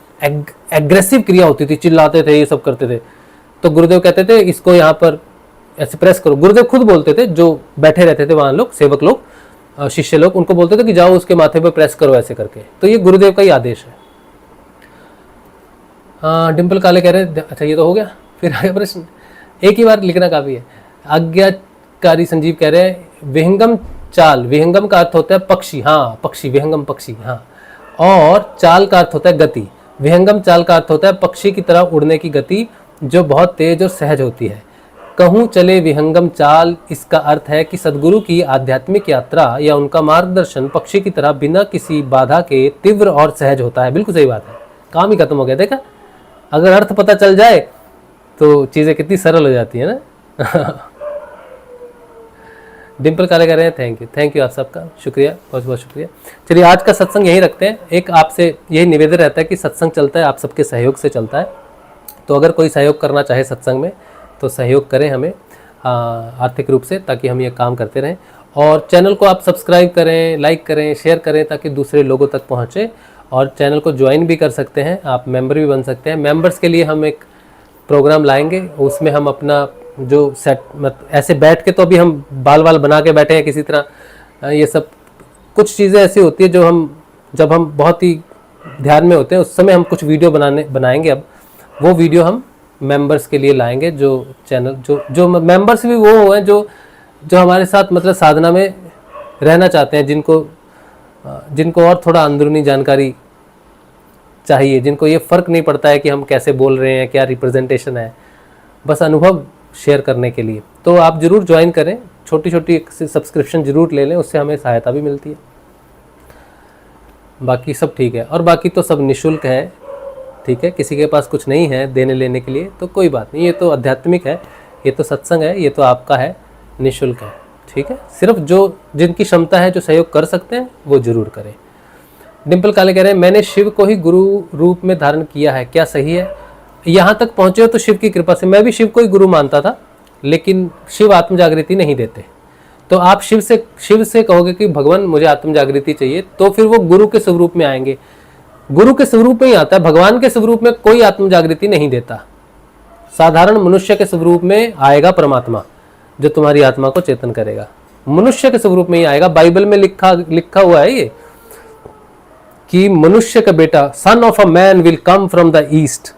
एग्रेसिव क्रिया होती थी, चिल्लाते थे, ये सब करते थे, तो गुरुदेव कहते थे इसको यहाँ पर ऐसे प्रेस करो। गुरुदेव खुद बोलते थे, जो बैठे रहते थे वहाँ लोग, सेवक लोग, शिष्य लोग, उनको बोलते थे कि जाओ उसके माथे पर प्रेस करो ऐसे करके। तो ये गुरुदेव का ही आदेश है। डिम्पल काले कह रहे हैं, अच्छा ये तो हो गया, फिर आगे प्रश्न, एक ही बार लिखना काफी है। आज्ञाकारी संजीव कह रहे हैं विहंगम चाल, विहंगम का अर्थ होता है पक्षी, हाँ पक्षी, विहंगम पक्षी, हाँ, और चाल का अर्थ होता है गति। विहंगम चाल का अर्थ होता है पक्षी की तरह उड़ने की गति जो बहुत तेज और सहज होती है। कहूँ चले विहंगम चाल, इसका अर्थ है कि सदगुरु की आध्यात्मिक यात्रा या उनका मार्गदर्शन पक्षी की तरह बिना किसी बाधा के तीव्र और सहज होता है। बिल्कुल सही बात है, काम ही खत्म हो गया। देखा, अगर अर्थ पता चल जाए तो चीज़ें कितनी सरल हो जाती है ना। डिम्पल काले कह रहे हैं थैंक यू आप सबका, शुक्रिया, बहुत बहुत शुक्रिया। चलिए आज का सत्संग यहीं रखते हैं। एक आपसे यही निवेदन रहता है कि सत्संग चलता है आप सबके सहयोग से चलता है, तो अगर कोई सहयोग करना चाहे सत्संग में तो सहयोग करें हमें आर्थिक रूप से, ताकि हम ये काम करते रहें। और चैनल को आप सब्सक्राइब करें, लाइक करें, शेयर करें, ताकि दूसरे लोगों तक पहुँचे। और चैनल को ज्वाइन भी कर सकते हैं, आप मेंबर भी बन सकते हैं। मेंबर्स के लिए हम एक प्रोग्राम लाएंगे, उसमें हम अपना जो सेट ऐसे बैठ के, तो अभी हम बाल बना के बैठे हैं किसी तरह, ये सब कुछ चीज़ें ऐसी होती है जो हम, जब हम बहुत ही ध्यान में होते हैं उस समय हम कुछ वीडियो बनाएंगे। अब वो वीडियो हम मेंबर्स के लिए लाएंगे, जो चैनल जो मेंबर्स भी वो हैं जो हमारे साथ मतलब साधना में रहना चाहते हैं, जिनको और थोड़ा अंदरूनी जानकारी चाहिए, जिनको ये फ़र्क नहीं पड़ता है कि हम कैसे बोल रहे हैं, क्या रिप्रेजेंटेशन है, बस अनुभव शेयर करने के लिए। तो आप ज़रूर ज्वाइन करें, छोटी छोटी सब्सक्रिप्शन ज़रूर ले लें, उससे हमें सहायता भी मिलती है। बाकी सब ठीक है, और बाकी तो सब निःशुल्क है। ठीक है, किसी के पास कुछ नहीं है देने लेने के लिए तो कोई बात नहीं, ये तो आध्यात्मिक है, ये तो सत्संग है, ये तो आपका है, निःशुल्क है। ठीक है, सिर्फ जिनकी क्षमता है, जो सहयोग कर सकते हैं, वो जरूर करें। डिम्पल काले कह रहे हैं मैंने शिव को ही गुरु रूप में धारण किया है, क्या सही है? यहाँ तक पहुँचे हो तो शिव की कृपा से। मैं भी शिव को ही गुरु मानता था, लेकिन शिव आत्म जागृति नहीं देते। तो आप शिव से कहोगे कि भगवान मुझे आत्म जागृति चाहिए, तो फिर वो गुरु के स्वरूप में आएंगे। गुरु के स्वरूप में ही आता है, भगवान के स्वरूप में कोई आत्म जागृति नहीं देता। साधारण मनुष्य के स्वरूप में आएगा परमात्मा, जो तुम्हारी आत्मा को चेतन करेगा, मनुष्य के स्वरूप में ही आएगा। बाइबल में लिखा हुआ है ये कि मनुष्य का बेटा, son of a man will come from the east,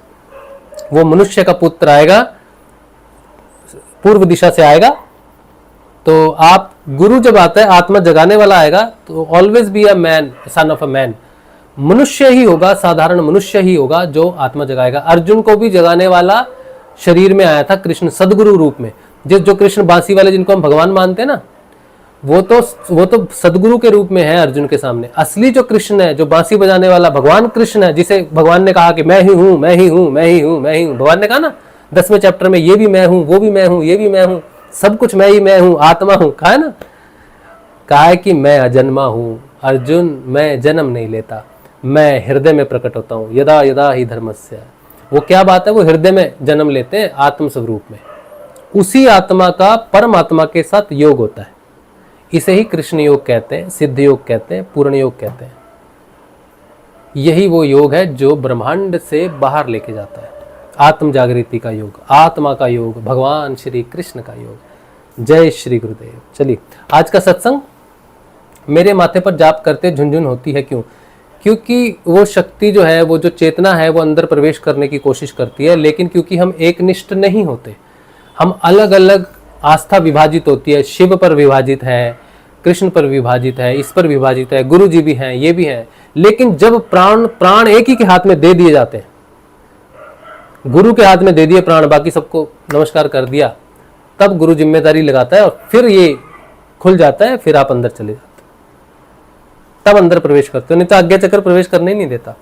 वो मनुष्य का पुत्र आएगा, पूर्व दिशा से आएगा। तो आप गुरु जब आता है, आत्मा जगाने वाला आएगा, तो always be a man, son of a man, मनुष्य ही होगा, साधारण मनुष्य ही होगा जो आत्मा जगाएगा। अर्जुन को भी जगाने वाला शरीर में आया था कृष्ण, सदगुरु रूप में। जो कृष्ण बांसी वाले, जिनको हम भगवान मानते हैं ना, वो तो सदगुरु के रूप में है अर्जुन के सामने। असली जो कृष्ण है, जो बांसी बजाने वाला भगवान कृष्ण है, जिसे भगवान ने कहा कि मैं ही हूं, मैं ही हूं, मैं ही हूं, मैं ही हूं। भगवान ने कहा ना 10वें चैप्टर में, ये भी मैं हूं, वो भी मैं हूं, ये भी मैं हूं, सब कुछ मैं ही मैं हूं, आत्मा हूं, कहा है ना। कहा है कि मैं अजन्मा हूँ अर्जुन, मैं जन्म नहीं लेता, मैं हृदय में प्रकट होता हूँ, यदा यदा ही धर्मस्य। वो क्या बात है, वो हृदय में जन्म लेते हैं आत्म स्वरूप में, उसी आत्मा का परमात्मा के साथ योग होता है। इसे ही कृष्ण योग कहते हैं, सिद्ध योग कहते हैं, पूर्ण योग कहते हैं। यही वो योग है जो ब्रह्मांड से बाहर लेके जाता है, आत्म जागृति का योग, आत्मा का योग, भगवान श्री कृष्ण का योग। जय श्री गुरुदेव। चलिए, आज का सत्संग, मेरे माथे पर जाप करते झुनझुन होती है, क्यों? क्योंकि वो शक्ति जो है, वो जो चेतना है, वो अंदर प्रवेश करने की कोशिश करती है, लेकिन क्योंकि हम एक निष्ठ नहीं होते, हम अलग अलग आस्था विभाजित होती है, शिव पर विभाजित है, कृष्ण पर विभाजित है, इस पर विभाजित है, गुरु जी भी हैं, ये भी हैं। लेकिन जब प्राण एक ही के हाथ में दे दिए जाते हैं, गुरु के हाथ में दे दिए प्राण, बाकी सबको नमस्कार कर दिया, तब गुरु जिम्मेदारी लगाता है और फिर ये खुल जाता है, फिर आप अंदर चले जाते, तब अंदर प्रवेश करते हो, नहीं तो आज्ञा चक्र प्रवेश करने ही नहीं देता।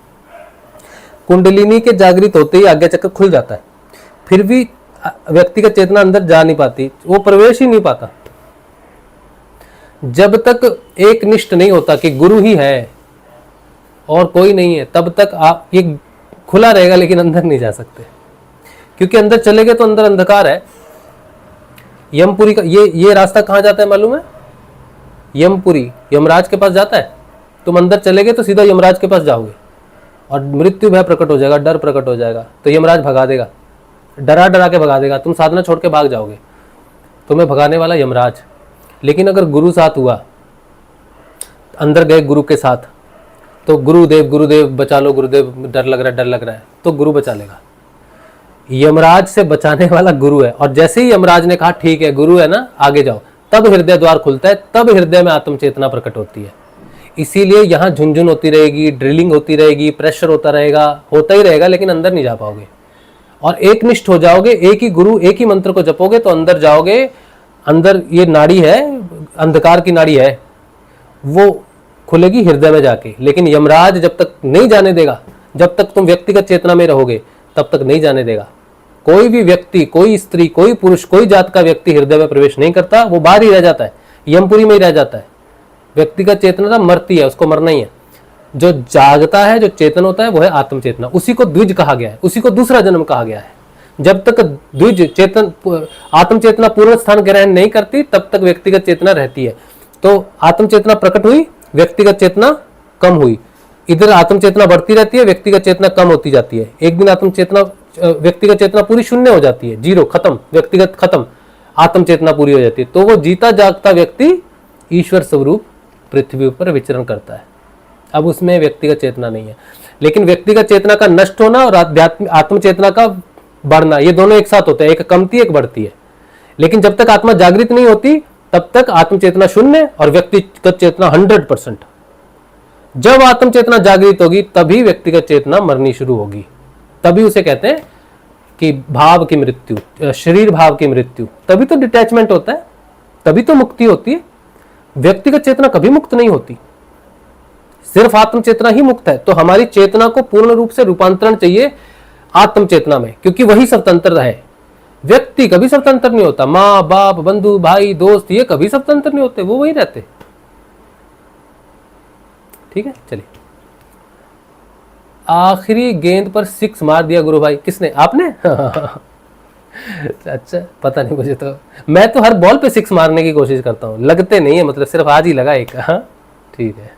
कुंडलिनी के जागृत होते ही आज्ञा चक्र खुल जाता है, फिर भी व्यक्तिगत चेतना अंदर जा नहीं पाती, वो प्रवेश ही नहीं पाता। जब तक एक निष्ठ नहीं होता कि गुरु ही है और कोई नहीं है, तब तक आप ये खुला रहेगा, लेकिन अंदर नहीं जा सकते, क्योंकि अंदर चले गए तो अंदर अंधकार है। यमपुरी का ये रास्ता कहाँ जाता है मालूम है? यमपुरी, यमराज के पास जाता है। तुम अंदर चले गए तो सीधा यमराज के पास जाओगे और मृत्यु भय प्रकट हो जाएगा, डर प्रकट हो जाएगा, तो यमराज भगा देगा, डरा डरा के भगा देगा, तुम साधना छोड़ के भाग जाओगे, तुम्हें भगाने वाला यमराज। लेकिन अगर गुरु साथ हुआ, अंदर गए गुरु के साथ, तो गुरुदेव गुरुदेव बचा लो, गुरुदेव डर लग रहा है, तो गुरु बचा लेगा। यमराज से बचाने वाला गुरु है, और जैसे ही यमराज ने कहा ठीक है गुरु है ना, आगे जाओ, तब हृदय द्वार खुलता है, तब हृदय में आत्म चेतना प्रकट होती है। इसीलिए यहाँ झुनझुन होती रहेगी, ड्रिलिंग होती रहेगी, प्रेशर होता ही रहेगा, लेकिन अंदर नहीं जा पाओगे। और एक निष्ठ हो जाओगे, एक ही गुरु, एक ही मंत्र को जपोगे तो अंदर जाओगे। अंदर ये नाड़ी है, अंधकार की नाड़ी है, वो खुलेगी हृदय में जाके। लेकिन यमराज जब तक नहीं जाने देगा, जब तक तुम व्यक्तिगत चेतना में रहोगे, तब तक नहीं जाने देगा। कोई भी व्यक्ति, कोई स्त्री, कोई पुरुष, कोई जात का व्यक्ति हृदय में प्रवेश नहीं करता, वो बाहर ही रह जाता है, यमपुरी में ही रह जाता है। व्यक्तिगत चेतना मरती है, उसको मरना ही है। जो जागता है, जो चेतन होता है, वो है आत्म चेतना। उसी को द्विज कहा गया है, उसी को दूसरा जन्म कहा गया है। जब तक द्विज चेतन, आत्म चेतना पूर्ण स्थान ग्रहण नहीं करती, तब तक व्यक्तिगत चेतना रहती है। तो आत्म चेतना प्रकट हुई, व्यक्तिगत चेतना कम हुई, इधर आत्म चेतना बढ़ती रहती है, व्यक्तिगत चेतना कम होती जाती है। एक दिन आत्म चेतना, व्यक्तिगत चेतना पूरी शून्य हो जाती है, जीरो, खत्म, व्यक्तिगत खत्म, आत्म चेतना पूरी हो जाती है। तो वो जीता जागता व्यक्ति ईश्वर स्वरूप पृथ्वी पर विचरण करता है। अब उसमें व्यक्तिगत चेतना नहीं है। लेकिन व्यक्तिगत चेतना का नष्ट होना और आत्म चेतना का बढ़ना, ये दोनों एक साथ होते हैं, एक कमती एक बढ़ती है। लेकिन जब तक आत्मा जागृत नहीं होती, तब तक आत्म चेतना शून्य और व्यक्तिगत चेतना 100%। जब आत्म चेतना जागृत होगी, तभी व्यक्तिगत चेतना मरनी शुरू होगी। तभी उसे कहते हैं कि भाव की मृत्यु, शरीर भाव की मृत्यु। तभी तो डिटैचमेंट होता है, तभी तो मुक्ति होती है। व्यक्तिगत चेतना कभी मुक्त नहीं होती, सिर्फ आत्म चेतना ही मुक्त है। तो हमारी चेतना को पूर्ण रूप से रूपांतरण चाहिए आत्म चेतना में, क्योंकि वही स्वतंत्र है। व्यक्ति कभी स्वतंत्र नहीं होता, माँ बाप, बंधु, भाई, दोस्त, ये कभी स्वतंत्र नहीं होते, वो वही रहते। ठीक है, चलिए। आखिरी गेंद पर 6 मार दिया गुरु भाई, किसने? आपने? अच्छा, पता नहीं मुझे, तो मैं तो हर बॉल पे 6 मारने की कोशिश करता हूँ, लगते नहीं है, मतलब सिर्फ आज ही लगा एक। हाँ ठीक है।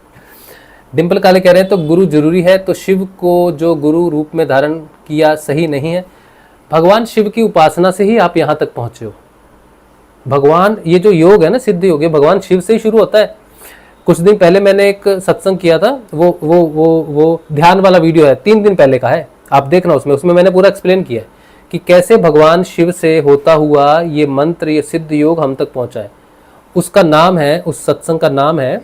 डिम्पल काले कह रहे हैं तो गुरु जरूरी है, तो शिव को जो गुरु रूप में धारण किया सही नहीं है। भगवान शिव की उपासना से ही आप यहाँ तक पहुँचे हो। भगवान, ये जो योग है ना, सिद्ध योग है, भगवान शिव से ही शुरू होता है। कुछ दिन पहले मैंने एक सत्संग किया था, वो ध्यान वाला वीडियो है, 3 दिन पहले का है, आप देखना। उसमें मैंने पूरा एक्सप्लेन किया है कि कैसे भगवान शिव से होता हुआ ये मंत्र, ये सिद्ध योग हम तक पहुँचा है। उसका नाम है, उस सत्संग का नाम है,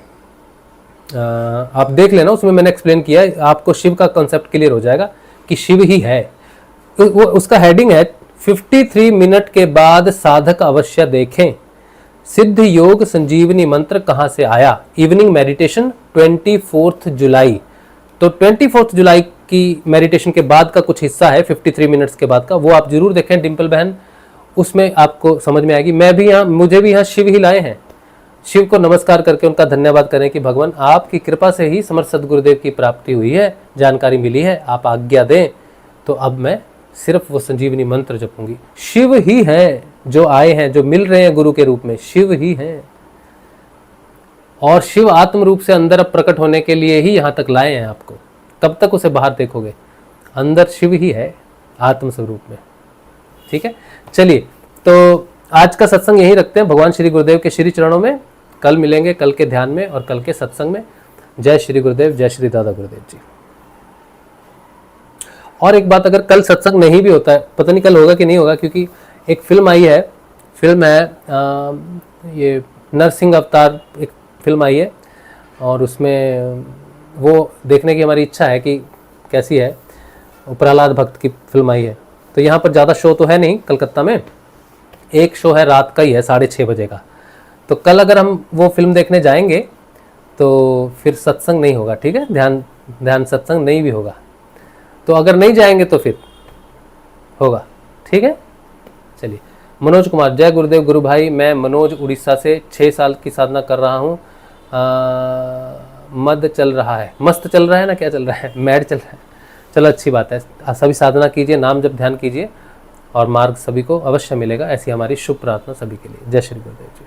आप देख लेना, उसमें मैंने एक्सप्लेन किया है, आपको शिव का कॉन्सेप्ट क्लियर हो जाएगा कि शिव ही है। तो उसका हेडिंग है 53 मिनट के बाद साधक अवश्य देखें सिद्ध योग संजीवनी मंत्र कहाँ से आया। इवनिंग मेडिटेशन 24 जुलाई। तो 24 जुलाई की मेडिटेशन के बाद का कुछ हिस्सा है, 53 मिनट्स के बाद का, वो आप जरूर देखें डिम्पल बहन, उसमें आपको समझ में आएगी। मुझे भी यहाँ शिव ही लाए हैं, शिव को नमस्कार करके उनका धन्यवाद करें कि भगवान आपकी कृपा से ही समर्थ सदगुरुदेव की प्राप्ति हुई है, जानकारी मिली है, आप आज्ञा दें तो अब मैं सिर्फ वो संजीवनी मंत्र जपूंगी। शिव ही है जो आए हैं, जो मिल रहे हैं गुरु के रूप में, शिव ही है। और शिव आत्म रूप से अंदर अब प्रकट होने के लिए ही यहाँ तक लाए हैं आपको, तब तक उसे बाहर देखोगे, अंदर शिव ही है आत्म स्वरूप में। ठीक है, चलिए तो आज का सत्संग यहीं रखते हैं, भगवान श्री गुरुदेव के श्री चरणों में। कल मिलेंगे, कल के ध्यान में और कल के सत्संग में। जय श्री गुरुदेव, जय श्री दादा गुरुदेव जी। और एक बात, अगर कल सत्संग नहीं भी होता है, पता नहीं कल होगा कि नहीं होगा, क्योंकि एक फिल्म आई है, फिल्म है ये नरसिंह अवतार, एक फिल्म आई है और उसमें वो देखने की हमारी इच्छा है कि कैसी है। प्रहलाद भक्त की फिल्म आई है। तो यहाँ पर ज़्यादा शो तो है नहीं कलकत्ता में, एक शो है रात का ही है 6:30 बजे का। तो कल अगर हम वो फिल्म देखने जाएंगे तो फिर सत्संग नहीं होगा। ठीक है, ध्यान सत्संग नहीं भी होगा। तो अगर नहीं जाएंगे तो फिर होगा। ठीक है, चलिए। मनोज कुमार, जय गुरुदेव गुरु भाई, मैं मनोज उड़ीसा से 6 साल की साधना कर रहा हूँ। मद चल रहा है, मस्त चल रहा है ना, क्या चल रहा है, मैड चल रहा है। चलो अच्छी बात है, सभी साधना कीजिए, नाम जब ध्यान कीजिए और मार्ग सभी को अवश्य मिलेगा। ऐसी हमारी शुभ प्रार्थना सभी के लिए। जय श्री गुरुदेव जी।